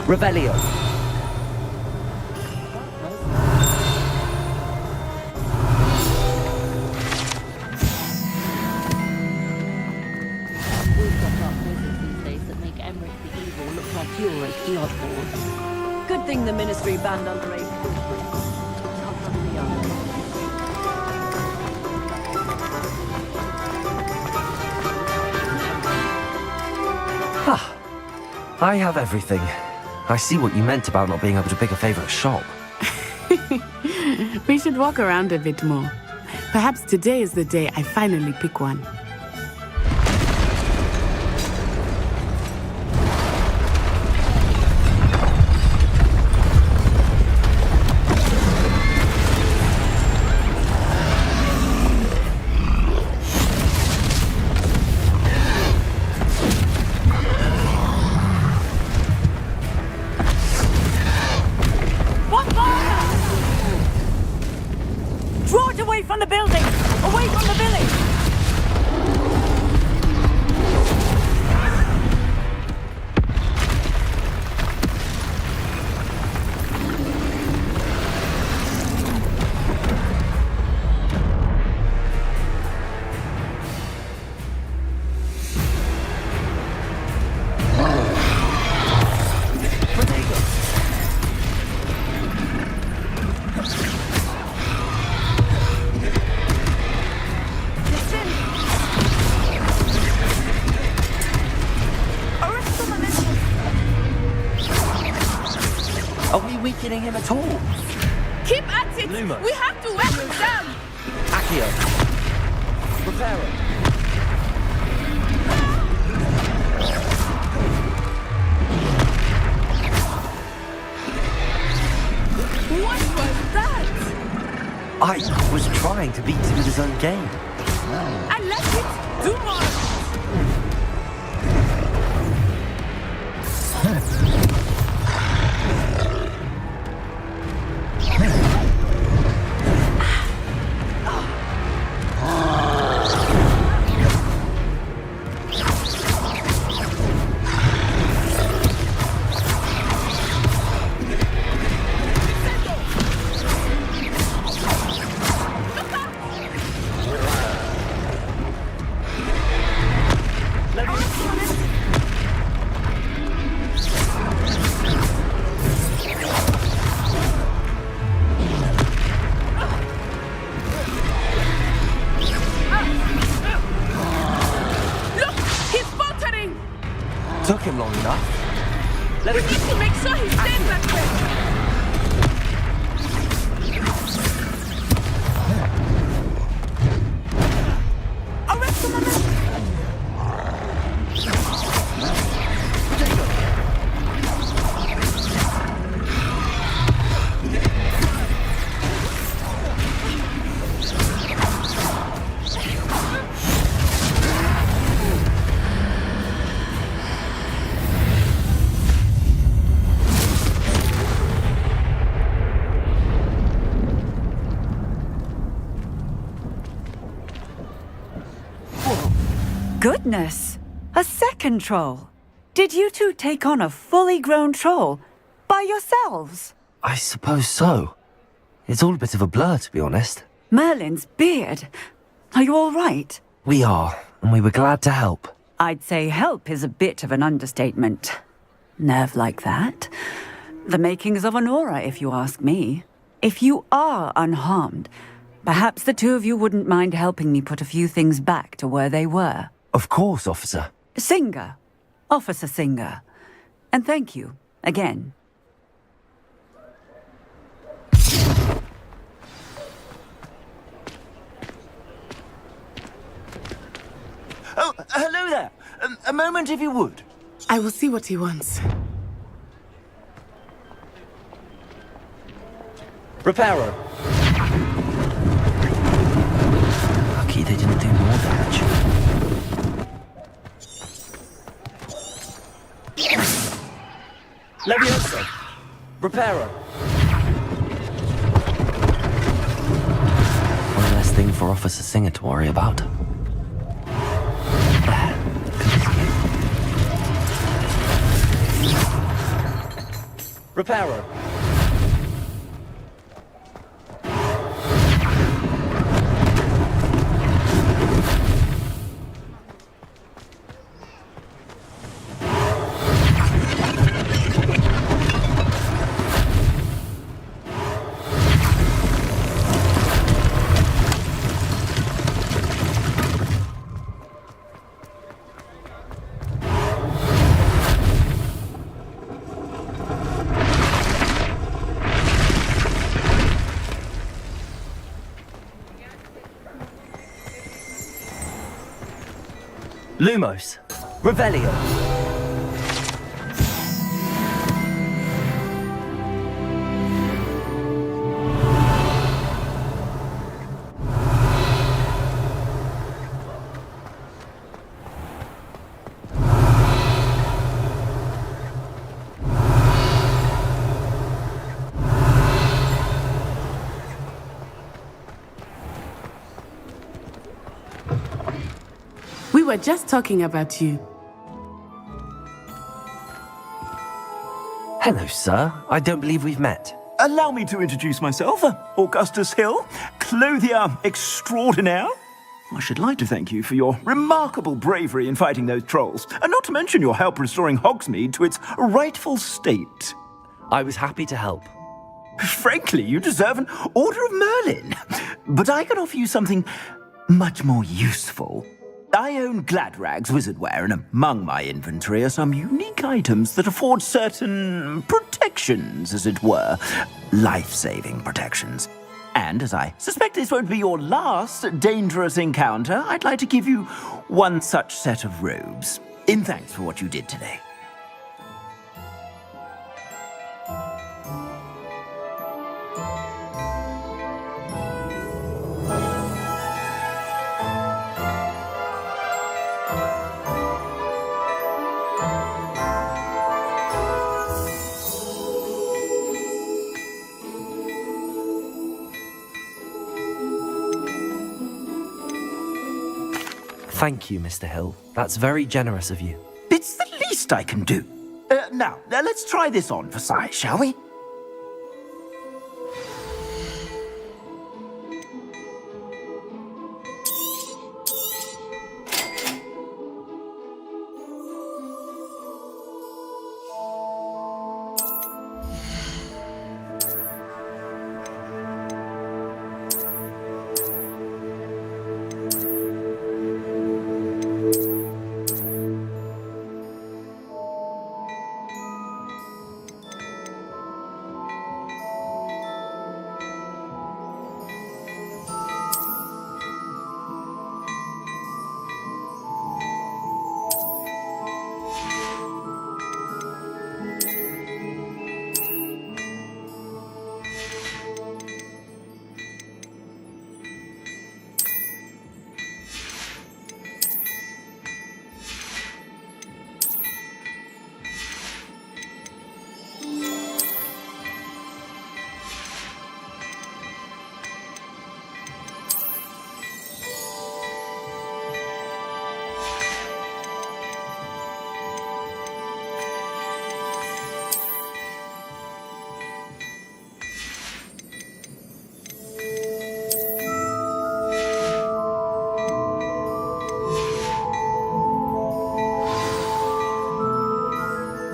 Revelio. We've got dark wizards these days that make Emmerich the Evil look like Ulrich the Oddball. Good thing the Ministry banned underage Ah, I have everything. I see what you meant about not being able to pick a favorite shop. We should walk around a bit more. Perhaps today is the day I finally pick one. Are we weakening him at all? Keep at it! Lumos. We have to wear him down! Accio. Reparo. What was that? I was trying to beat him with his own game. I left it! Do more! Took him long enough. We need to make sure he stays that way. Arrest him, Goodness! A second troll! Did you two take on a fully grown troll by yourselves? I suppose so. It's all a bit of a blur, to be honest. Merlin's beard! Are you all right? We are, and we were glad to help. I'd say help is a bit of an understatement. Nerve like that. The makings of an aura, if you ask me. If you are unharmed, perhaps the two of you wouldn't mind helping me put a few things back to where they were. Of course, officer. Singer. Officer Singer. And thank you, again. Oh, hello there. A moment, if you would. I will see what he wants. Reparo. Lucky they didn't do more damage. Leviosa. Reparo. One less thing for Officer Singer to worry about. Reparo. Lumos. Revelio. We were just talking about you. Hello, sir. I don't believe we've met. Allow me to introduce myself, Augustus Hill, clothier extraordinaire. I should like to thank you for your remarkable bravery in fighting those trolls, and not to mention your help restoring Hogsmeade to its rightful state. I was happy to help. Frankly, you deserve an Order of Merlin. But I can offer you something much more useful. I own Gladrag's wizardware, and among my inventory are some unique items that afford certain protection protections, as it were. Life-saving protections. And as I suspect this won't be your last dangerous encounter, I'd like to give you one such set of robes, in thanks for what you did today. Thank you, Mr. Hill. That's very generous of you. It's the least I can do. Now, let's try this on for size, shall we?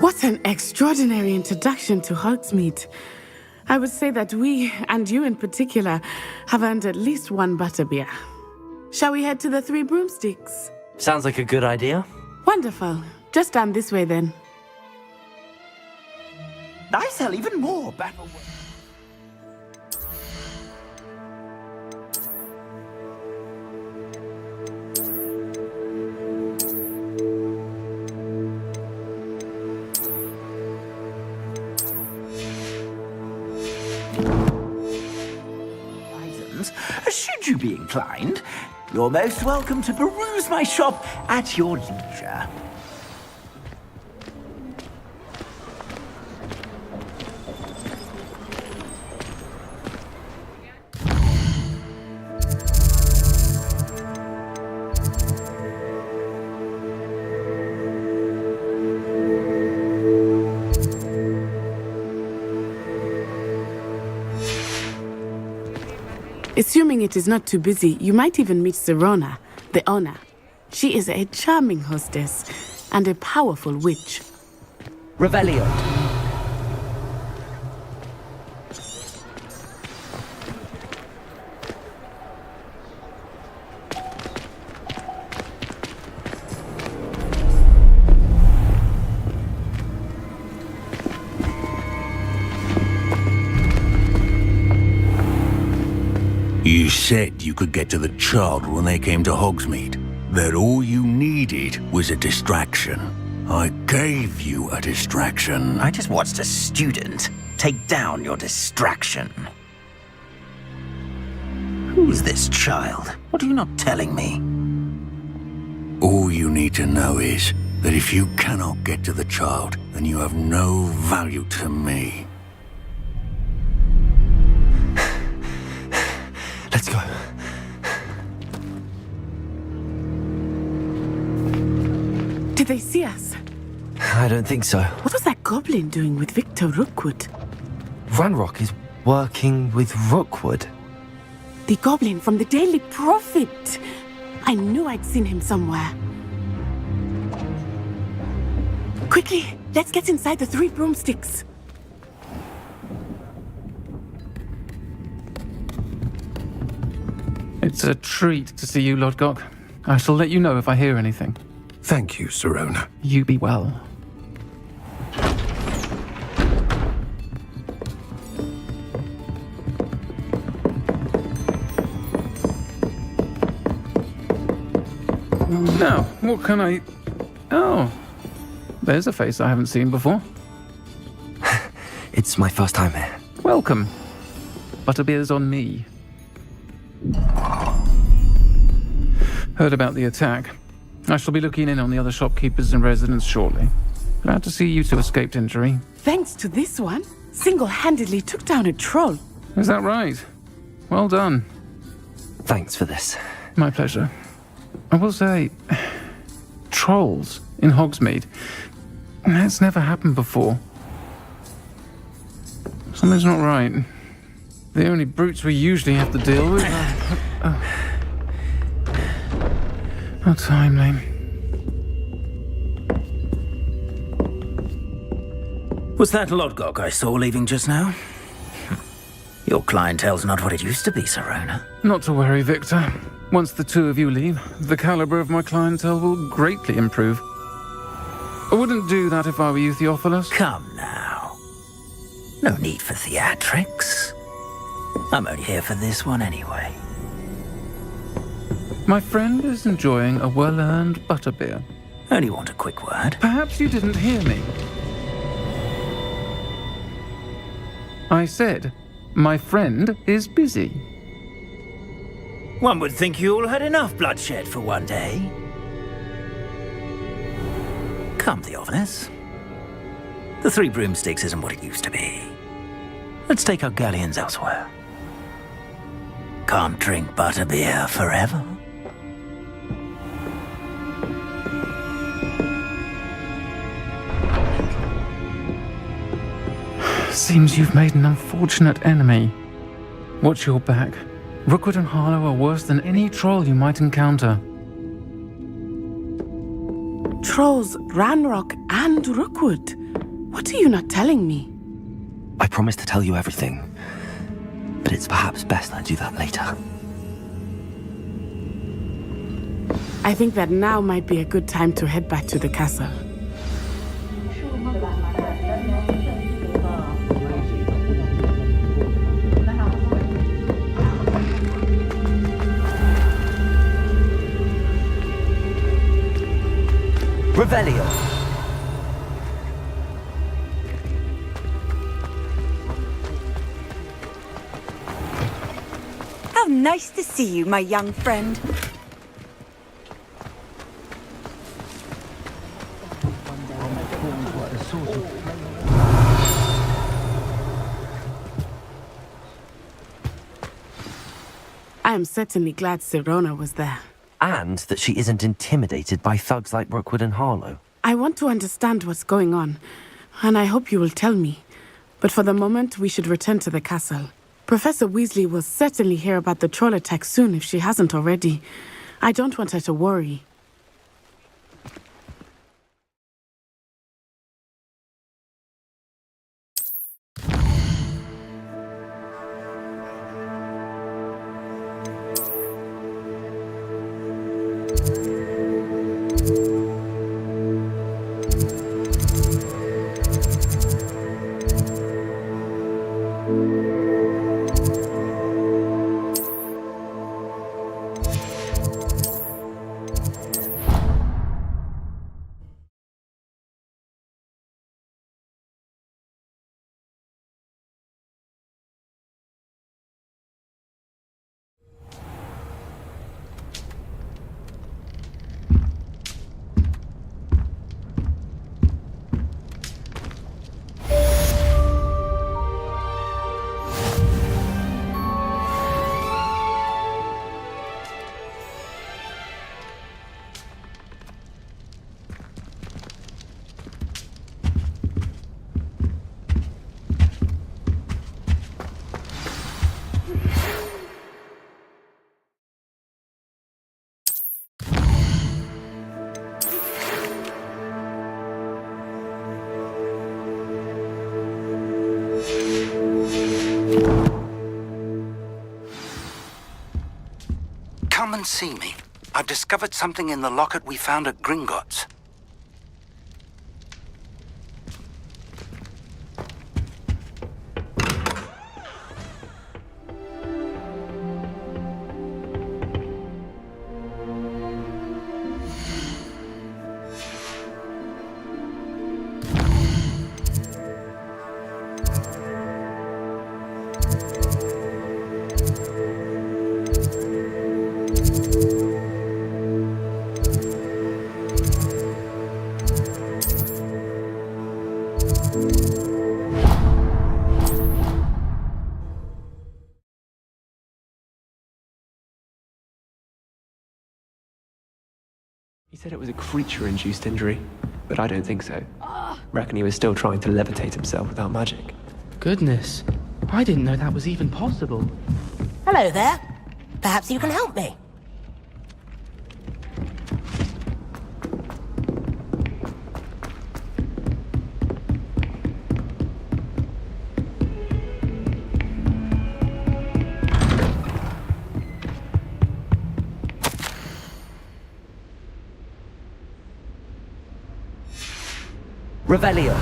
What an extraordinary introduction to Hogsmeade. I would say that we, and you in particular, have earned at least one butterbeer. Shall we head to the Three Broomsticks? Sounds like a good idea. Wonderful. Just down this way then. I sell even more battle. Should you be inclined, you're most welcome to peruse my shop at your leisure. Assuming it is not too busy, you might even meet Serona, the owner. She is a charming hostess and a powerful witch. Revelio. You said you could get to the child when they came to Hogsmeade. That all you needed was a distraction. I gave you a distraction. I just watched a student take down your distraction. Who's this child? What are you not telling me? All you need to know is that if you cannot get to the child, then you have no value to me. Let's go. Did they see us? I don't think so. What was that goblin doing with Victor Rookwood? Ranrock is working with Rookwood. The goblin from the Daily Prophet. I knew I'd seen him somewhere. Quickly, let's get inside the Three Broomsticks. It's a treat to see you, Lodgok. I shall let you know if I hear anything. Thank you, Serona. You be well. Now, what can I... Oh, there's a face I haven't seen before. It's my first time here. Welcome. Butterbeer's on me. Heard about the attack. I shall be looking in on the other shopkeepers and residents shortly. Glad to see you two escaped injury. Thanks to this one, single-handedly took down a troll. Is that right? Well done. Thanks for this. My pleasure. I will say, trolls in Hogsmeade. That's never happened before. Something's not right. The only brutes we usually have to deal with are... How timely. Was that Lodgok I saw leaving just now? Your clientele's not what it used to be, Serona. Not to worry, Victor. Once the two of you leave, the caliber of my clientele will greatly improve. I wouldn't do that if I were you, Theophilus. Come now. No need for theatrics. I'm only here for this one anyway. My friend is enjoying a well-earned butterbeer. Only want a quick word. Perhaps you didn't hear me. I said, my friend is busy. One would think you all had enough bloodshed for one day. Come, Theophilus. The Three Broomsticks isn't what it used to be. Let's take our galleons elsewhere. Can't drink butterbeer forever. Seems you've made an unfortunate enemy. Watch your back. Rookwood and Harlow are worse than any troll you might encounter. Trolls, Ranrock, and Rookwood. What are you not telling me? I promised to tell you everything, but it's perhaps best I do that later. I think that now might be a good time to head back to the castle. Revelio. How nice to see you, my young friend. I am certainly glad Serona was there. And that she isn't intimidated by thugs like Rookwood and Harlow. I want to understand what's going on, and I hope you will tell me. But for the moment, we should return to the castle. Professor Weasley will certainly hear about the troll attack soon if she hasn't already. I don't want her to worry. Come and see me. I've discovered something in the locket we found at Gringotts. said it was a creature-induced injury, but I don't think so. Reckon he was still trying to levitate himself without magic. Goodness, I didn't know that was even possible. Hello there. Perhaps you can help me. Revelio.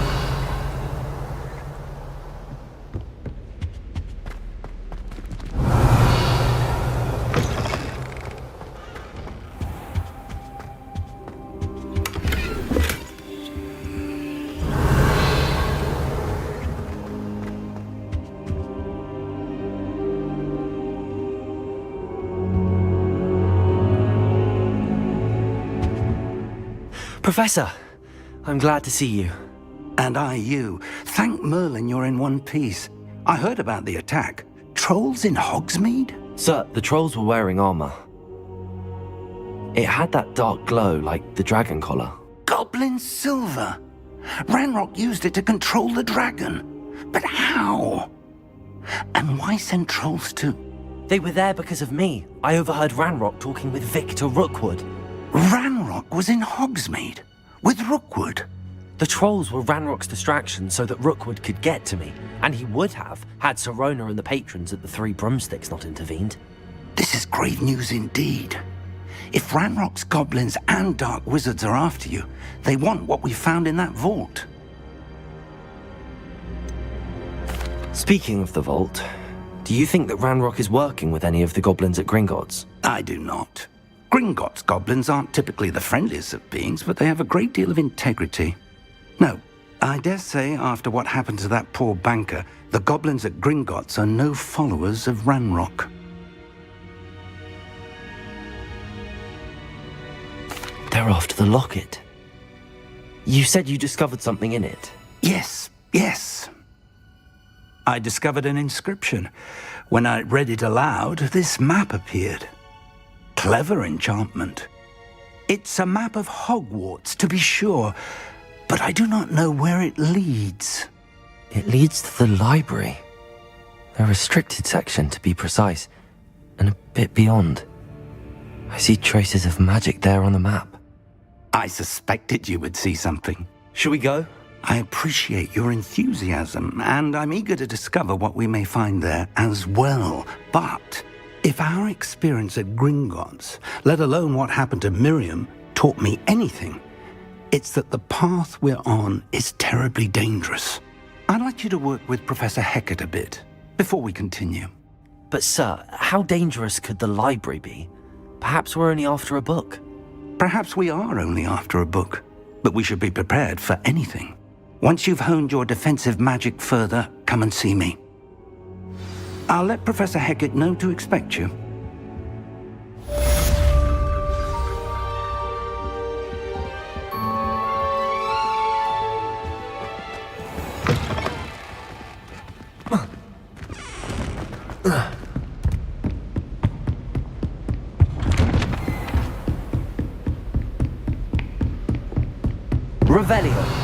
Professor, I'm glad to see you. And I you. Thank Merlin you're in one piece. I heard about the attack. Trolls in Hogsmeade? Sir, the trolls were wearing armor. It had that dark glow like the dragon collar. Goblin silver. Ranrock used it to control the dragon. But how? And why send trolls too? They were there because of me. I overheard Ranrock talking with Victor Rookwood. Ranrock was in Hogsmeade? With Rookwood? The trolls were Ranrock's distraction so that Rookwood could get to me, and he would have had Sirona and the patrons at the Three Broomsticks not intervened. This is grave news indeed. If Ranrock's goblins and dark wizards are after you, they want what we found in that vault. Speaking of the vault, do you think that Ranrock is working with any of the goblins at Gringotts? I do not. Gringotts goblins aren't typically the friendliest of beings, but they have a great deal of integrity. No, I dare say after what happened to that poor banker, the goblins at Gringotts are no followers of Ranrock. They're after the locket. You said you discovered something in it. Yes. I discovered an inscription. When I read it aloud, this map appeared. Clever enchantment. It's a map of Hogwarts, to be sure, but I do not know where it leads. It leads to the library. A restricted section, to be precise, and a bit beyond. I see traces of magic there on the map. I suspected you would see something. Shall we go? I appreciate your enthusiasm, and I'm eager to discover what we may find there as well. But if our experience at Gringotts, let alone what happened to Miriam, taught me anything, it's that the path we're on is terribly dangerous. I'd like you to work with Professor Hecat a bit before we continue. But sir, how dangerous could the library be? Perhaps we're only after a book. Perhaps we are only after a book, but we should be prepared for anything. Once you've honed your defensive magic further, come and see me. I'll let Professor Hecat know to expect you. Revelio.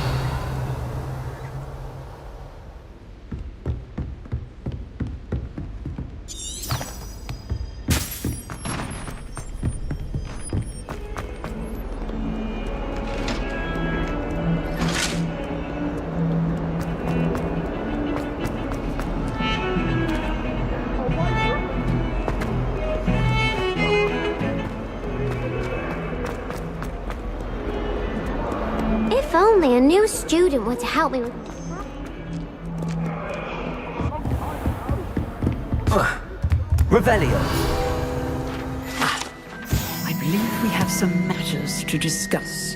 If only a new student were to help me with... Revelio. I believe we have some matters to discuss.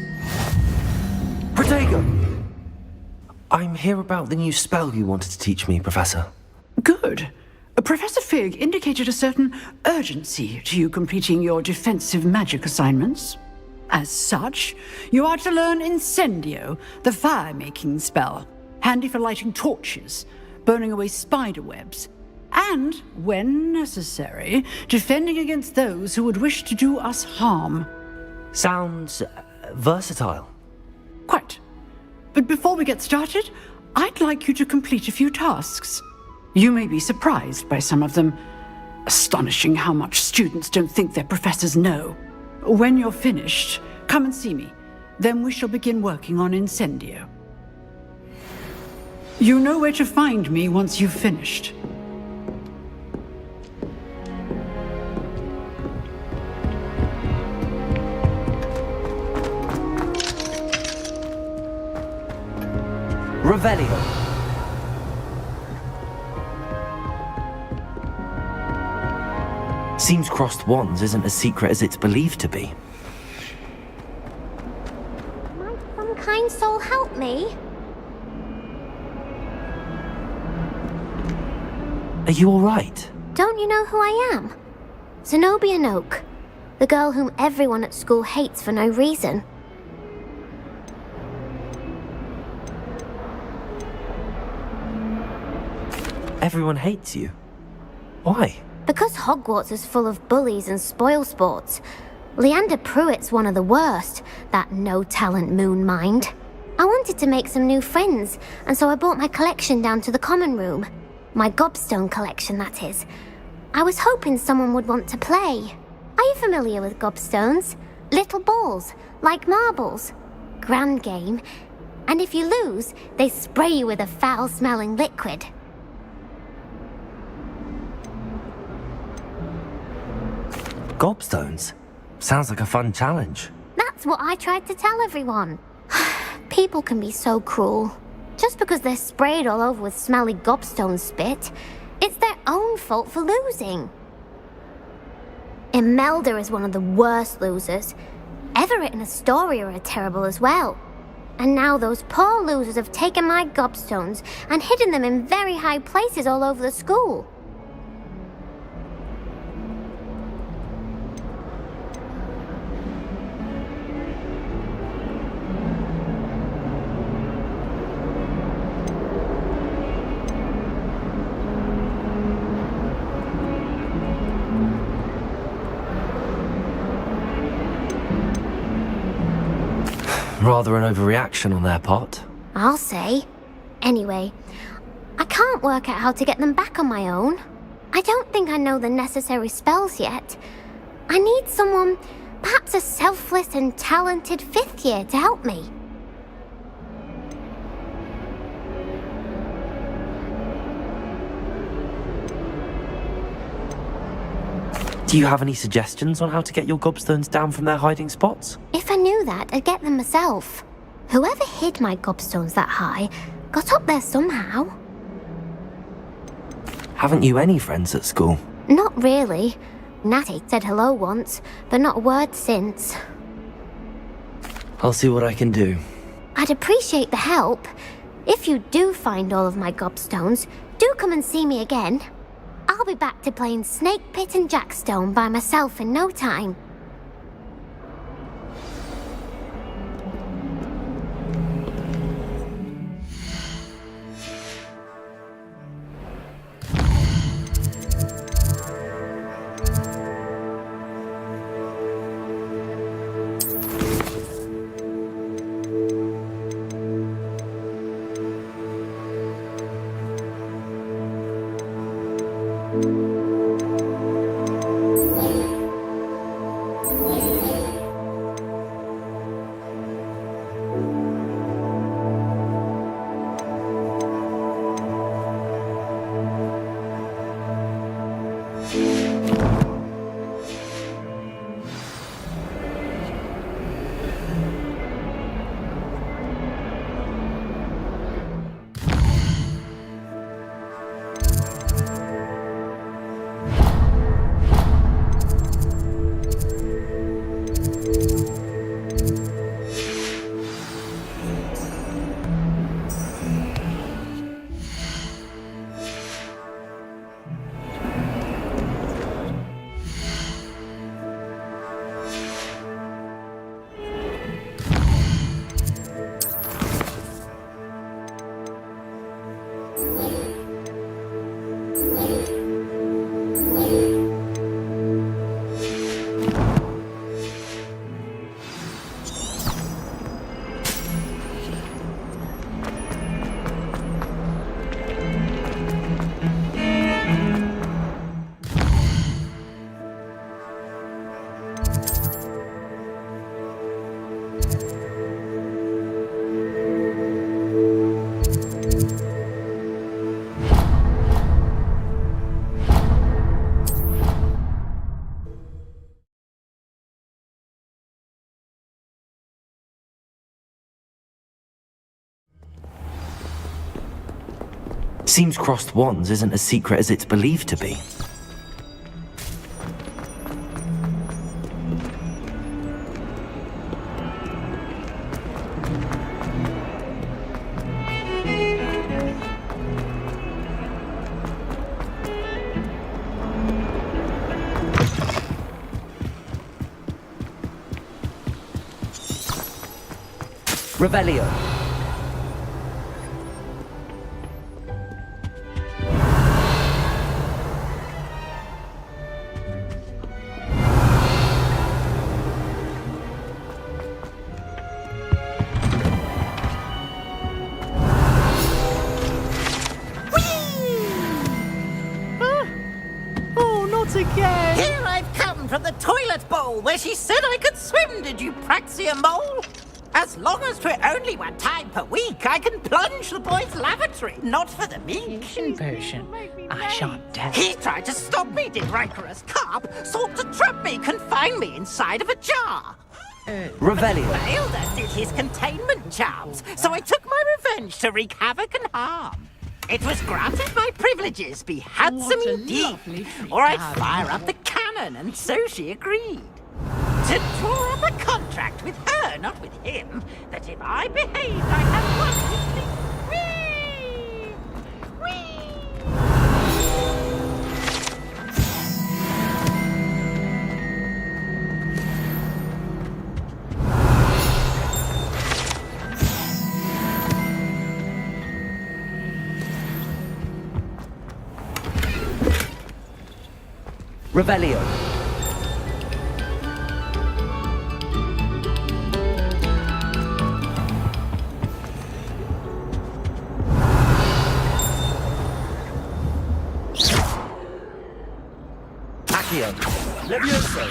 Protego! I'm here about the new spell you wanted to teach me, Professor. Good. Professor Fig indicated a certain urgency to you completing your defensive magic assignments. As such, you are to learn Incendio, the fire-making spell, handy for lighting torches, burning away spider webs, and, when necessary, defending against those who would wish to do us harm. Sounds versatile. Quite. But before we get started, I'd like you to complete a few tasks. You may be surprised by some of them. Astonishing how much students don't think their professors know. When you're finished, come and see me. Then we shall begin working on Incendio. You know where to find me once you've finished. Revelio. Seems crossed wands isn't as secret as it's believed to be. Might some kind soul help me? Are you alright? Don't you know who I am? Zenobia Noak, the girl whom everyone at school hates for no reason. Everyone hates you. Why? Because Hogwarts is full of bullies and spoilsports. Leander Pruitt's one of the worst, that no-talent moon mind. I wanted to make some new friends, and so I brought my collection down to the common room. My gobstone collection, that is. I was hoping someone would want to play. Are you familiar with gobstones? Little balls, like marbles. Grand game. And if you lose, they spray you with a foul-smelling liquid. Gobstones? Sounds like a fun challenge. That's what I tried to tell everyone. People can be so cruel. Just because they're sprayed all over with smelly gobstone spit, it's their own fault for losing. Imelda is one of the worst losers. Everett and Astoria are terrible as well. And now those poor losers have taken my gobstones and hidden them in very high places all over the school. Rather an overreaction on their part. I'll say. Anyway, I can't work out how to get them back on my own. I don't think I know the necessary spells yet. I need someone, perhaps a selfless and talented fifth year to help me. Do you have any suggestions on how to get your gobstones down from their hiding spots? If I knew that, I'd get them myself. Whoever hid my gobstones that high got up there somehow. Haven't you any friends at school? Not really. Natty said hello once, but not a word since. I'll see what I can do. I'd appreciate the help. If you do find all of my gobstones, do come and see me again. I'll be back to playing Snake Pit and Jackstone by myself in no time. Seems crossed wands isn't as secret as it's believed to be. Revelio. Oh, not again! Here I've come from the toilet bowl where she said I could swim, did you praxia mole? As long as 'twere only one time per week, I can plunge the boy's lavatory, not for the meek. Potion. I shan't tell. He tried to stop me, did rancorous carp, sought to trap me, confine me inside of a jar. Revelio. Failed as did his containment charms, so I took my revenge to wreak havoc and harm. It was granted my privileges be handsome indeed, or I'd fire up the cannon, and so she agreed. To draw up a contract with her, not with him, that if I behaved, I'd have one Revelio. Levioso.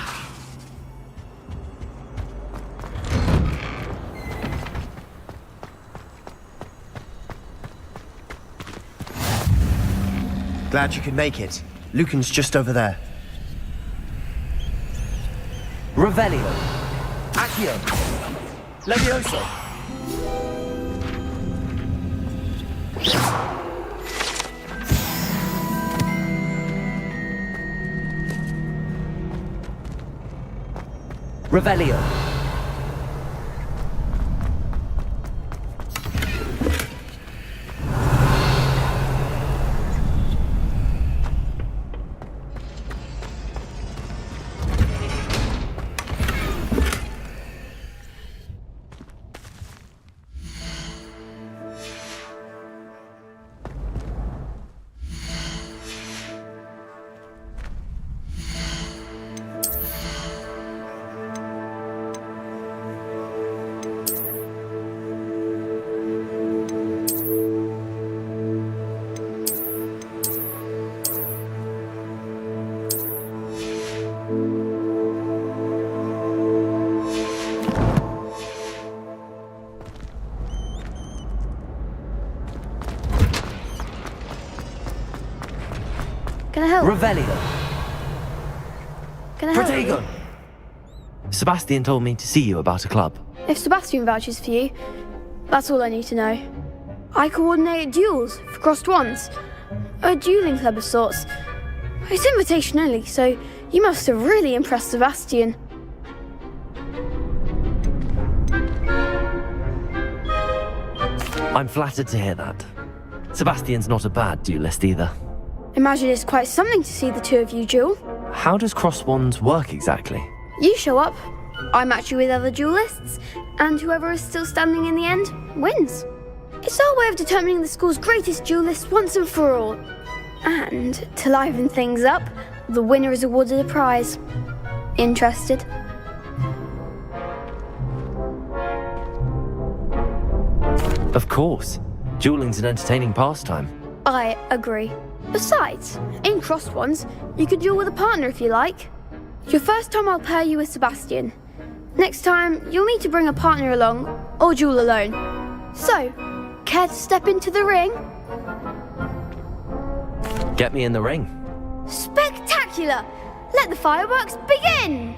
Glad you could make it. Lucan's just over there. Revelio. Accio. Levioso. Revelio. Can I help? Revelio. Can I help? Protego. Sebastian told me to see you about a club. If Sebastian vouches for you, that's all I need to know. I coordinate duels for crossed wands. A dueling club of sorts. It's invitation only, so you must have really impressed Sebastian. I'm flattered to hear that. Sebastian's not a bad duelist either. Imagine it's quite something to see the two of you duel. How does cross wands work exactly? You show up, I match you with other duelists, and whoever is still standing in the end wins. It's our way of determining the school's greatest duelist once and for all. And to liven things up, the winner is awarded a prize. Interested? Of course. Dueling's an entertaining pastime. I agree. Besides, in crossed wands, you could duel with a partner if you like. Your first time I'll pair you with Sebastian. Next time, you'll need to bring a partner along, or duel alone. So, care to step into the ring? Get me in the ring. Spectacular! Let the fireworks begin!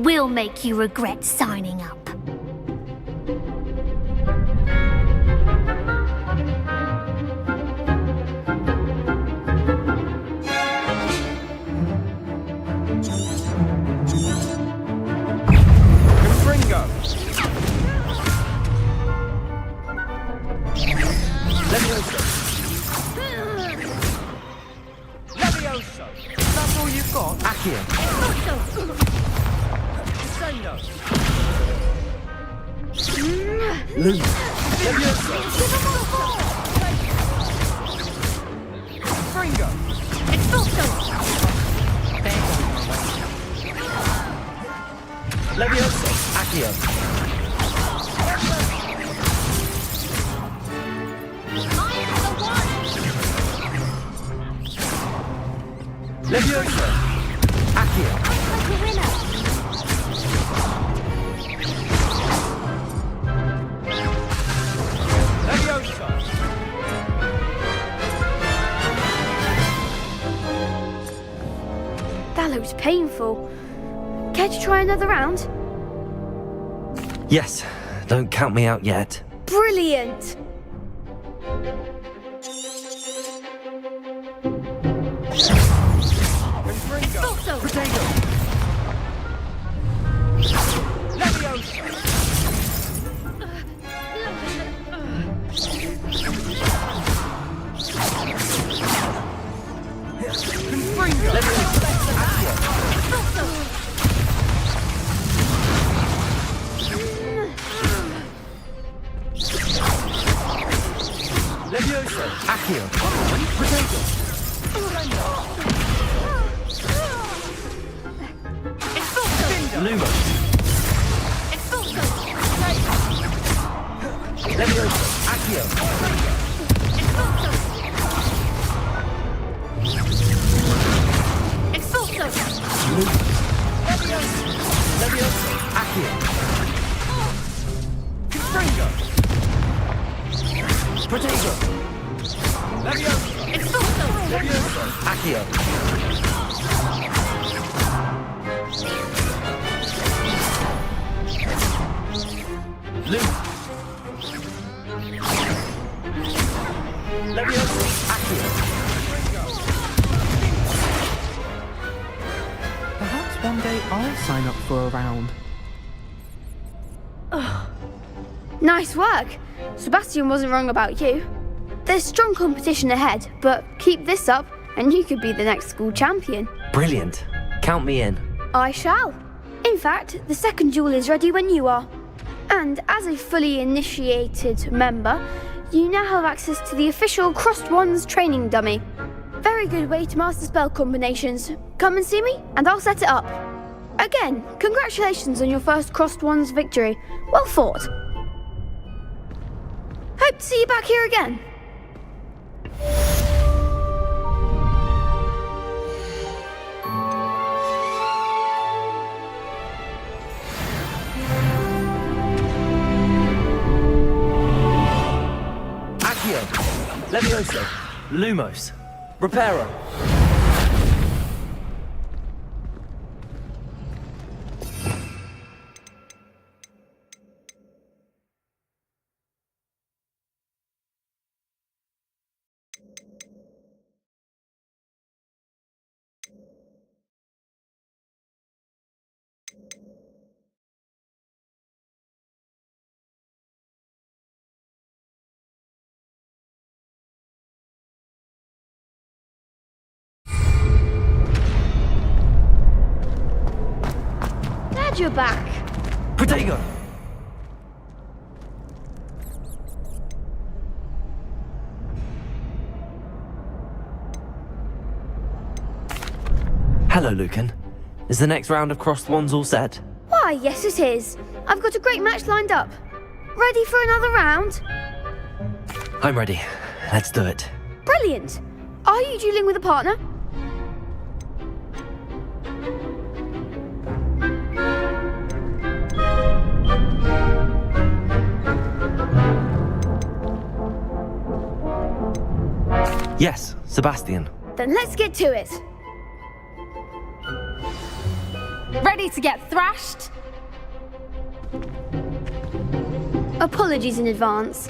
We'll make you regret signing up. Levioso! Accio! Levioso! Accio! Levioso! That looks painful. Care to try another round? Yes, don't count me out yet. Brilliant! Levioso! Accio! Lumos! Levioso! Accio! Levioso! Accio! Protego! Levioso! Levioso! Accio! Levioso! Accio! Perhaps one day I'll sign up for a round. Nice work! Sebastian wasn't wrong about you. There's strong competition ahead, but keep this up and you could be the next school champion. Brilliant. Count me in. I shall. In fact, the second duel is ready when you are. And as a fully initiated member, you now have access to the official Crossed Wands training dummy. Very good way to master spell combinations. Come and see me and I'll set it up. Again, congratulations on your first Crossed Wands victory. Well fought. Hope to see you back here again. Accio! Levioso! Lumos! Reparo! Glad you're back. Protego! Hello, Lucan. Is the next round of Crossed Wands all set? Why, yes it is. I've got a great match lined up. Ready for another round? I'm ready. Let's do it. Brilliant. Are you dueling with a partner? Yes, Sebastian. Then let's get to it. Ready to get thrashed? Apologies in advance.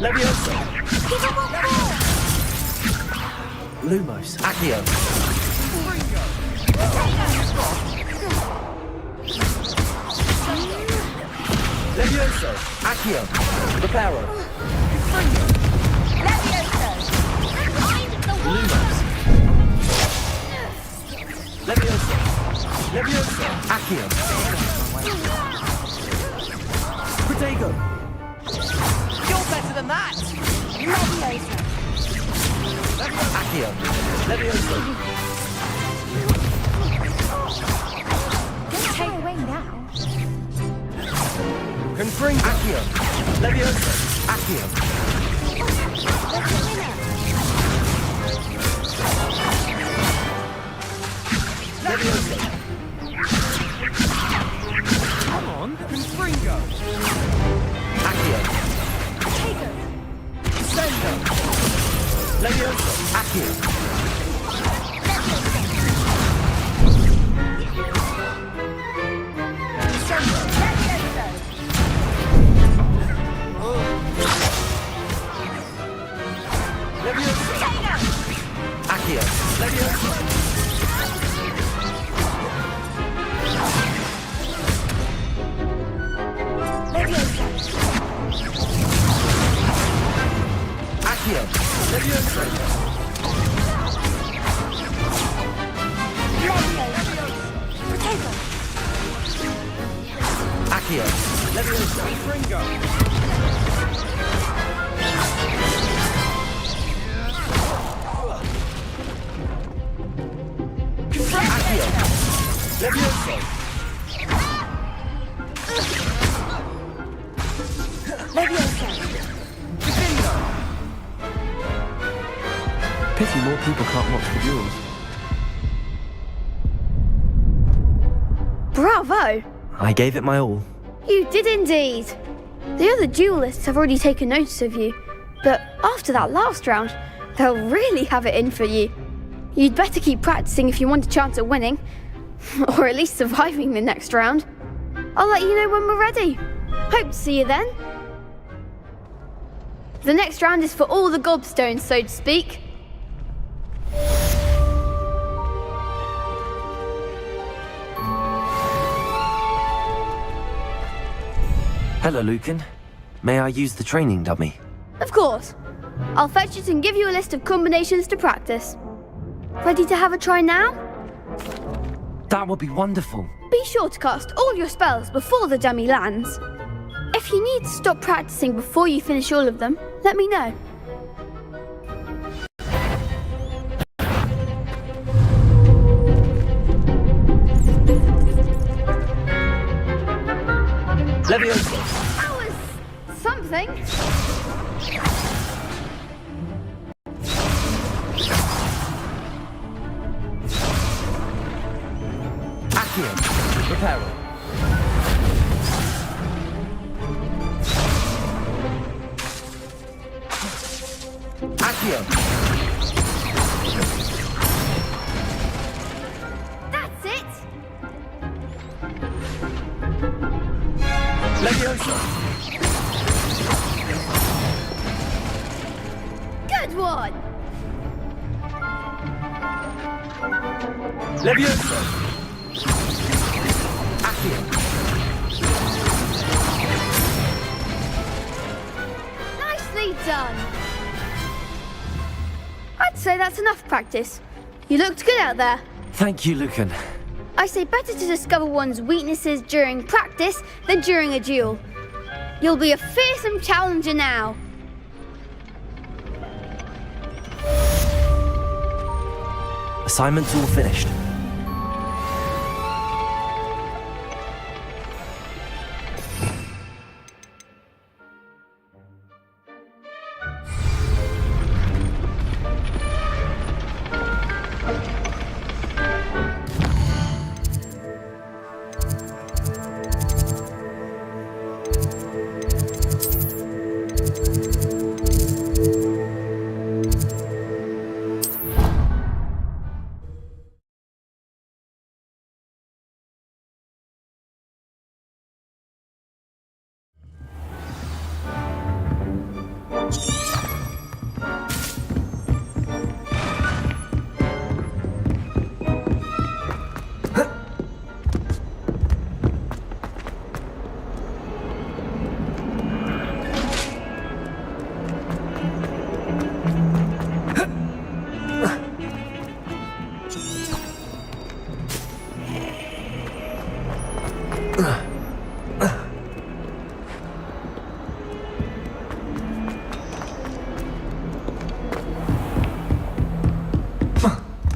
Levioso! Lumos! Accio! Levioso! Accio! Accio. Reparo. Lumos. Levioso. Levioso. Accio. Protego. You're better than that! Leviosa. Accio. Levioso. Don't stay away now. Confringo. Accio. Levioso. Accio. Levioso. Come on, Confringo. Accio. Protego. Sendo. Levioso. Accio. Levioso. Accio. Levioso. Accio. Levioso. Accio. Levioso. Fringo. Accio. Levioso. Pity more people can't watch the duels. Bravo! I gave it my all. You did indeed. The other duelists have already taken notice of you, but after that last round, they'll really have it in for you. You'd better keep practicing if you want a chance at winning, or at least surviving the next round. I'll let you know when we're ready. Hope to see you then. The next round is for all the gobstones, so to speak. Hello, Lucan. May I use the training dummy? Of course. I'll fetch it and give you a list of combinations to practice. Ready to have a try now? That would be wonderful. Be sure to cast all your spells before the dummy lands. If you need to stop practicing before you finish all of them, let me know. Levioso. That was something. Accio. Reparo. Accio. That's it. Levioso. Good one. Levioso. Accio. Nicely done. I'd say that's enough practice. You looked good out there. Thank you, Lucan. I say better to discover one's weaknesses during practice than during a duel. You'll be a fearsome challenger now. Assignment's all finished.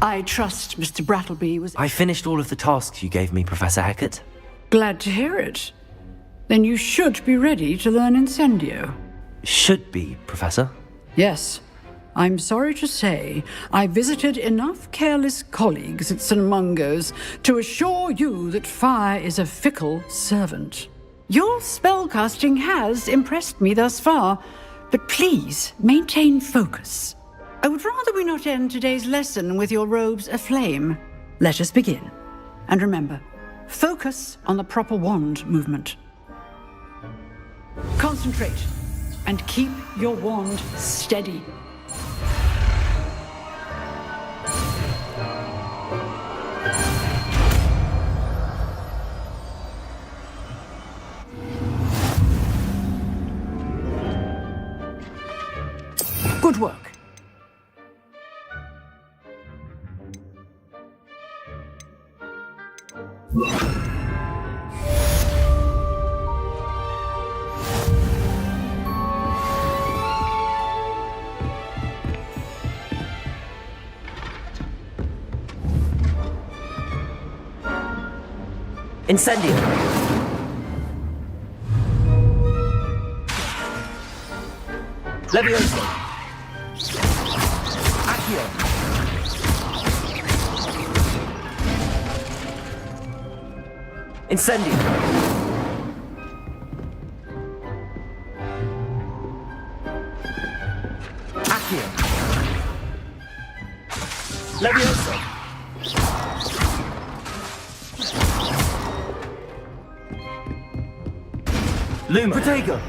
I trust Mr. Brattleby was... I finished all of the tasks you gave me, Professor Hecat. Glad to hear it. Then you should be ready to learn Incendio. Should be, Professor? Yes. I'm sorry to say, I visited enough careless colleagues at St. Mungo's to assure you that fire is a fickle servant. Your spellcasting has impressed me thus far, but please maintain focus. I would rather we not end today's lesson with your robes aflame. Let us begin. And remember, focus on the proper wand movement. Concentrate, and keep your wand steady. Good work. Incendio! Levioso! Accio! Incendio! Accio! Levioso! Luma! Protego!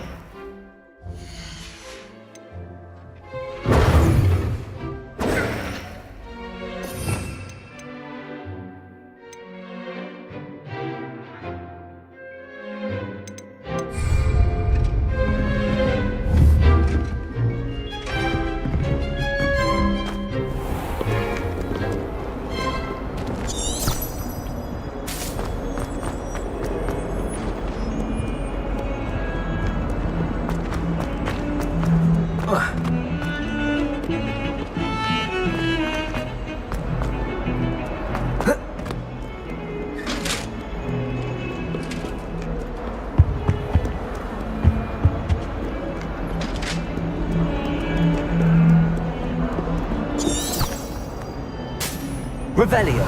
Revelio!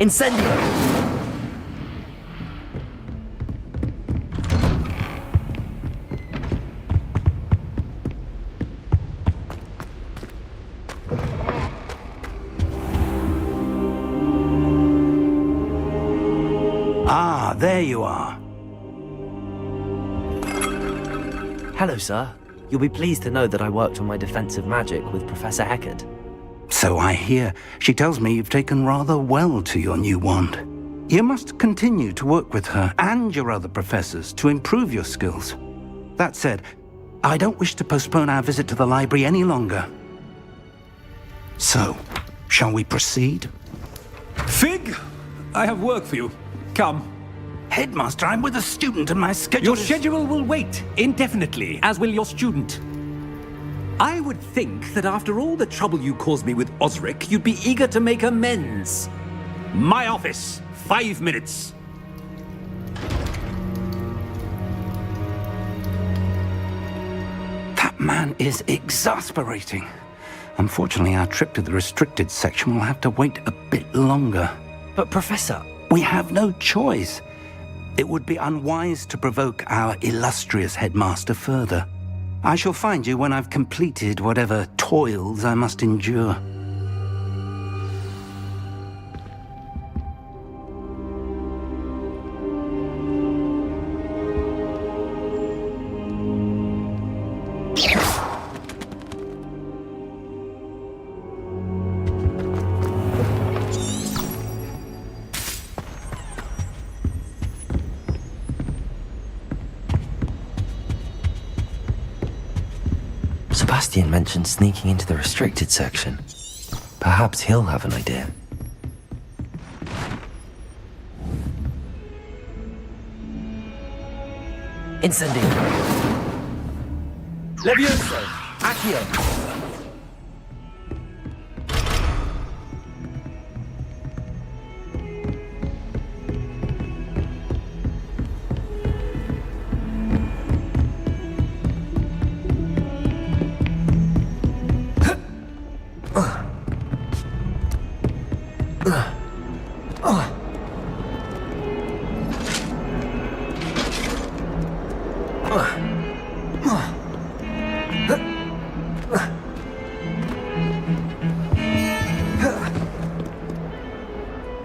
Incendio! Ah, there you are. Hello, sir. You'll be pleased to know that I worked on my defensive magic with Professor Hecat. So I hear. She tells me you've taken rather well to your new wand. You must continue to work with her and your other professors to improve your skills. That said, I don't wish to postpone our visit to the library any longer. So, shall we proceed? Fig, I have work for you. Come. Headmaster, I'm with a student and my schedule Your schedule will wait indefinitely, as will your student. I would think that after all the trouble you caused me with Osric, you'd be eager to make amends. My office, 5 minutes. That man is exasperating. Unfortunately, our trip to the restricted section will have to wait a bit longer. But, Professor... We have no choice. It would be unwise to provoke our illustrious headmaster further. I shall find you when I've completed whatever toils I must endure. Sebastian mentioned sneaking into the restricted section. Perhaps he'll have an idea. Incendio! Levioso! Accio!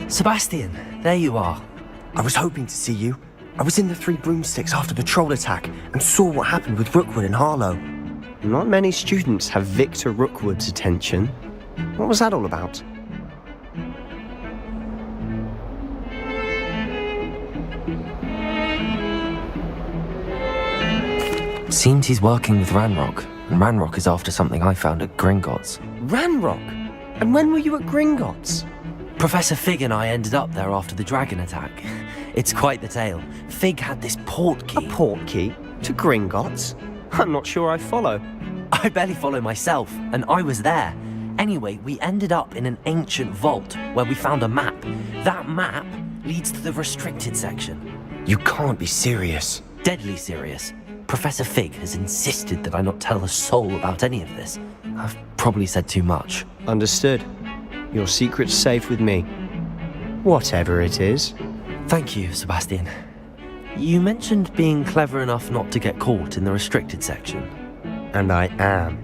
Sebastian, there you are. I was hoping to see you. I was in the Three Broomsticks after the troll attack and saw what happened with Rookwood and Harlow. Not many students have Victor Rookwood's attention. What was that all about? Seems he's working with Ranrock, and Ranrock is after something I found at Gringotts. Ranrock? And when were you at Gringotts? Professor Fig and I ended up there after the dragon attack. It's quite the tale. Fig had this port key. A port key? To Gringotts? I'm not sure I follow. I barely follow myself, and I was there. Anyway, we ended up in an ancient vault where we found a map. That map leads to the restricted section. You can't be serious. Deadly serious. Professor Fig has insisted that I not tell a soul about any of this. I've probably said too much. Understood. Your secret's safe with me. Whatever it is. Thank you, Sebastian. You mentioned being clever enough not to get caught in the restricted section. And I am.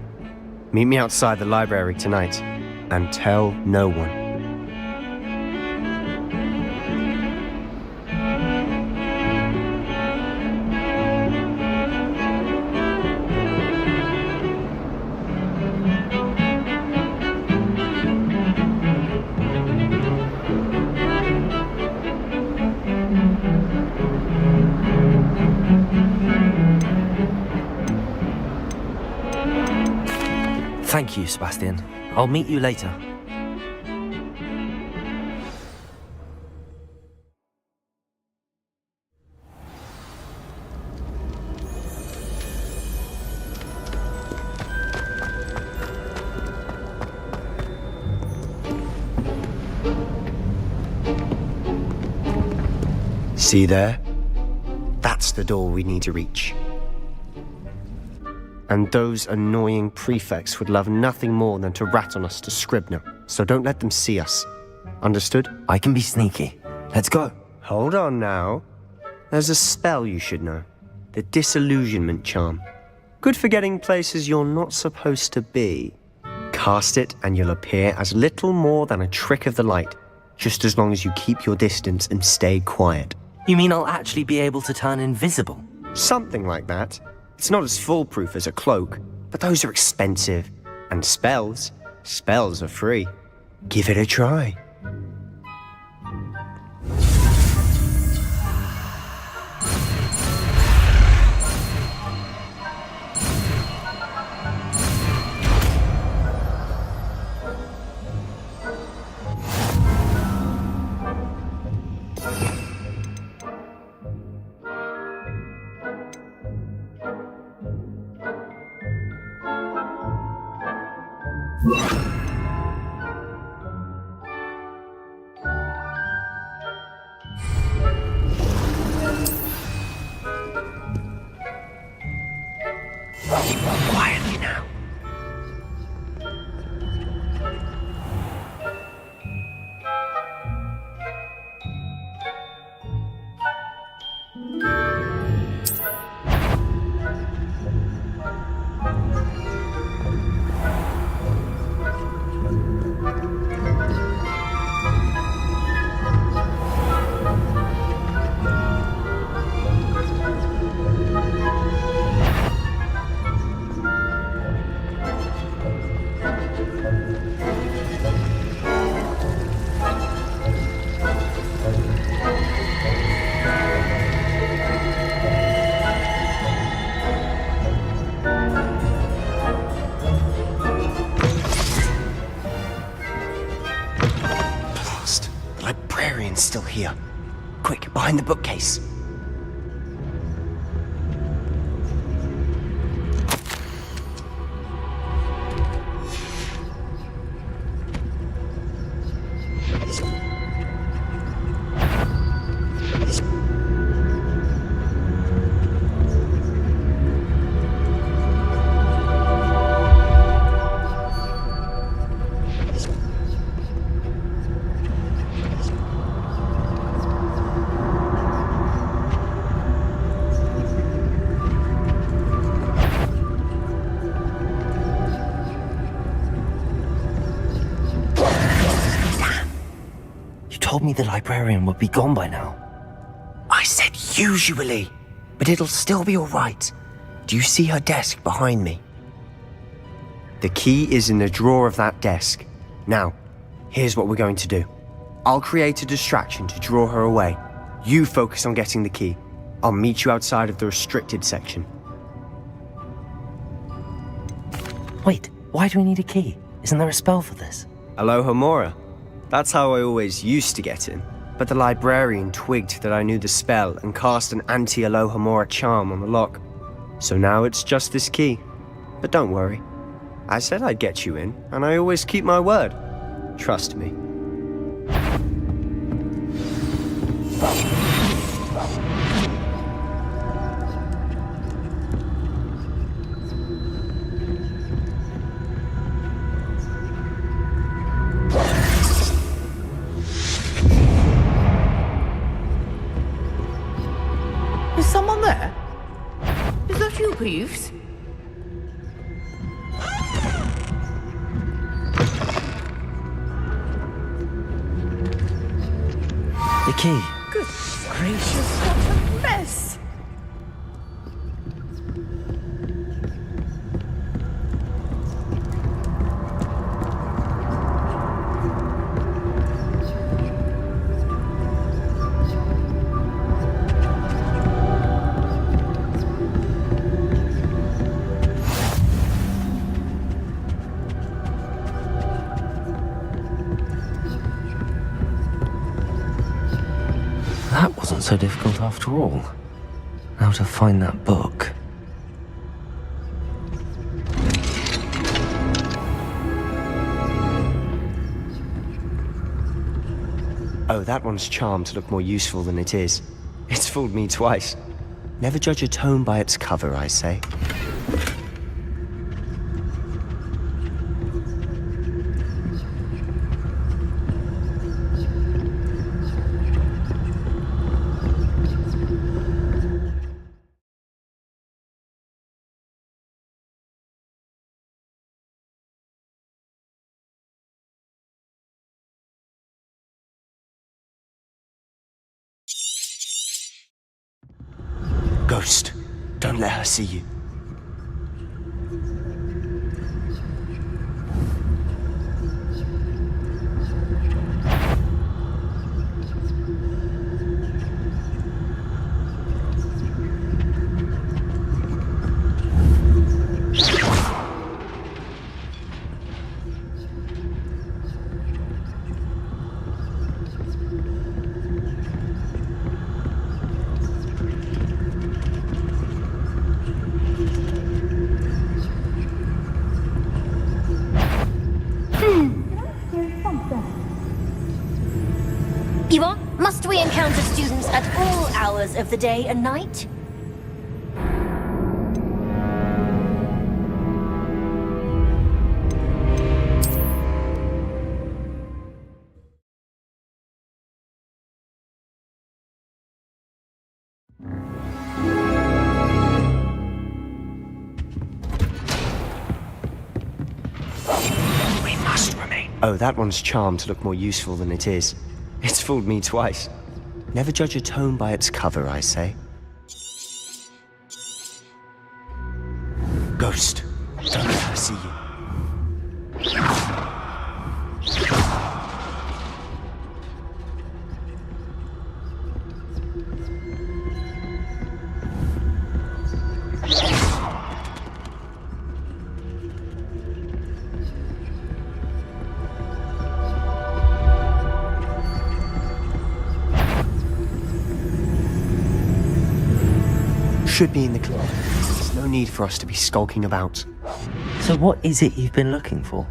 Meet me outside the library tonight, and tell no one. Thank you, Sebastian. I'll meet you later. See there? That's the door we need to reach. And those annoying prefects would love nothing more than to rat on us to Scribner, so don't let them see us. Understood? I can be sneaky. Let's go. Hold on now. There's a spell you should know. The Disillusionment Charm. Good for getting places you're not supposed to be. Cast it and you'll appear as little more than a trick of the light, just as long as you keep your distance and stay quiet. You mean I'll actually be able to turn invisible? Something like that. It's not as foolproof as a cloak, but those are expensive. And spells are free. Give it a try. librarian's still here. Quick, behind the bookcase. Told me the librarian would be gone by now. I said usually, but it'll still be all right. Do you see her desk behind me? The key is in the drawer of that desk. Now, here's what we're going to do. I'll create a distraction to draw her away. You focus on getting the key. I'll meet you outside of the restricted section. Wait, why do we need a key? Isn't there a spell for this? Alohomora. That's how I always used to get in. But the librarian twigged that I knew the spell and cast an anti-Alohomora charm on the lock. So now it's just this key. But don't worry. I said I'd get you in, and I always keep my word. Trust me. Is someone there? Is that you, Peeves? The key. Goodness gracious, what a mess! That wasn't so difficult after all. Now to find that book. Oh, that one's charmed to look more useful than it is. It's fooled me twice. Never judge a tome by its cover, I say. Ghost, don't let her see you. Yvonne, must we encounter students at all hours of the day and night? We must remain. Oh, that one's charmed to look more useful than it is. It's fooled me twice. Never judge a tome by its cover, I say. Ghost, don't let her see you. should be in the club. There's no need for us to be skulking about. So what is it you've been looking for?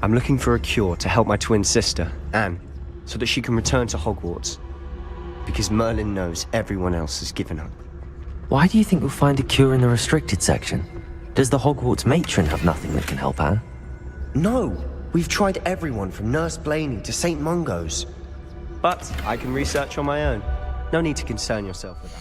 I'm looking for a cure to help my twin sister, Anne, so that she can return to Hogwarts. Because Merlin knows everyone else has given up. Why do you think you'll find a cure in the restricted section? Does the Hogwarts matron have nothing that can help Anne? No! We've tried everyone from Nurse Blaney to St. Mungo's. But I can research on my own. No need to concern yourself with that.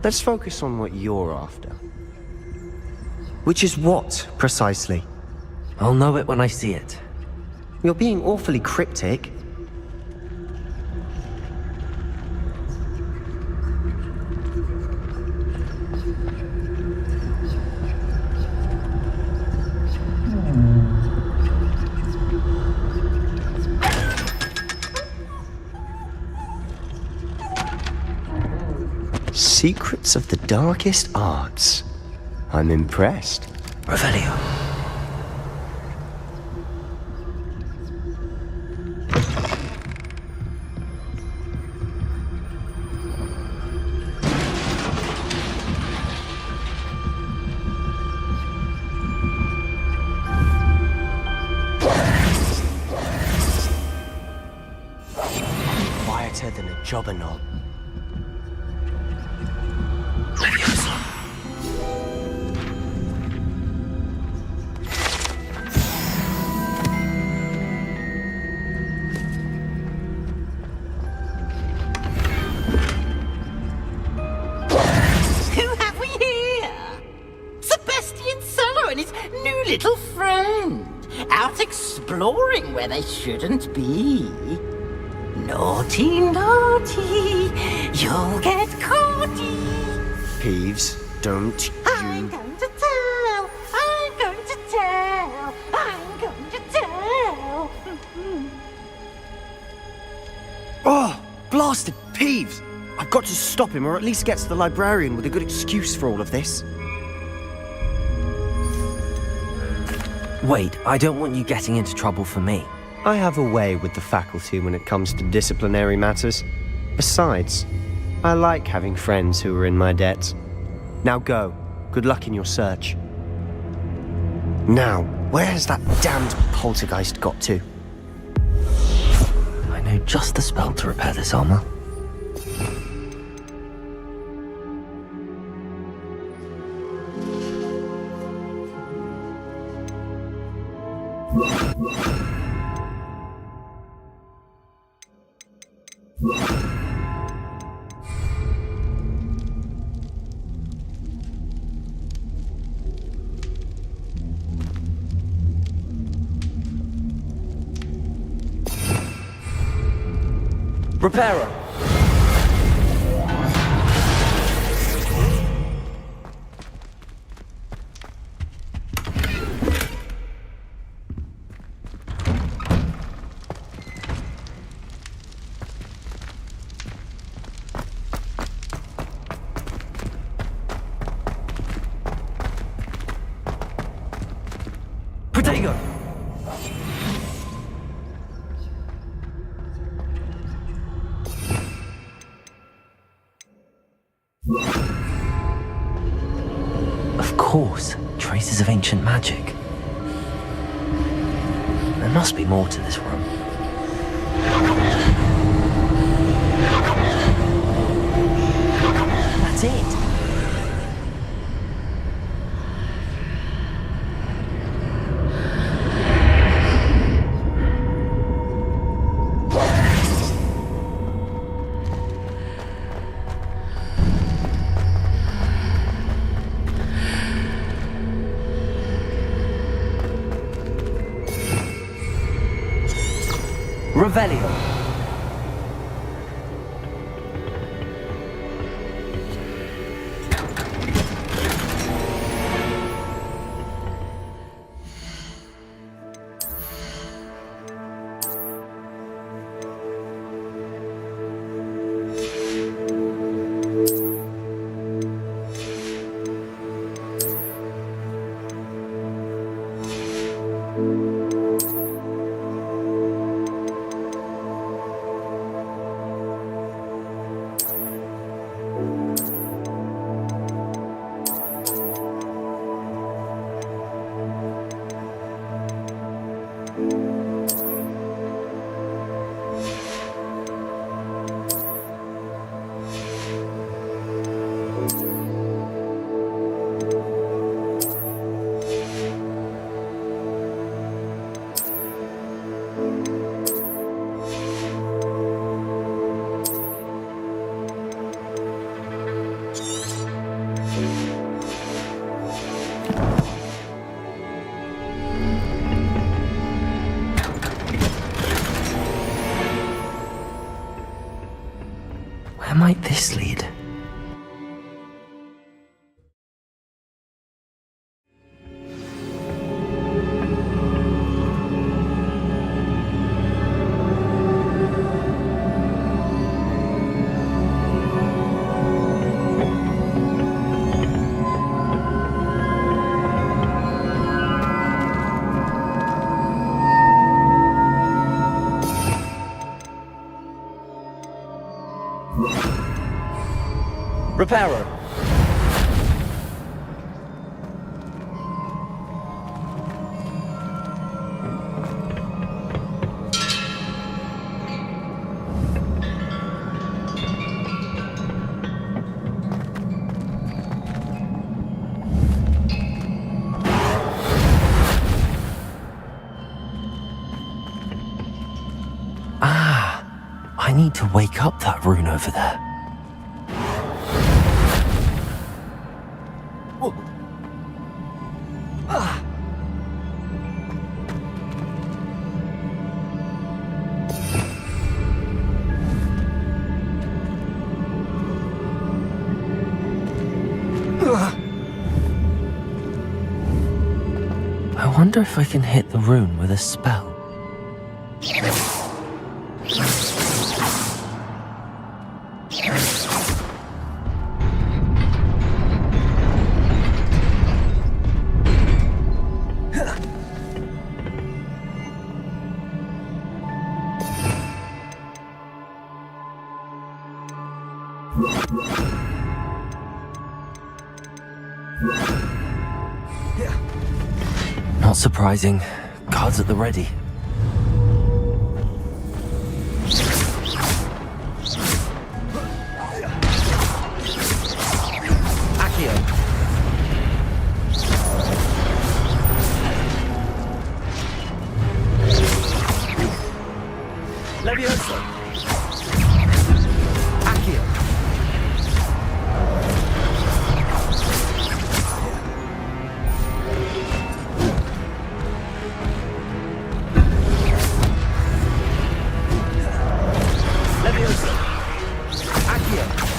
Let's focus on what you're after. Which is what, precisely? I'll know it when I see it. You're being awfully cryptic. Secrets of the darkest arts. I'm impressed. Revelio. Quieter than a jobberknoll. Little friend, out exploring where they shouldn't be. Naughty, naughty, you'll get caughty. Peeves, don't you... I'm going to tell, I'm going to tell, I'm going to tell. Oh, blasted Peeves! I've got to stop him, or at least get to the librarian with a good excuse for all of this. Wait, I don't want you getting into trouble for me. I have a way with the faculty when it comes to disciplinary matters. Besides, I like having friends who are in my debt. Now go. Good luck in your search. Now, where has that damned poltergeist got to? I know just the spell to repair this armor. Repairer! Protego! Of course, traces of ancient magic. There must be more to this room. That's it. Revelio. might this lead? Reparo. I need to wake up that rune over there. I wonder if I can hit the rune with a spell. Not surprising. Cards at the ready. Accio. Levioso. Accio. Levioso. Accio.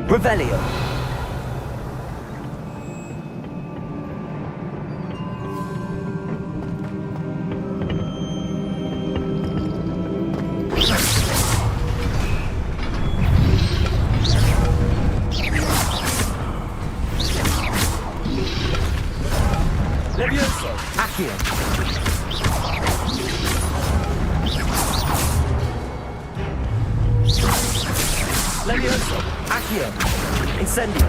Revelio. Levioso. Accio. Levioso. Accio. Incendio.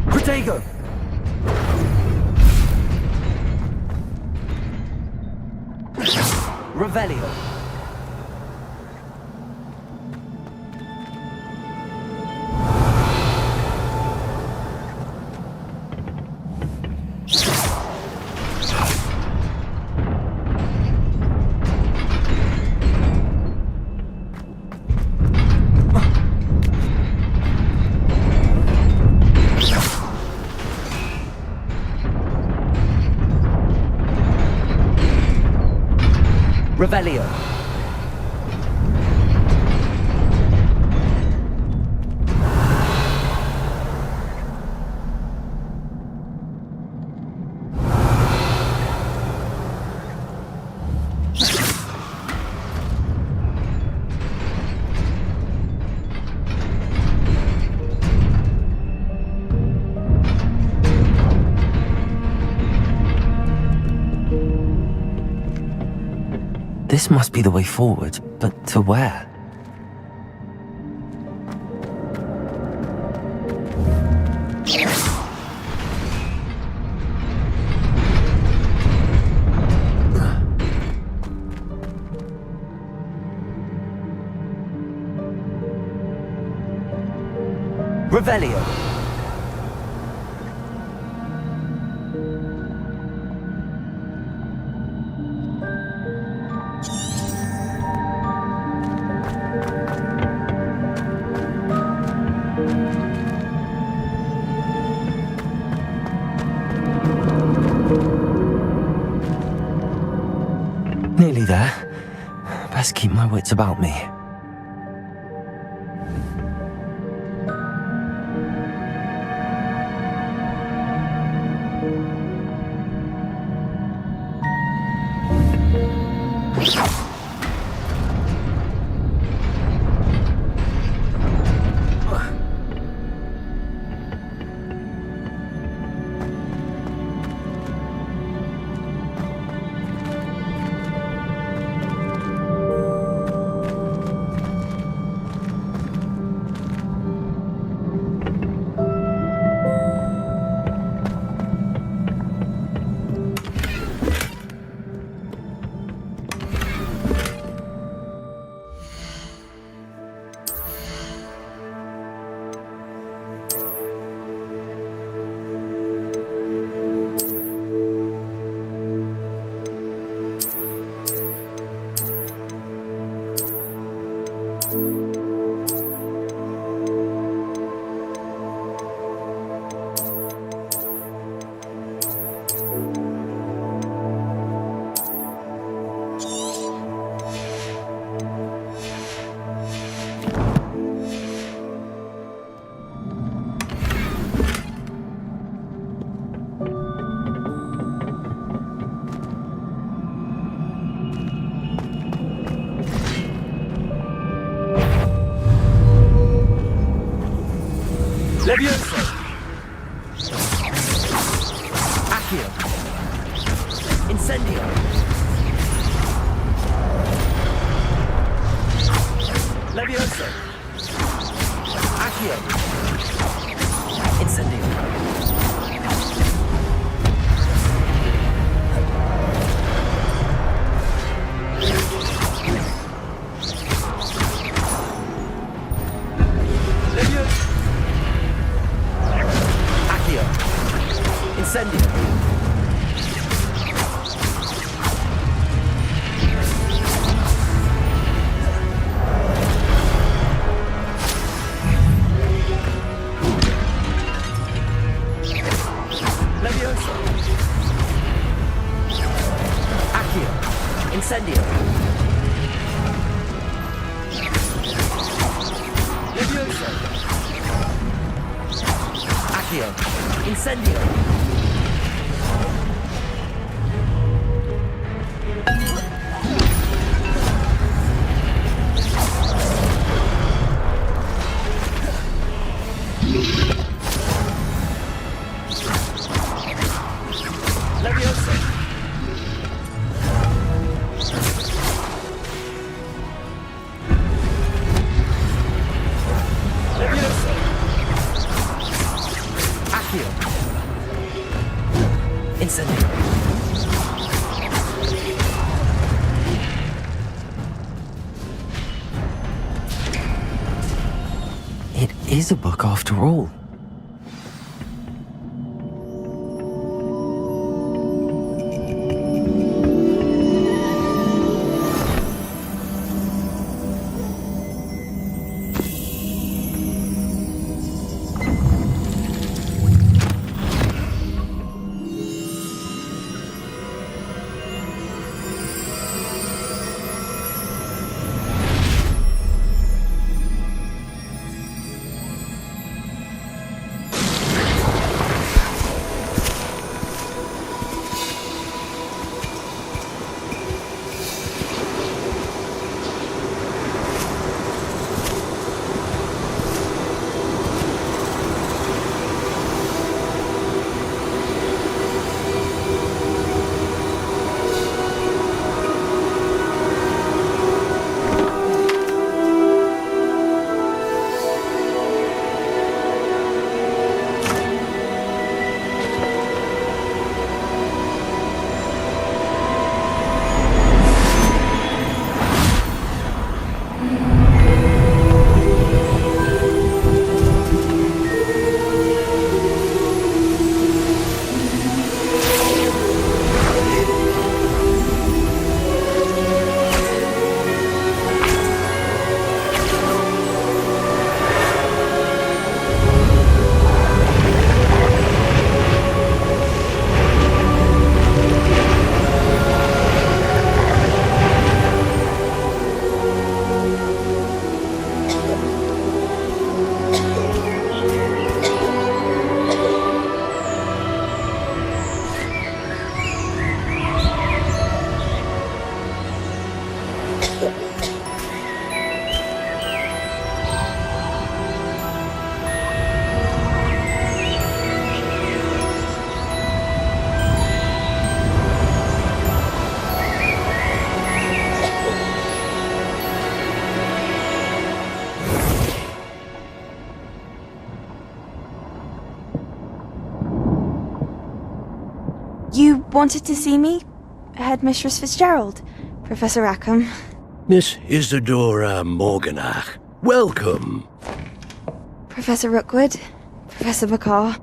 Protego. Revelio. Revelio. This must be the way forward, but to where? Revelio. Nearly there. Best keep my wits about me. Levioso! Accio! Incendio! Levioso! Accio! Incendio! Incendio! Levioso! Accio! Incendio! Levioso! Accio! Incendio! Levioso! Levioso! Accio! Incendio! It is a book after all. wanted to see me? Headmistress Fitzgerald, Professor Rackham. Miss Isadora Morganach, welcome. Professor Rookwood, Professor McCaw.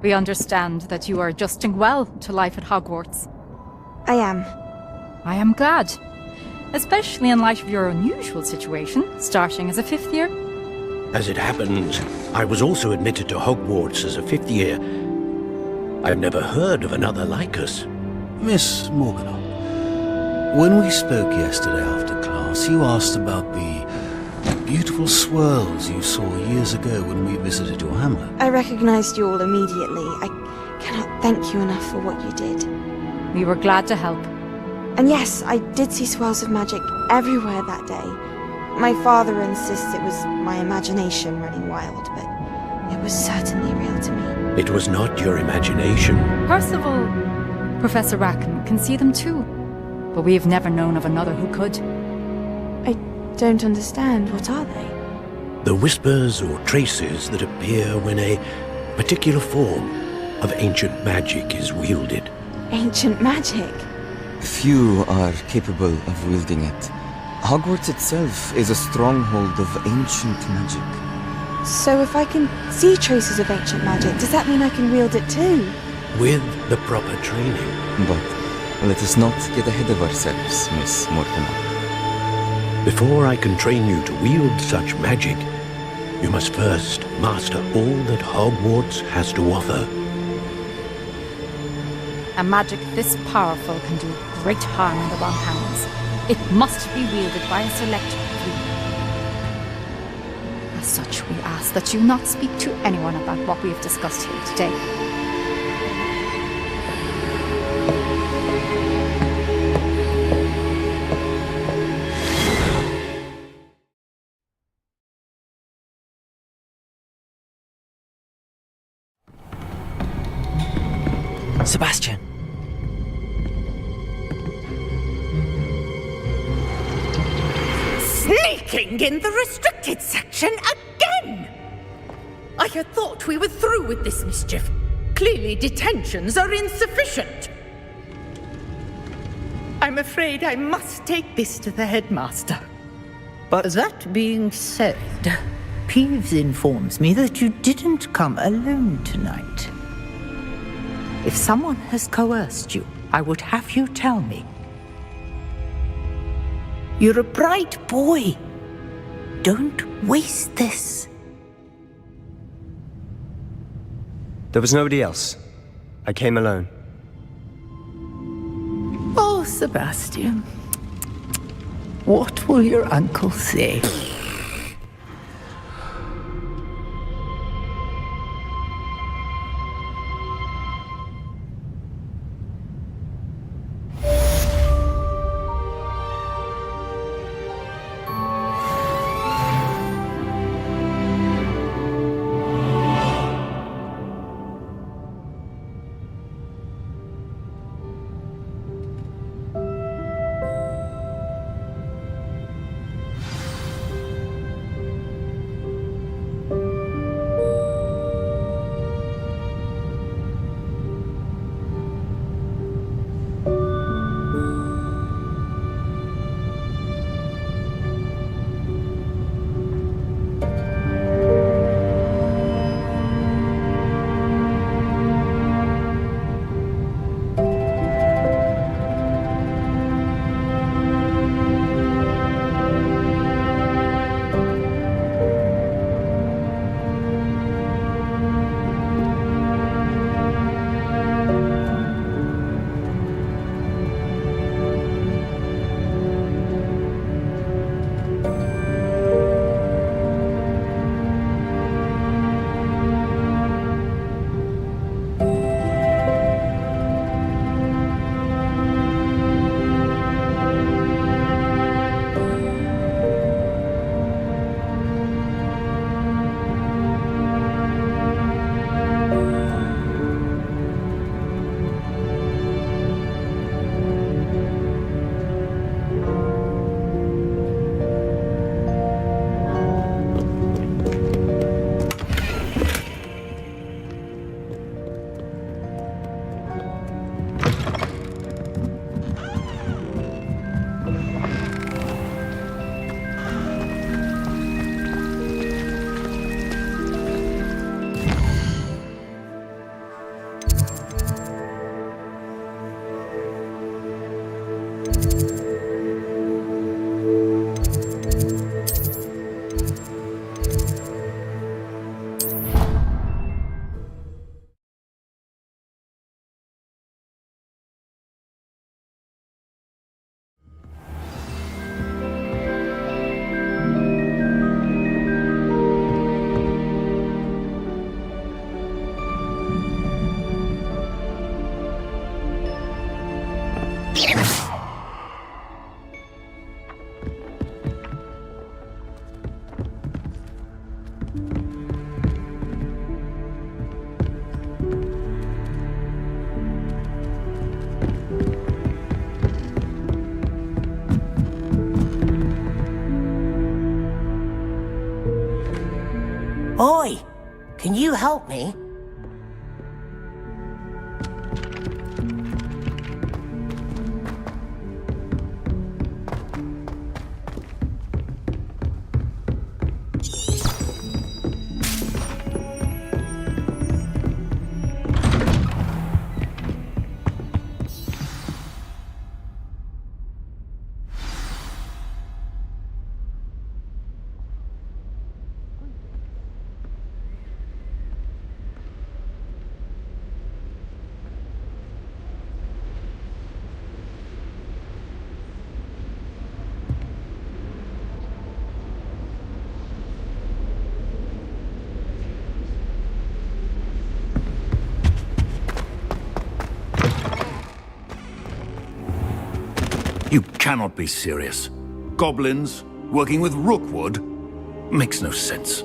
We understand that you are adjusting well to life at Hogwarts. I am. I am glad. Especially in light of your unusual situation, starting as a 5th year. As it happens, I was also admitted to Hogwarts as a 5th year. I've never heard of another like us. Miss Morganach, when we spoke yesterday after class, you asked about the beautiful swirls you saw years ago when we visited your hamlet. I recognized you all immediately. I cannot thank you enough for what you did. We were glad to help. And yes, I did see swirls of magic everywhere that day. My father insists it was my imagination running wild, but it was certainly real to me. It was not your imagination. Percival, Professor Rackham can see them too. But we have never known of another who could. I don't understand. What are they? The whispers or traces that appear when a particular form of ancient magic is wielded. Ancient magic? Few are capable of wielding it. Hogwarts itself is a stronghold of ancient magic. So if I can see traces of ancient magic, does that mean I can wield it too? With the proper training. But let us not get ahead of ourselves, Miss Morganach. Before I can train you to wield such magic, you must first master all that Hogwarts has to offer. A magic this powerful can do great harm in the wrong hands. It must be wielded by a select few. As such, we ask that you not speak to anyone about what we have discussed here today. Sebastian. Sneaking in the restricted section again! I had thought we were through with this mischief. Clearly detentions are insufficient. I'm afraid I must take this to the headmaster. But that being said, Peeves informs me that you didn't come alone tonight. If someone has coerced you, I would have you tell me. You're a bright boy. Don't waste this. There was nobody else. I came alone. Oh, Sebastian. What will your uncle say? Oi! Can you help me? You cannot be serious. Goblins working with Rookwood? Makes no sense.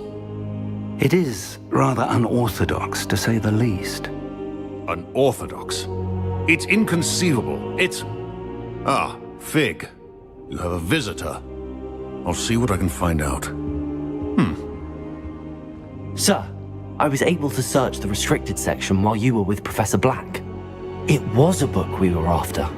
It is rather unorthodox, to say the least. Unorthodox? It's inconceivable. It's... Ah, Fig. You have a visitor. I'll see what I can find out. Sir, I was able to search the restricted section while you were with Professor Black. It was a book we were after.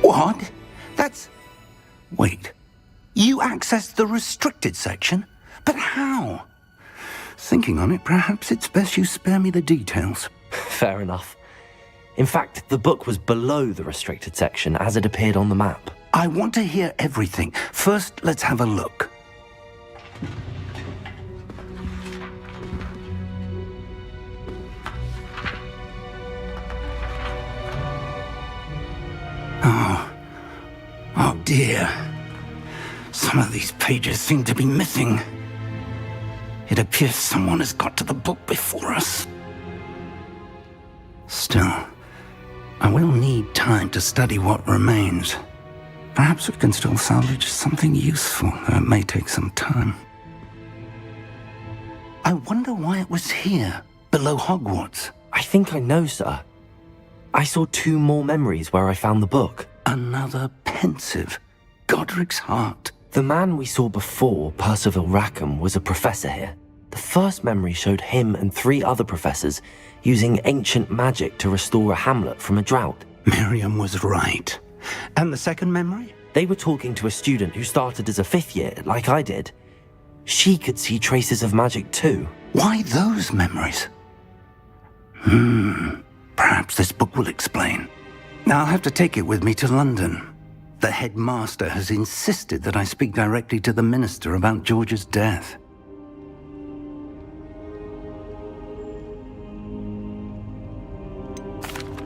What? That's... Wait. You accessed the restricted section? But how? Thinking on it, perhaps it's best you spare me the details. Fair enough. In fact, the book was below the restricted section as it appeared on the map. I want to hear everything. First, let's have a look. Oh dear. Some of these pages seem to be missing. It appears someone has got to the book before us. Still, I will need time to study what remains. Perhaps we can still salvage something useful, though it may take some time. I wonder why it was here, below Hogwarts. I think I know, sir. I saw 2 more memories where I found the book. Another pensive. Godric's heart. The man we saw before, Percival Rackham, was a professor here. The first memory showed him and 3 other professors using ancient magic to restore a hamlet from a drought. Miriam was right. And the second memory? They were talking to a student who started as a 5th year, like I did. She could see traces of magic too. Why those memories? Perhaps this book will explain. Now I'll have to take it with me to London. The headmaster has insisted that I speak directly to the minister about George's death.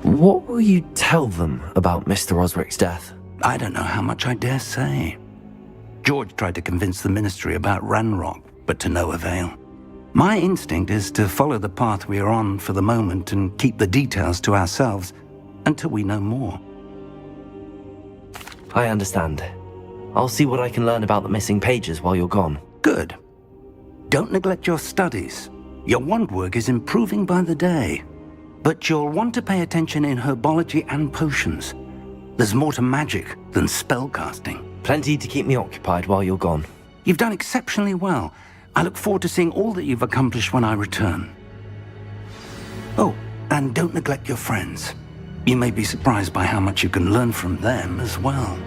What will you tell them about Mr. Osric's death? I don't know how much I dare say. George tried to convince the ministry about Ranrock, but to no avail. My instinct is to follow the path we are on for the moment and keep the details to ourselves until we know more. I understand. I'll see what I can learn about the missing pages while you're gone. Good. Don't neglect your studies. Your wand work is improving by the day. But you'll want to pay attention in herbology and potions. There's more to magic than spellcasting. Plenty to keep me occupied while you're gone. You've done exceptionally well. I look forward to seeing all that you've accomplished when I return. Oh, and don't neglect your friends. You may be surprised by how much you can learn from them as well.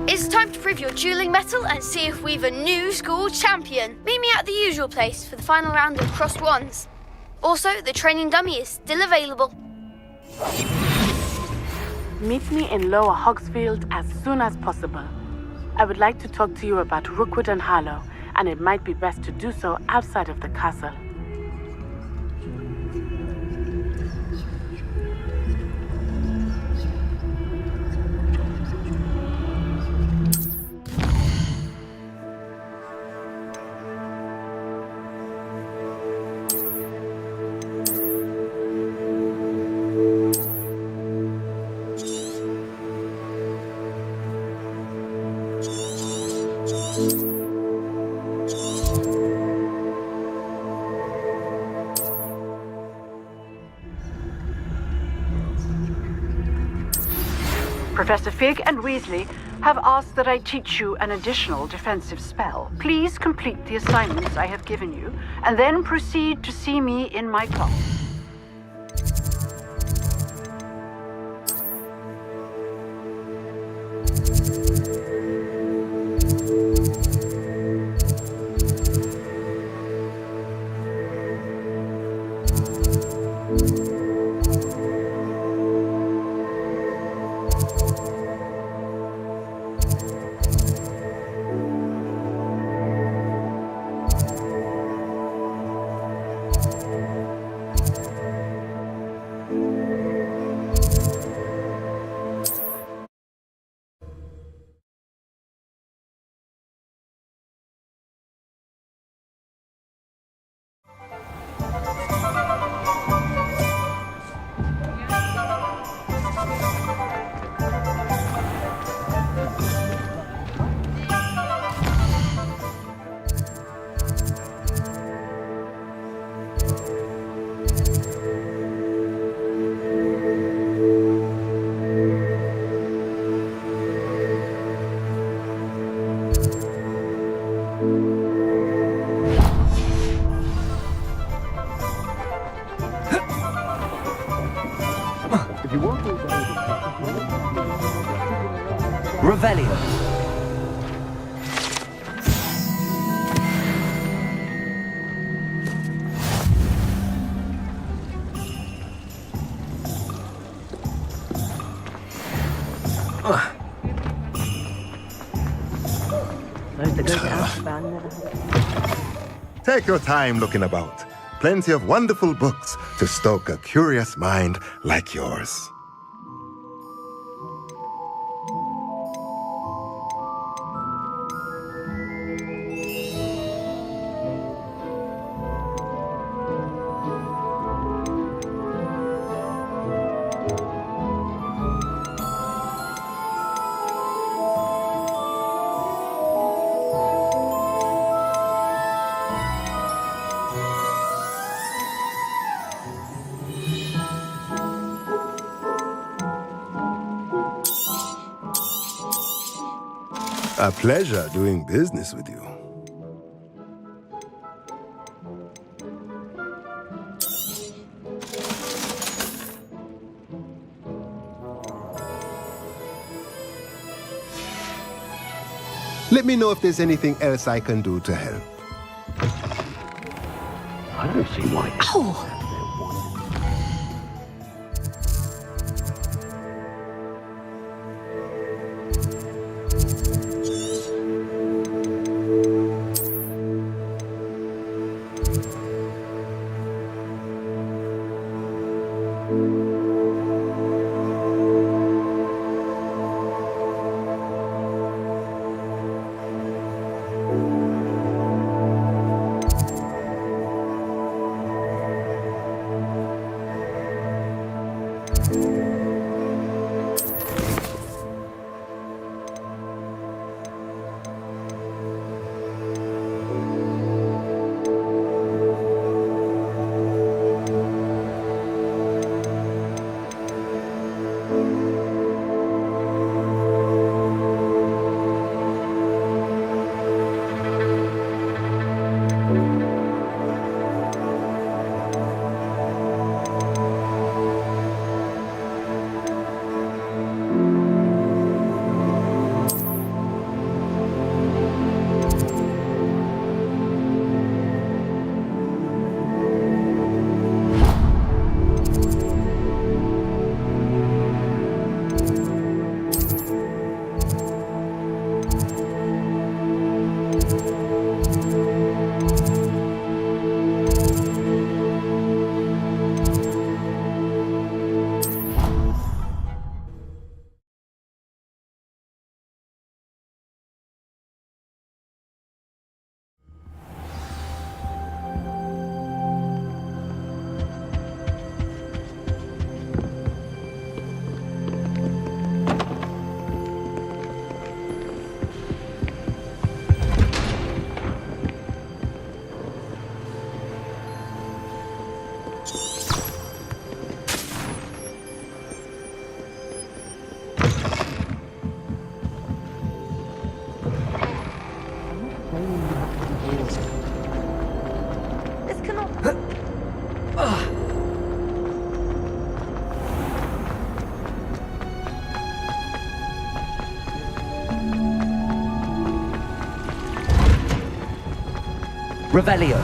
It's Time to prove your dueling mettle and see if we've a new school champion. Meet me at the usual place for the final round of crossed wands. Also, the training dummy is still available. Meet me in Lower Hogsfield as soon as possible. I would like to talk to you about Rookwood and Harlow, and it might be best to do so outside of the castle. Professor Fig and Weasley have asked that I teach you an additional defensive spell. Please complete the assignments I have given you, and then proceed to see me in my class. Revelio. Take your time looking about. Plenty of wonderful books to stoke a curious mind like yours. A pleasure doing business with you. Let me know if there's anything else I can do to help. I don't see why. Ow! Revelio.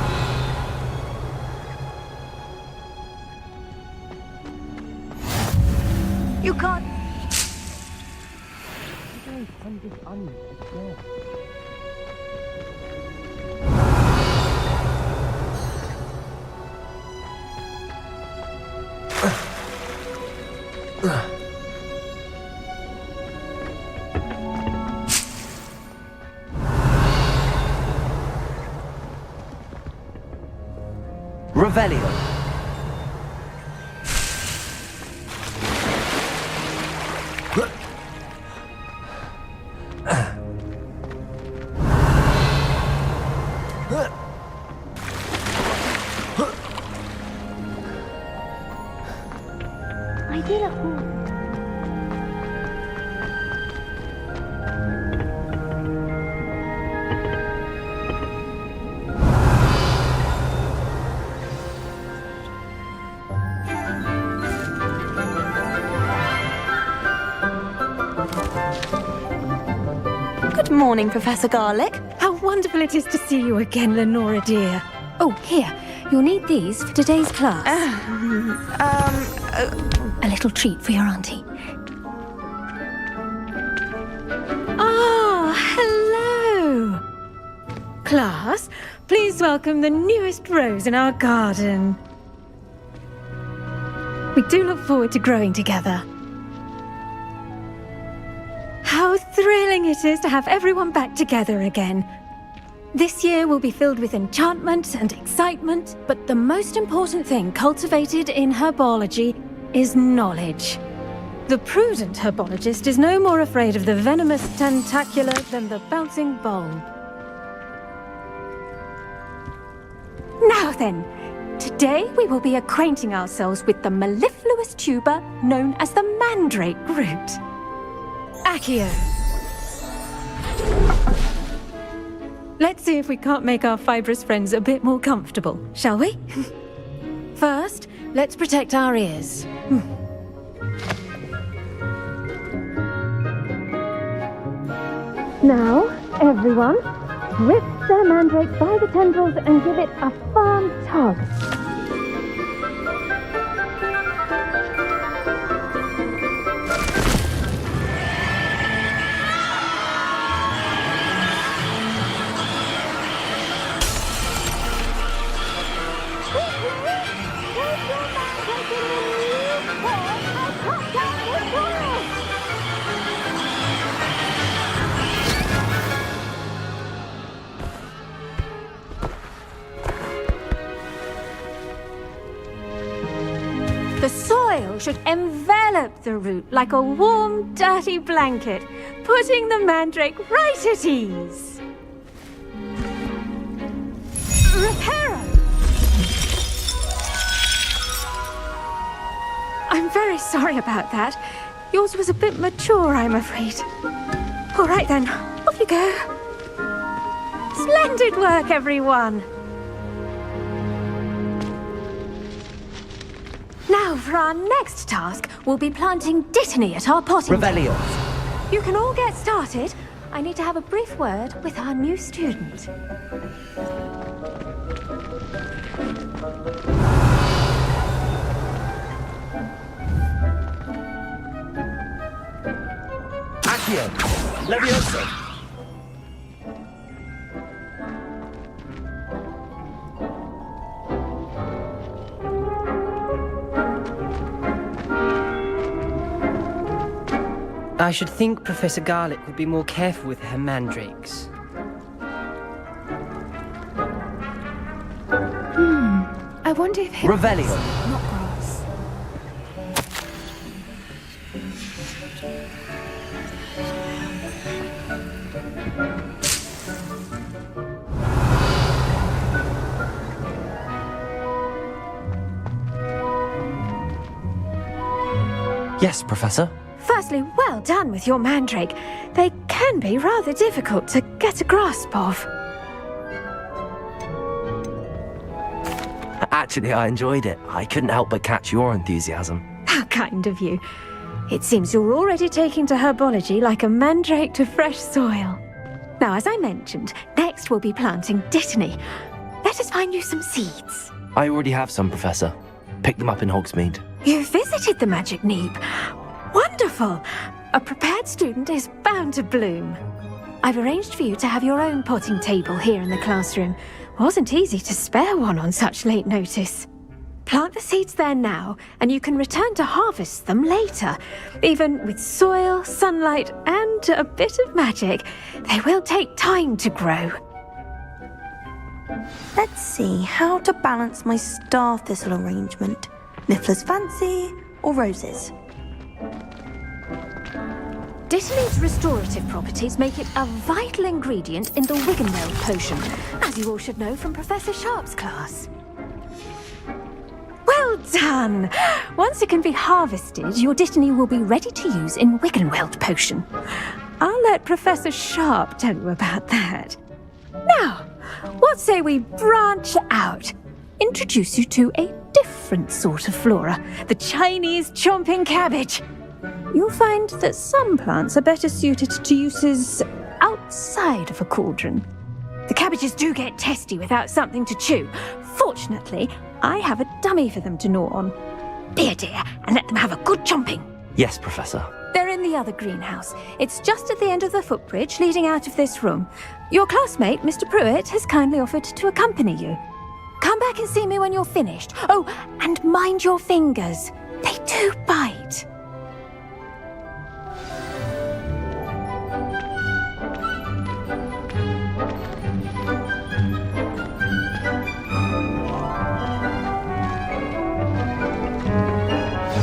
You can't. Revelio. I did it. Good morning, Professor Garlick. How wonderful it is to see you again, Lenora dear. Oh, here. You'll need these for today's class. A little treat for your auntie. Ah, hello. Class, please welcome the newest rose in our garden. We do look forward to growing together. How thrilling it is to have everyone back together again. This year will be filled with enchantment and excitement, but the most important thing cultivated in herbology is knowledge. The prudent herbologist is no more afraid of the venomous tentacula than the bouncing bulb. Now then, today we will be acquainting ourselves with the mellifluous tuber known as the mandrake root. Accio. Let's see if we can't make our fibrous friends a bit more comfortable, shall we? First, let's protect our ears. Now, everyone, grip the mandrake by the tendrils and give it a firm tug. The soil should envelop the root like a warm, dirty blanket, putting the mandrake right at ease. Reparo! I'm very sorry about that. Yours was a bit mature, I'm afraid. All right then, off you go. Splendid work, everyone! Now, for our next task, we'll be planting Dittany at our potting. Revelio. You can all get started. I need to have a brief word with our new student. Accio. Levioso. I should think Professor Garlick would be more careful with her mandrakes. I wonder if Revelio. Not grass. Yes, Professor. Firstly, well done with your mandrake. They can be rather difficult to get a grasp of. Actually, I enjoyed it. I couldn't help but catch your enthusiasm. How kind of you. It seems you're already taking to herbology like a mandrake to fresh soil. Now, as I mentioned, next we'll be planting Dittany. let us find you some seeds. I already have some, Professor. Picked them up in Hogsmeade. You visited the Magic Neep. Wonderful! A prepared student is bound to bloom. I've arranged for you to have your own potting table here in the classroom. Wasn't easy to spare one on such late notice. Plant the seeds there now, and you can return to harvest them later. Even with soil, sunlight, and a bit of magic, they will take time to grow. Let's see how to balance my star thistle arrangement. Niffler's fancy or roses? Dittany's restorative properties make it a vital ingredient in the Wiggenweld potion, as you all should know from Professor Sharp's class. Well done! Once it can be harvested, your Dittany will be ready to use in Wiggenweld potion. I'll let Professor Sharp tell you about that. Now, what say we branch out? Introduce you to a different sort of flora, the Chinese chomping cabbage. You'll find that some plants are better suited to uses outside of a cauldron. The cabbages do get testy without something to chew. Fortunately, I have a dummy for them to gnaw on. Be a dear and let them have a good chomping. Yes, Professor. They're in the other greenhouse. It's just at the end of the footbridge leading out of this room. Your classmate, Mr. Pruitt, has kindly offered to accompany you. Come back and see me when you're finished. Oh, and mind your fingers. They do bite.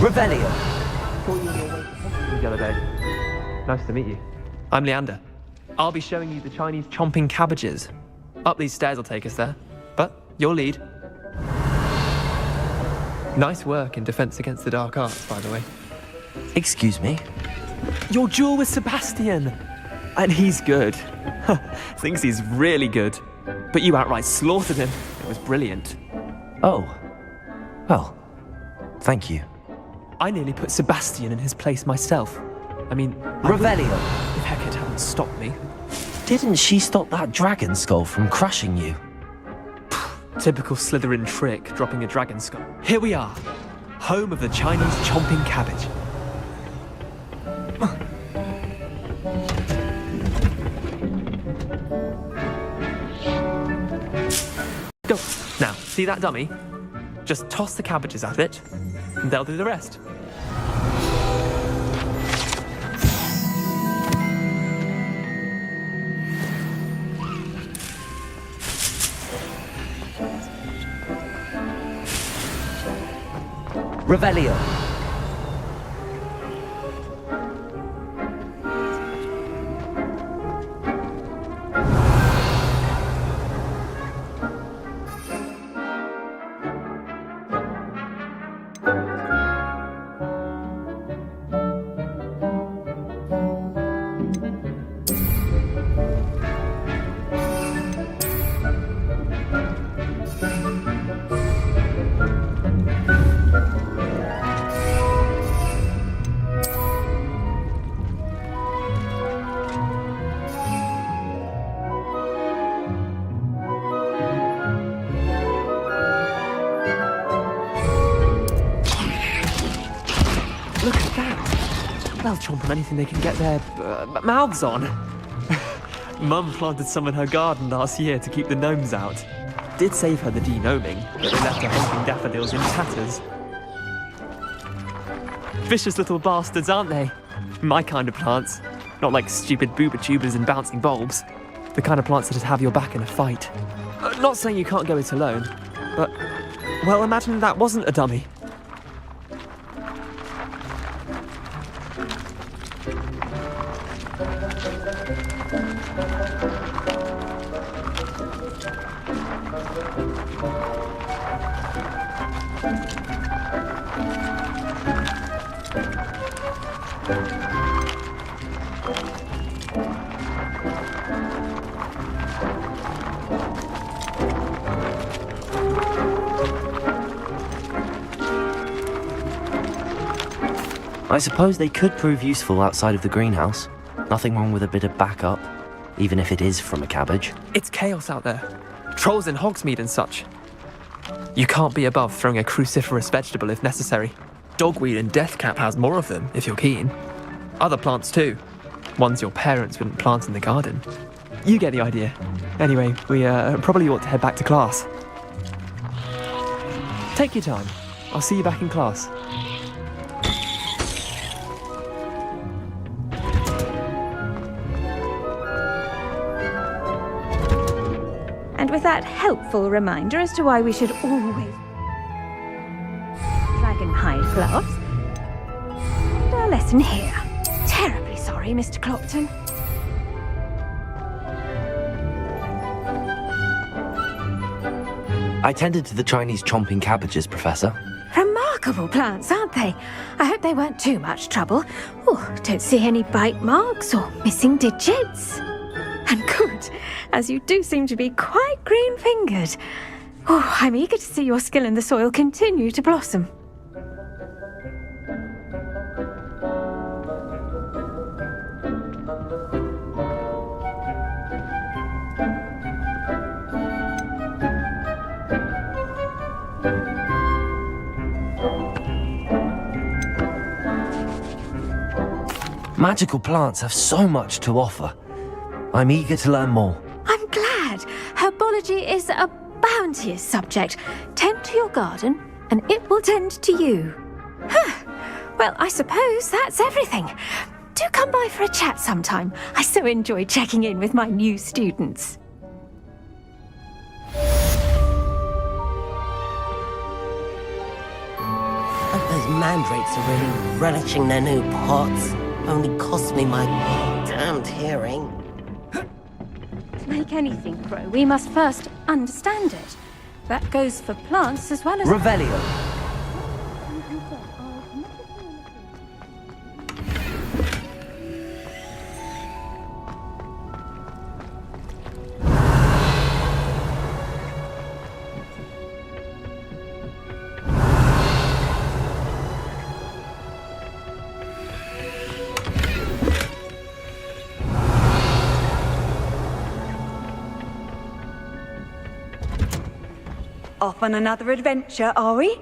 Revelio! The other day. Nice to meet you. I'm Leander. I'll be showing you the Chinese chomping cabbages. Up these stairs will take us there. But you'll lead. Nice work in Defense Against the Dark Arts, by the way. Excuse me? Your duel with Sebastian! And he's good. Thinks he's really good. But you outright slaughtered him. It was brilliant. Oh. Well, thank you. I nearly put Sebastian in his place myself. I mean... Revelio! If Hecate hadn't stopped me. Didn't she stop that dragon skull from crushing you? Typical Slytherin trick, dropping a dragon skull. Here we are, home of the Chinese chomping cabbage. Go. Now, see that dummy? Just toss the cabbages at it, and they'll do the rest. Revelio! Look at that! They'll chomp on anything they can get their mouths on. Mum planted some in her garden last year to keep the gnomes out. Did save her the de-gnoming, but they left her honking daffodils in tatters. Vicious little bastards, aren't they? My kind of plants. Not like stupid booba tubers and bouncing bulbs. The kind of plants that'd have your back in a fight. Not saying you can't go it alone, but... well, imagine that wasn't a dummy. I suppose they could prove useful outside of the greenhouse. Nothing wrong with a bit of backup, even if it is from a cabbage. It's chaos out there. trolls in Hogsmeade and such. You can't be above throwing a cruciferous vegetable if necessary. Dogweed and deathcap has more of them, if you're keen. Other plants too. Ones your parents wouldn't plant in the garden. You get the idea. Anyway, we probably ought to head back to class. Take your time. I'll see you back in class. And with that helpful reminder as to why we should always dragon hide gloves, and our lesson here. Terribly sorry, Mr. Clopton. I tended to the Chinese chomping cabbages, Professor. Remarkable plants, aren't they? I hope they weren't too much trouble. Oh, don't see any bite marks or missing digits. And good, as you do seem to be quite green-fingered. Oh, I'm eager to see your skill in the soil continue to blossom. Magical plants have so much to offer. I'm eager to learn more. I'm glad. Herbology is a bounteous subject. Tend to your garden, and it will tend to you. Well, I suppose that's everything. Do come by for a chat sometime. I so enjoy checking in with my new students. I hope those mandrakes are really relishing their new pots. Only cost me my damned hearing. To make anything grow, we must first understand it. That goes for plants as well as... Revelio. Off on another adventure, are we?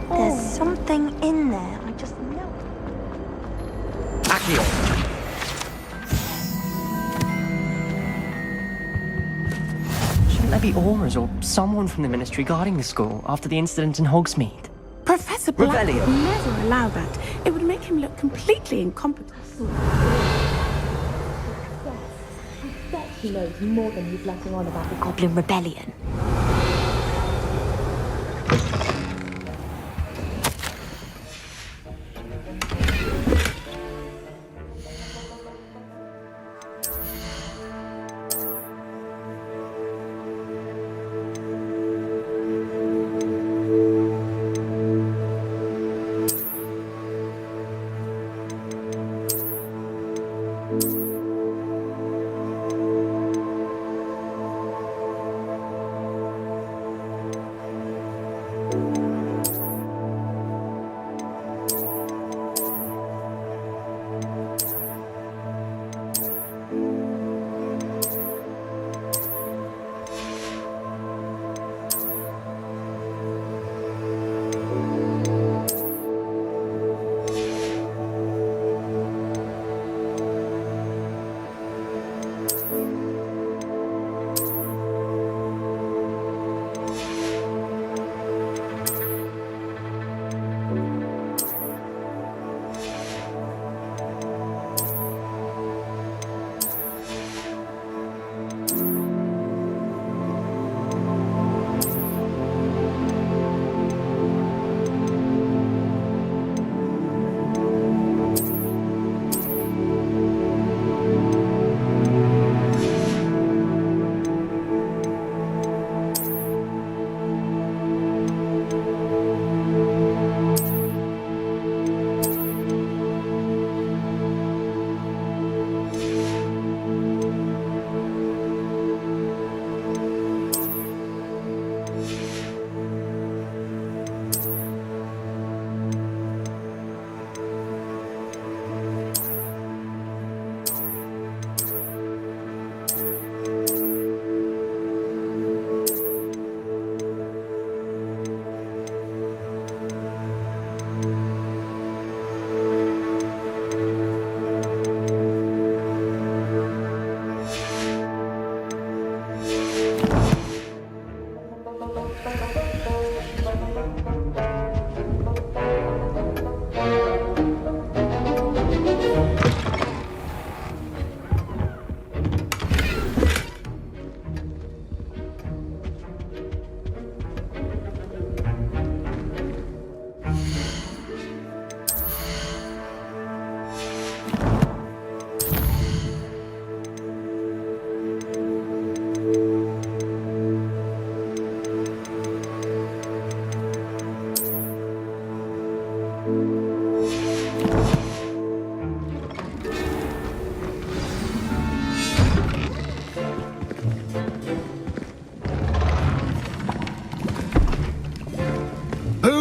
There's something in there, I just know it. Accio! Shouldn't there be auras or someone from the Ministry guarding the school after the incident in Hogsmeade? Professor Black Revelio. would never allow that. It would make him look completely incompetent. I bet he knows more than he's letting on about the Goblin Rebellion.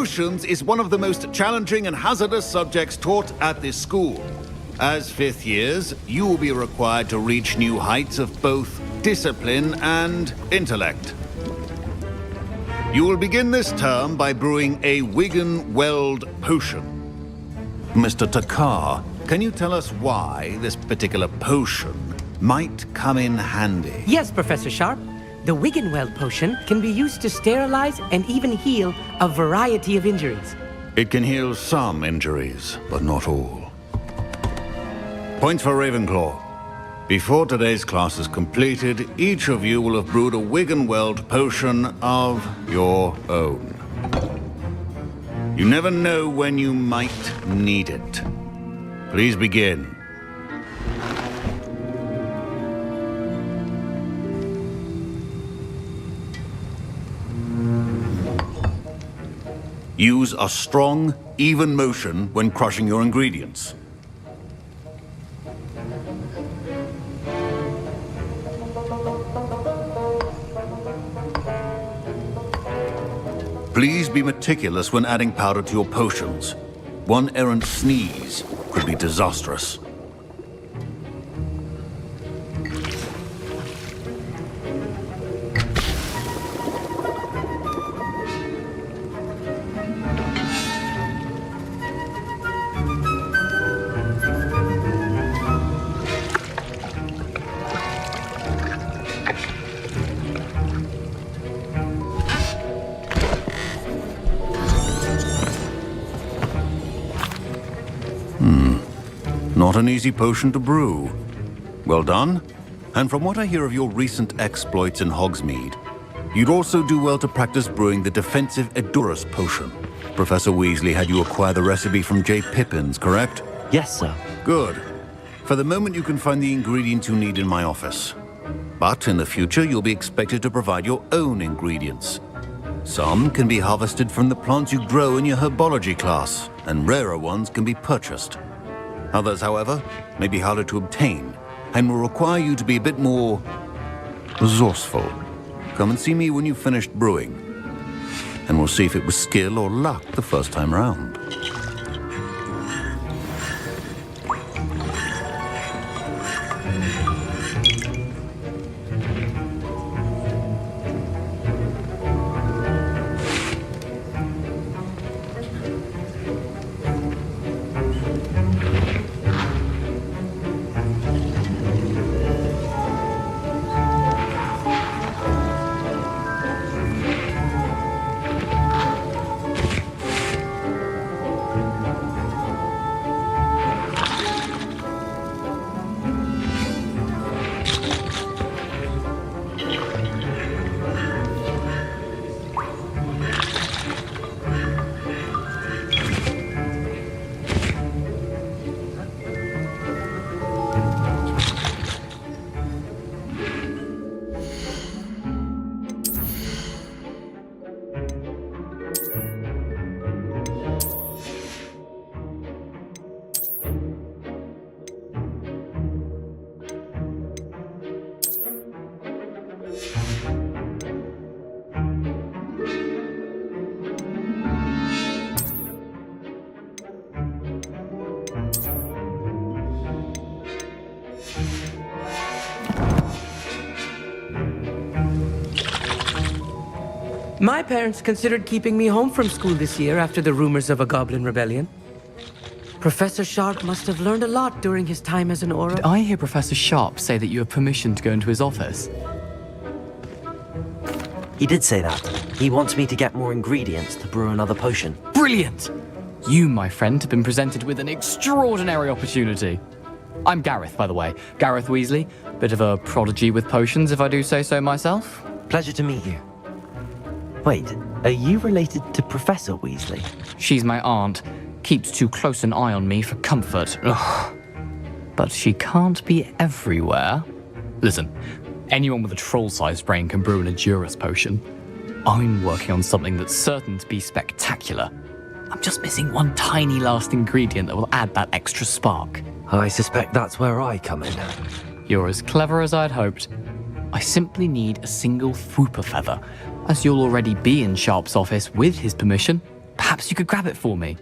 potions is one of the most challenging and hazardous subjects taught at this school. As 5th years, you will be required to reach new heights of both discipline and intellect. You will begin this term by brewing a Wigan-Weld potion. Mr. Takar, can you tell us why this particular potion might come in handy? Yes, Professor Sharp. The Wigan-Weld potion can be used to sterilize and even heal a variety of injuries. It can heal some injuries, but not all. Points for Ravenclaw. Before today's class is completed, each of you will have brewed a Wigan-Weld potion of your own. You never know when you might need it. Please begin. Use a strong, even motion when crushing your ingredients. Please be meticulous when adding powder to your potions. One errant sneeze could be disastrous. Not an easy potion to brew. Well done. And from what I hear of your recent exploits in Hogsmeade, you'd also do well to practice brewing the defensive Edurus potion. Professor Weasley had you acquire the recipe from J. Pippins, correct? Yes, sir. Good. For the moment, you can find the ingredients you need in my office. But in the future, you'll be expected to provide your own ingredients. Some can be harvested from the plants you grow in your herbology class, and rarer ones can be purchased. Others, however, may be harder to obtain, and will require you to be a bit more resourceful. Come and see me when you've finished brewing, and we'll see if it was skill or luck the first time round. My parents considered keeping me home from school this year after the rumors of a goblin rebellion. Professor Sharp must have learned a lot during his time as an Auror. Did I hear Professor Sharp say that you have permission to go into his office? He did say that. He wants me to get more ingredients to brew another potion. Brilliant! You, my friend, have been presented with an extraordinary opportunity. I'm Gareth, by the way. Gareth Weasley. Bit of a prodigy with potions, if I do say so myself. Pleasure to meet you. Wait, are you related to Professor Weasley? She's my aunt. Keeps too close an eye on me for comfort. Ugh. But she can't be everywhere. Listen, anyone with a troll-sized brain can brew an Edurus potion. I'm working on something that's certain to be spectacular. I'm just missing one tiny last ingredient that will add that extra spark. I suspect that's where I come in. You're as clever as I'd hoped. I simply need a single Fwooper feather, as you'll already be in Sharp's office with his permission. Perhaps you could grab it for me.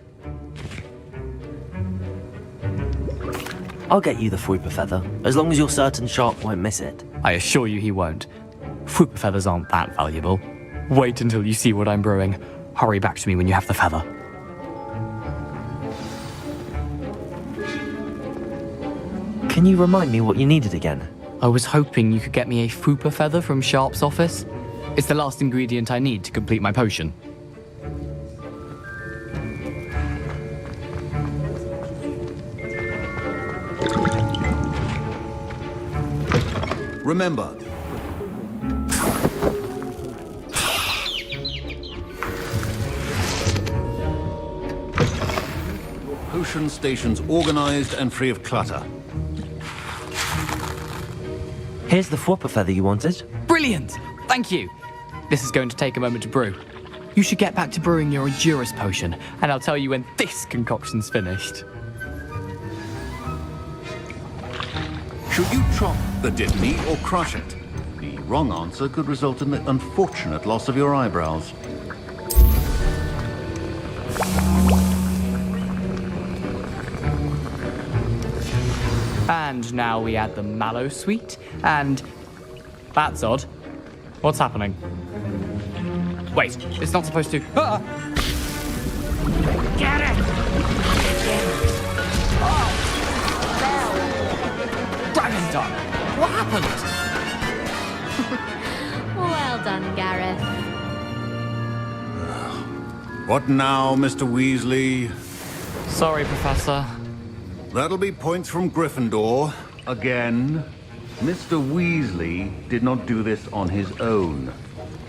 I'll get you the Fwooper feather, as long as you're certain Sharp won't miss it. I assure you he won't. Fwooper feathers aren't that valuable. Wait until you see what I'm brewing. Hurry back to me when you have the feather. Can you remind me what you needed again? I was hoping you could get me a Fwooper feather from Sharp's office. It's the last ingredient I need to complete my potion. Remember, potion stations organized and free of clutter. Here's the Fwooper feather you wanted. Brilliant! Thank you! This is going to take a moment to brew. You should get back to brewing your Endurus potion, and I'll tell you when this concoction's finished. Should you chop the Dittany or crush it? The wrong answer could result in the unfortunate loss of your eyebrows. And now we add the mallow sweet, and... That's odd. What's happening? Wait, it's not supposed to... Ah! Get it! Oh! Dragon done! What happened? Well done, Gareth. What now, Mr. Weasley? Sorry, Professor. That'll be points from Gryffindor. Again. Mr. Weasley did not do this on his own.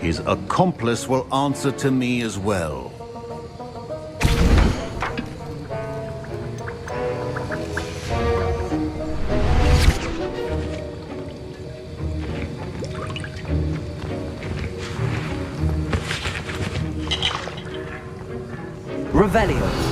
His accomplice will answer to me as well. Revelio.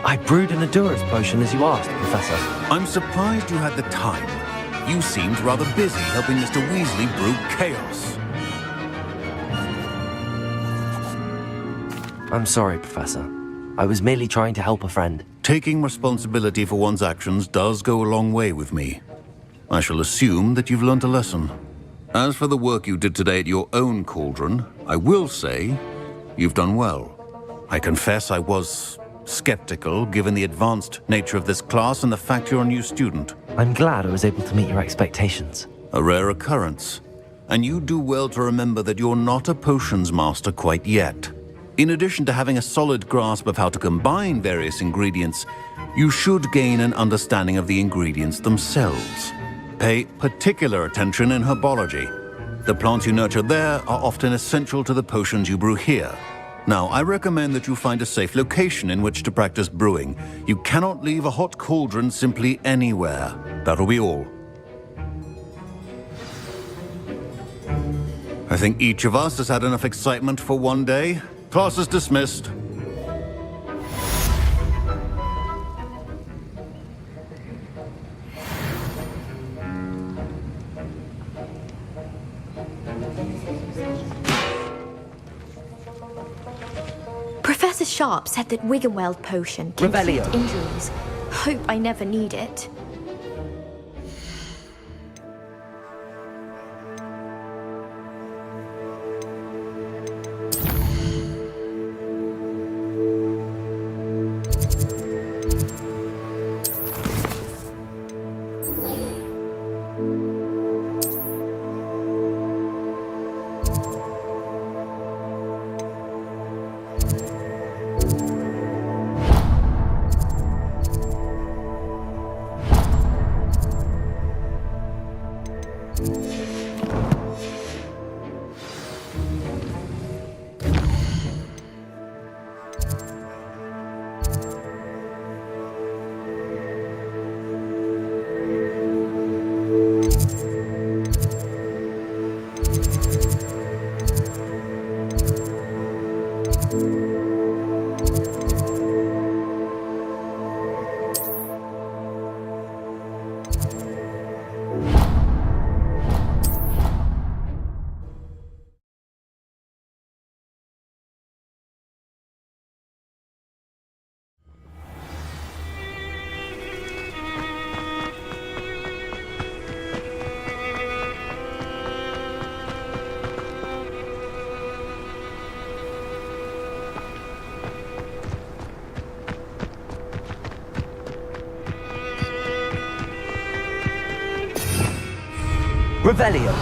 I brewed an Endurus potion as you asked, Professor. I'm surprised you had the time. You seemed rather busy helping Mr. Weasley brew chaos. I'm sorry, Professor. I was merely trying to help a friend. Taking responsibility for one's actions does go a long way with me. I shall assume that you've learnt a lesson. As for the work you did today at your own cauldron, I will say you've done well. I confess I was skeptical, given the advanced nature of this class and the fact you're a new student. I'm glad I was able to meet your expectations. A rare occurrence. And you do well to remember that you're not a potions master quite yet. In addition to having a solid grasp of how to combine various ingredients, you should gain an understanding of the ingredients themselves. Pay particular attention in herbology. The plants you nurture there are often essential to the potions you brew here. Now, I recommend that you find a safe location in which to practice brewing. You cannot leave a hot cauldron simply anywhere. That'll be all. I think each of us has had enough excitement for one day. Class is dismissed. Professor Sharp said that Wiggenweld potion can treat Revelio. injuries. Hope I never need it. Revelio!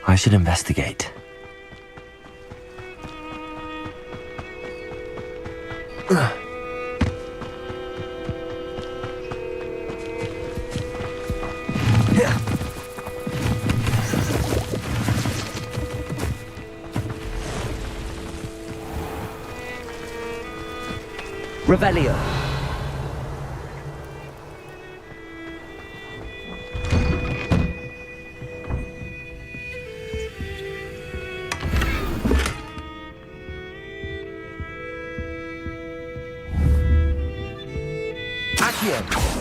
I should investigate. Revelio.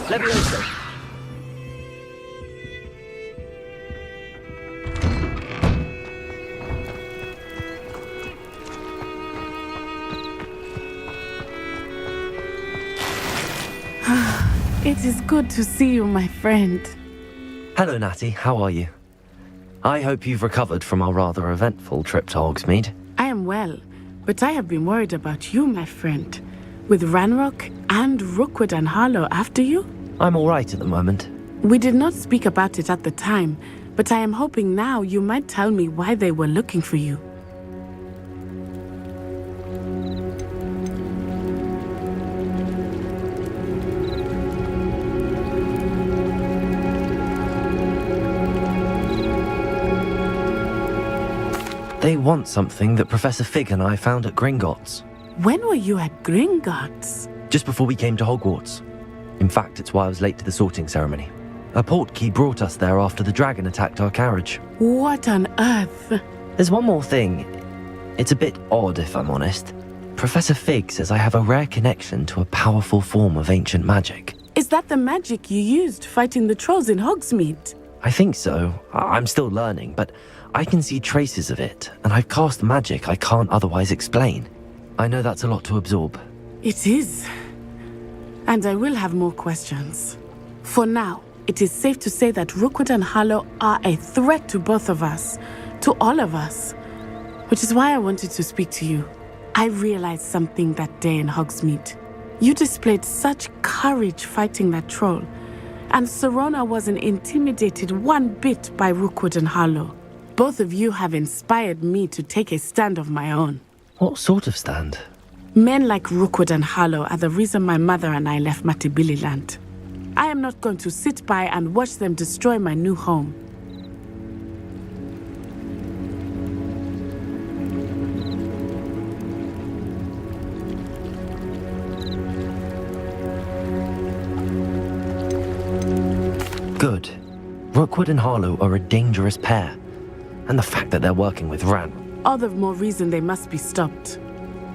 Levioso. It is good to see you, my friend. Hello, Natty. How are you? I hope you've recovered from our rather eventful trip to Hogsmeade. I am well, but I have been worried about you, my friend. With Ranrock and Rookwood and Harlow after you? I'm all right at the moment. We did not speak about it at the time, but I am hoping now you might tell me why they were looking for you. They want something that Professor Fig and I found at Gringotts. When were you at Gringotts? Just before we came to Hogwarts. In fact, it's why I was late to the sorting ceremony. A portkey brought us there after the dragon attacked our carriage. What on earth? There's one more thing. It's a bit odd, if I'm honest. Professor Fig says I have a rare connection to a powerful form of ancient magic. Is that the magic you used fighting the trolls in Hogsmeade? I think so. I'm still learning, but I can see traces of it, and I've cast magic I can't otherwise explain. I know that's a lot to absorb. It is. And I will have more questions. For now, it is safe to say that Rookwood and Harlow are a threat to both of us, to all of us. Which is why I wanted to speak to you. I realized something that day in Hogsmeade. You displayed such courage fighting that troll, and Serona wasn't intimidated one bit by Rookwood and Harlow. Both of you have inspired me to take a stand of my own. What sort of stand? Men like Rookwood and Harlow are the reason my mother and I left Matibililand. I am not going to sit by and watch them destroy my new home. Good. Rookwood and Harlow are a dangerous pair. And the fact that they're working with Ran. All the more reason they must be stopped.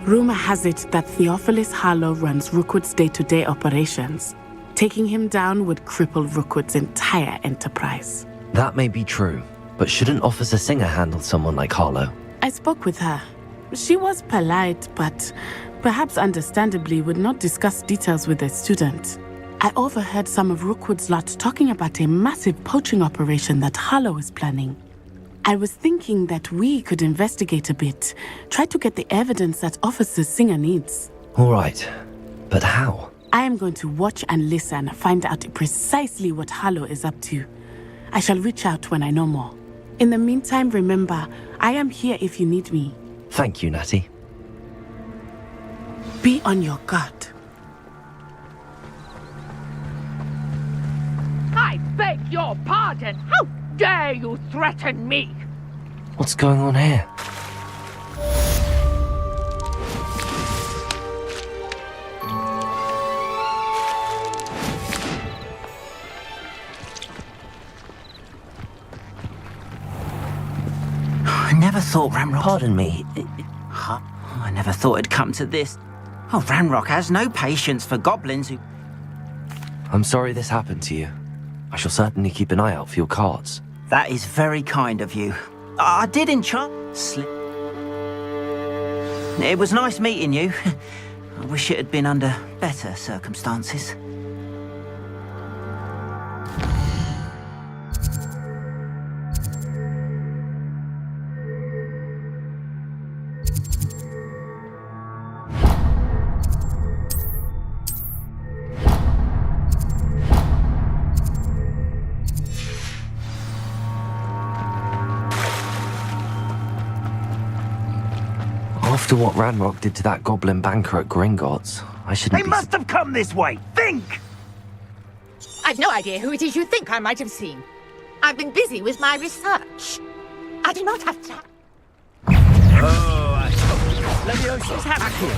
Rumor has it that Theophilus Harlow runs Rookwood's day-to-day operations. Taking him down would cripple Rookwood's entire enterprise. That may be true, but shouldn't Officer Singer handle someone like Harlow? I spoke with her. She was polite, but perhaps understandably would not discuss details with a student. I overheard some of Rookwood's lot talking about a massive poaching operation that Harlow is planning. I was thinking that we could investigate a bit, try to get the evidence that Officer Singer needs. All right, but how? I am going to watch and listen, find out precisely what Harlow is up to. I shall reach out when I know more. In the meantime, remember, I am here if you need me. Thank you, Natty. Be on your guard. I beg your pardon. How dare you threaten me? What's going on here? I never thought Ramrod... Pardon me. Huh? I never Never thought it'd come to this. Oh, Ranrock has no patience for goblins who... I'm sorry this happened to you. I shall certainly keep an eye out for your cards. That is very kind of you. I did enchant... It was nice meeting you. I wish it had been under better circumstances. After what Ranrock did to that goblin banker at Gringotts, I shouldn't They must have come this way! Think! I've no idea who it is you think I might have seen. I've been busy with my research. I do not have time. Oh, Leviosa, Accio.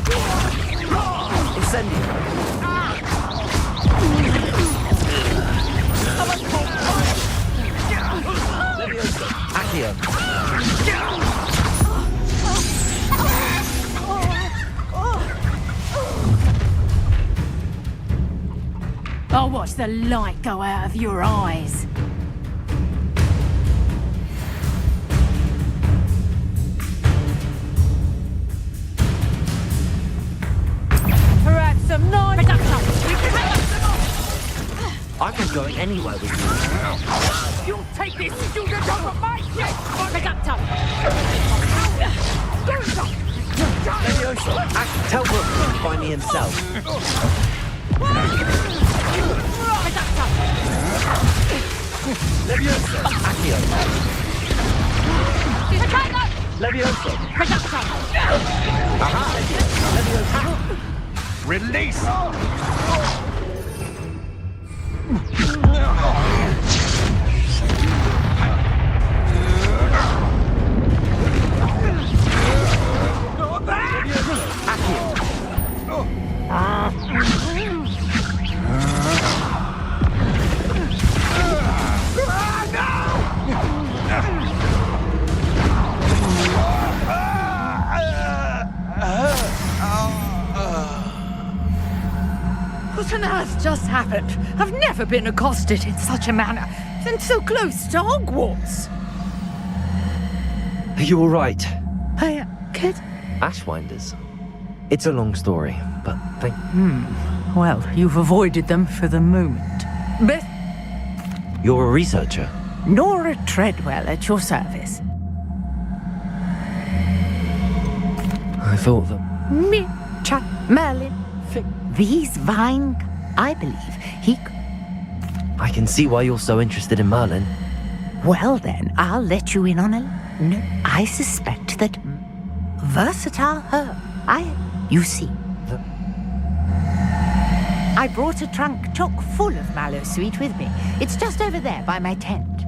Incendio. Leviosa, Accio. I'll watch the light go out of your eyes. Perhaps some noise. I'm not going anywhere with you. You'll take this student over my head! Tell Brooke to find me himself. Leviosa, Accio. Leviosa. Aha! Leviosa. Release! What on earth just happened? I've never been accosted in such a manner, and so close to Hogwarts. Are you all right? Kid? Ashwinders. It's a long story, but thank... Well, you've avoided them for the moment. Beth? You're a researcher? Nora Treadwell at your service. I thought that... Me, Chat, Merlin, these vine... I believe he... I can see why you're so interested in Merlin. Well then, I'll let you in on a... No, I suspect that... Versatile her. You see. I brought a trunk chock full of mallow sweet with me. It's just over there by my tent.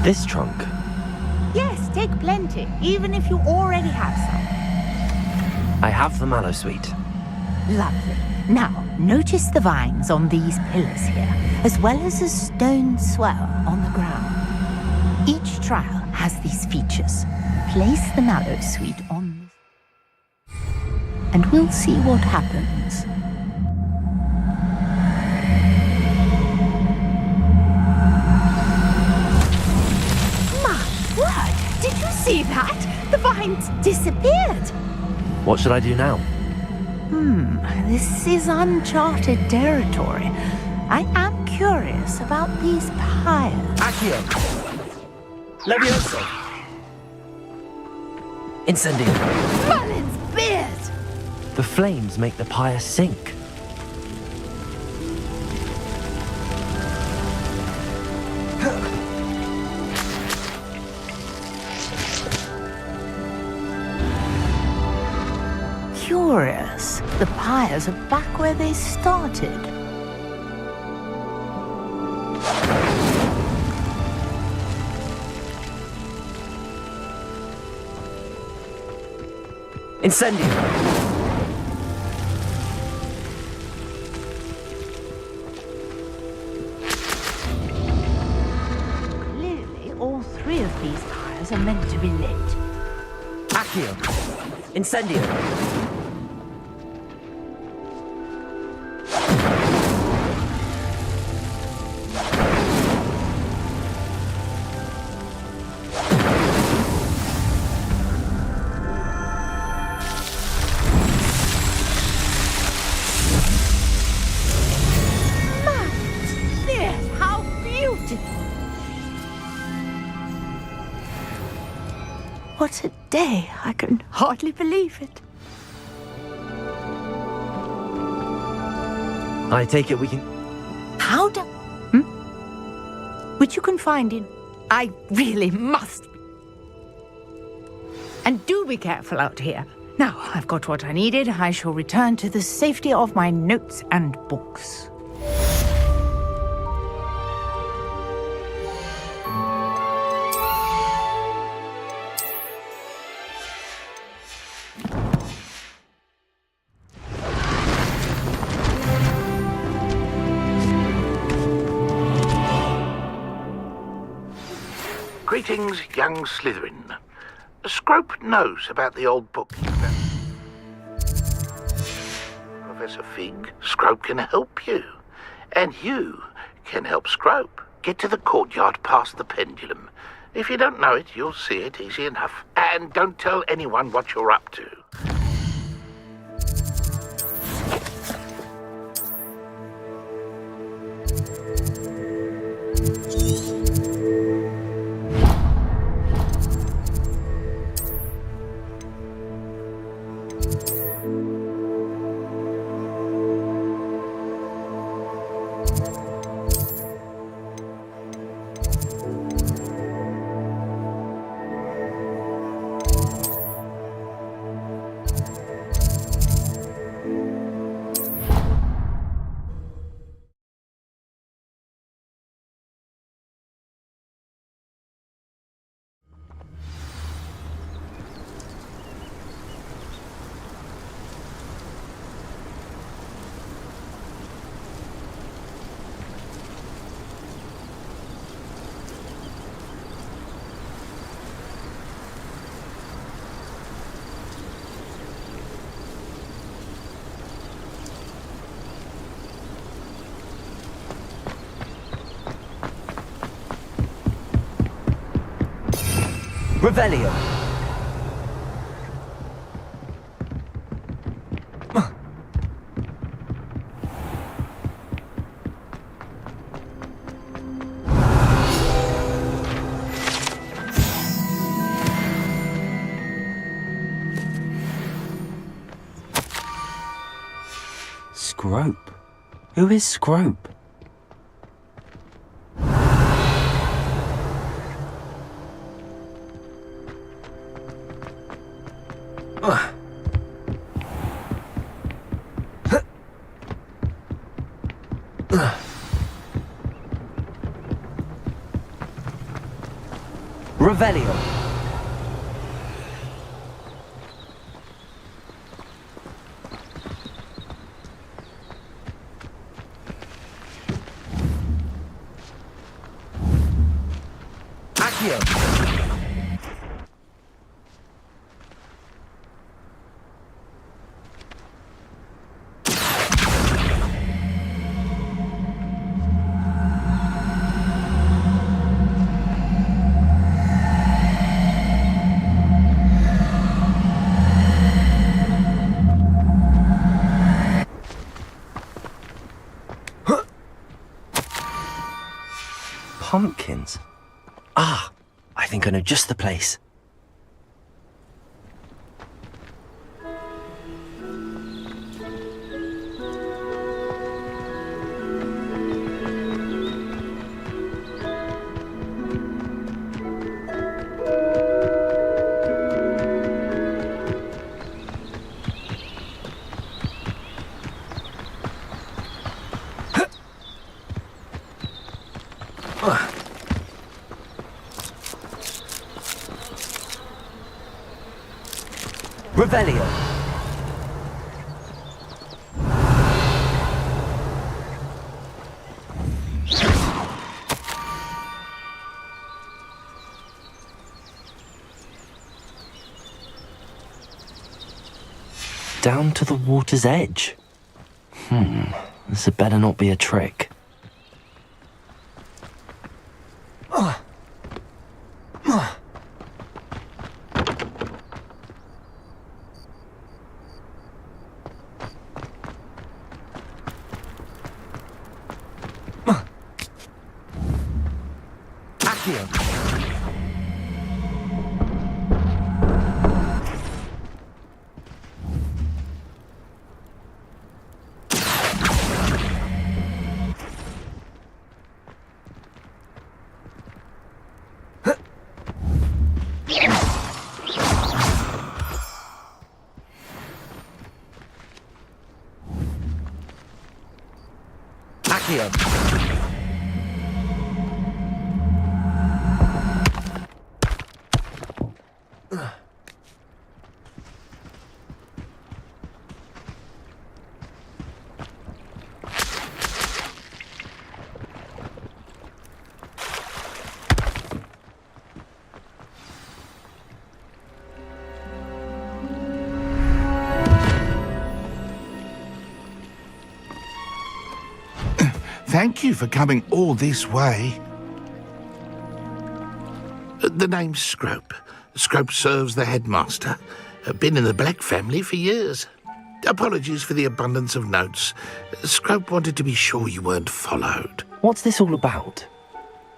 This trunk? Yes, take plenty, even if you already have some. I have the mallow sweet. Lovely. Now, notice the vines on these pillars here, as well as a stone swell on the ground. Each trial has these features. Place the mallow sweet on this, and we'll see what happens. My word! Did you see that? The vines disappeared! What should I do now? This is uncharted territory. I am curious about these pyres. Accio. Leviosa. Incendio. Merlin's beard! The flames make the pyre sink. Curious. The pyres are back where they started. Incendio! Clearly, all three of these pyres are meant to be lit. Incendio. Yes, how beautiful! What a day! I can hardly believe it. I take it we can... Powder? Which you can find in... I really must be. And do be careful out here. Now, I've got what I needed. I shall return to the safety of my notes and books. Greetings, young Slytherin. Scrope knows about the old book. Professor Fig, Scrope can help you. And you can help Scrope. Get to the courtyard past the pendulum. If you don't know it, you'll see it easy enough. And don't tell anyone what you're up to. Revelio. Scrope? Who is Scrope? Revelio. Accio. Pumpkins. Ah, I think I know just the place. Revelio. Down to the water's edge. This had better not be a trick. Thank you for coming all this way. The name's Scrope. Scrope serves the headmaster. Been in the Black family for years. Apologies for the abundance of notes. Scrope wanted to be sure you weren't followed. What's this all about?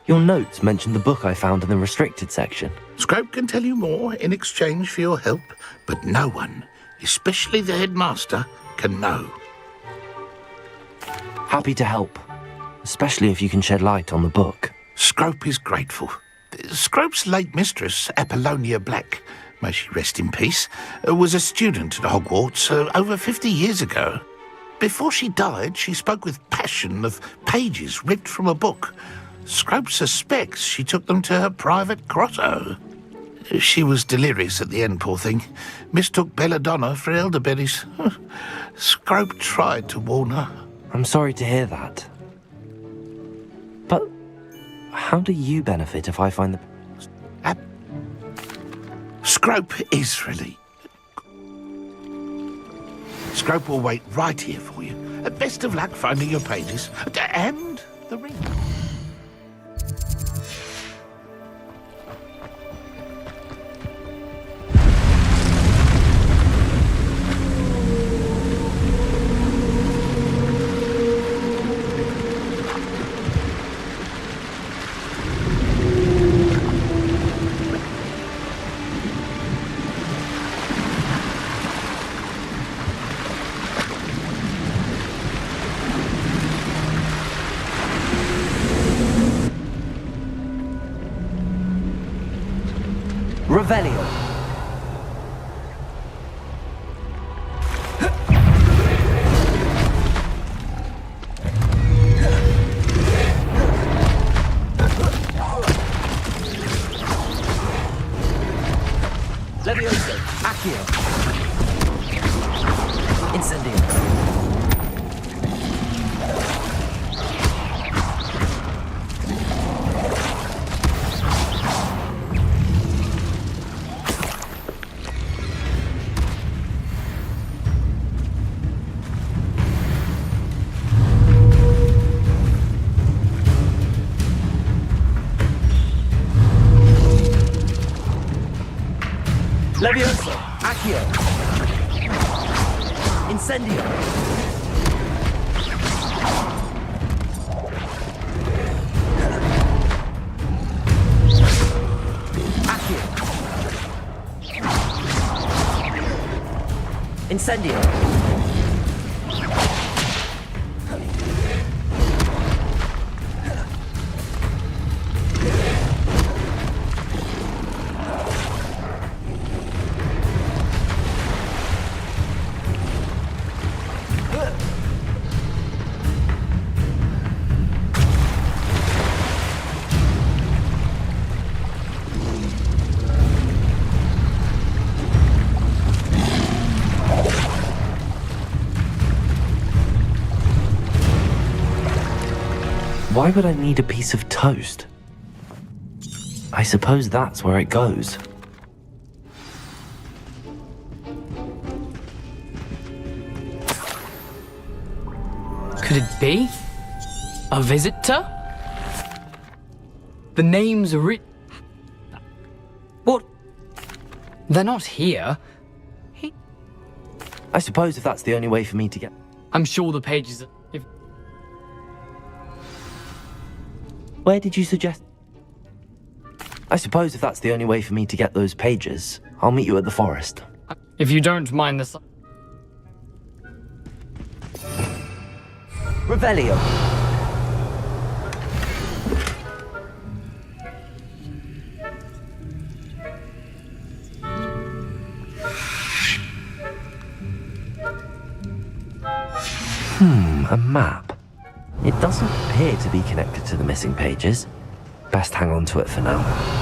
Your notes mentioned the book I found in the restricted section. Scrope can tell you more in exchange for your help, but no one, especially the headmaster, can know. Happy to help, especially if you can shed light on the book. Scrope is grateful. Scrope's late mistress, Apollonia Black, may she rest in peace, was a student at Hogwarts over 50 years ago. Before she died, she spoke with passion of pages ripped from a book. Scrope suspects she took them to her private grotto. She was delirious at the end, poor thing. Mistook belladonna for elderberries. Scrope tried to warn her. I'm sorry to hear that. But how do you benefit if I find the... Scrope is relieved. Scrope will wait right here for you. Best of luck finding your pages. And the ring. Revelio. Levioso. Accio. Incendio. Levioso. Accio. Incendio. Accio. Incendio. Why would I need a piece of toast? I suppose that's where it goes. Could it be? A visitor? The name's written. What? They're not here. I suppose if that's the only way for me to get... I'm sure the pages... Where did you suggest? I suppose if that's the only way for me to get those pages, I'll meet you at the forest. If you don't mind the... Revelio. A map. It doesn't appear to be connected to the missing pages. Best hang on to it for now.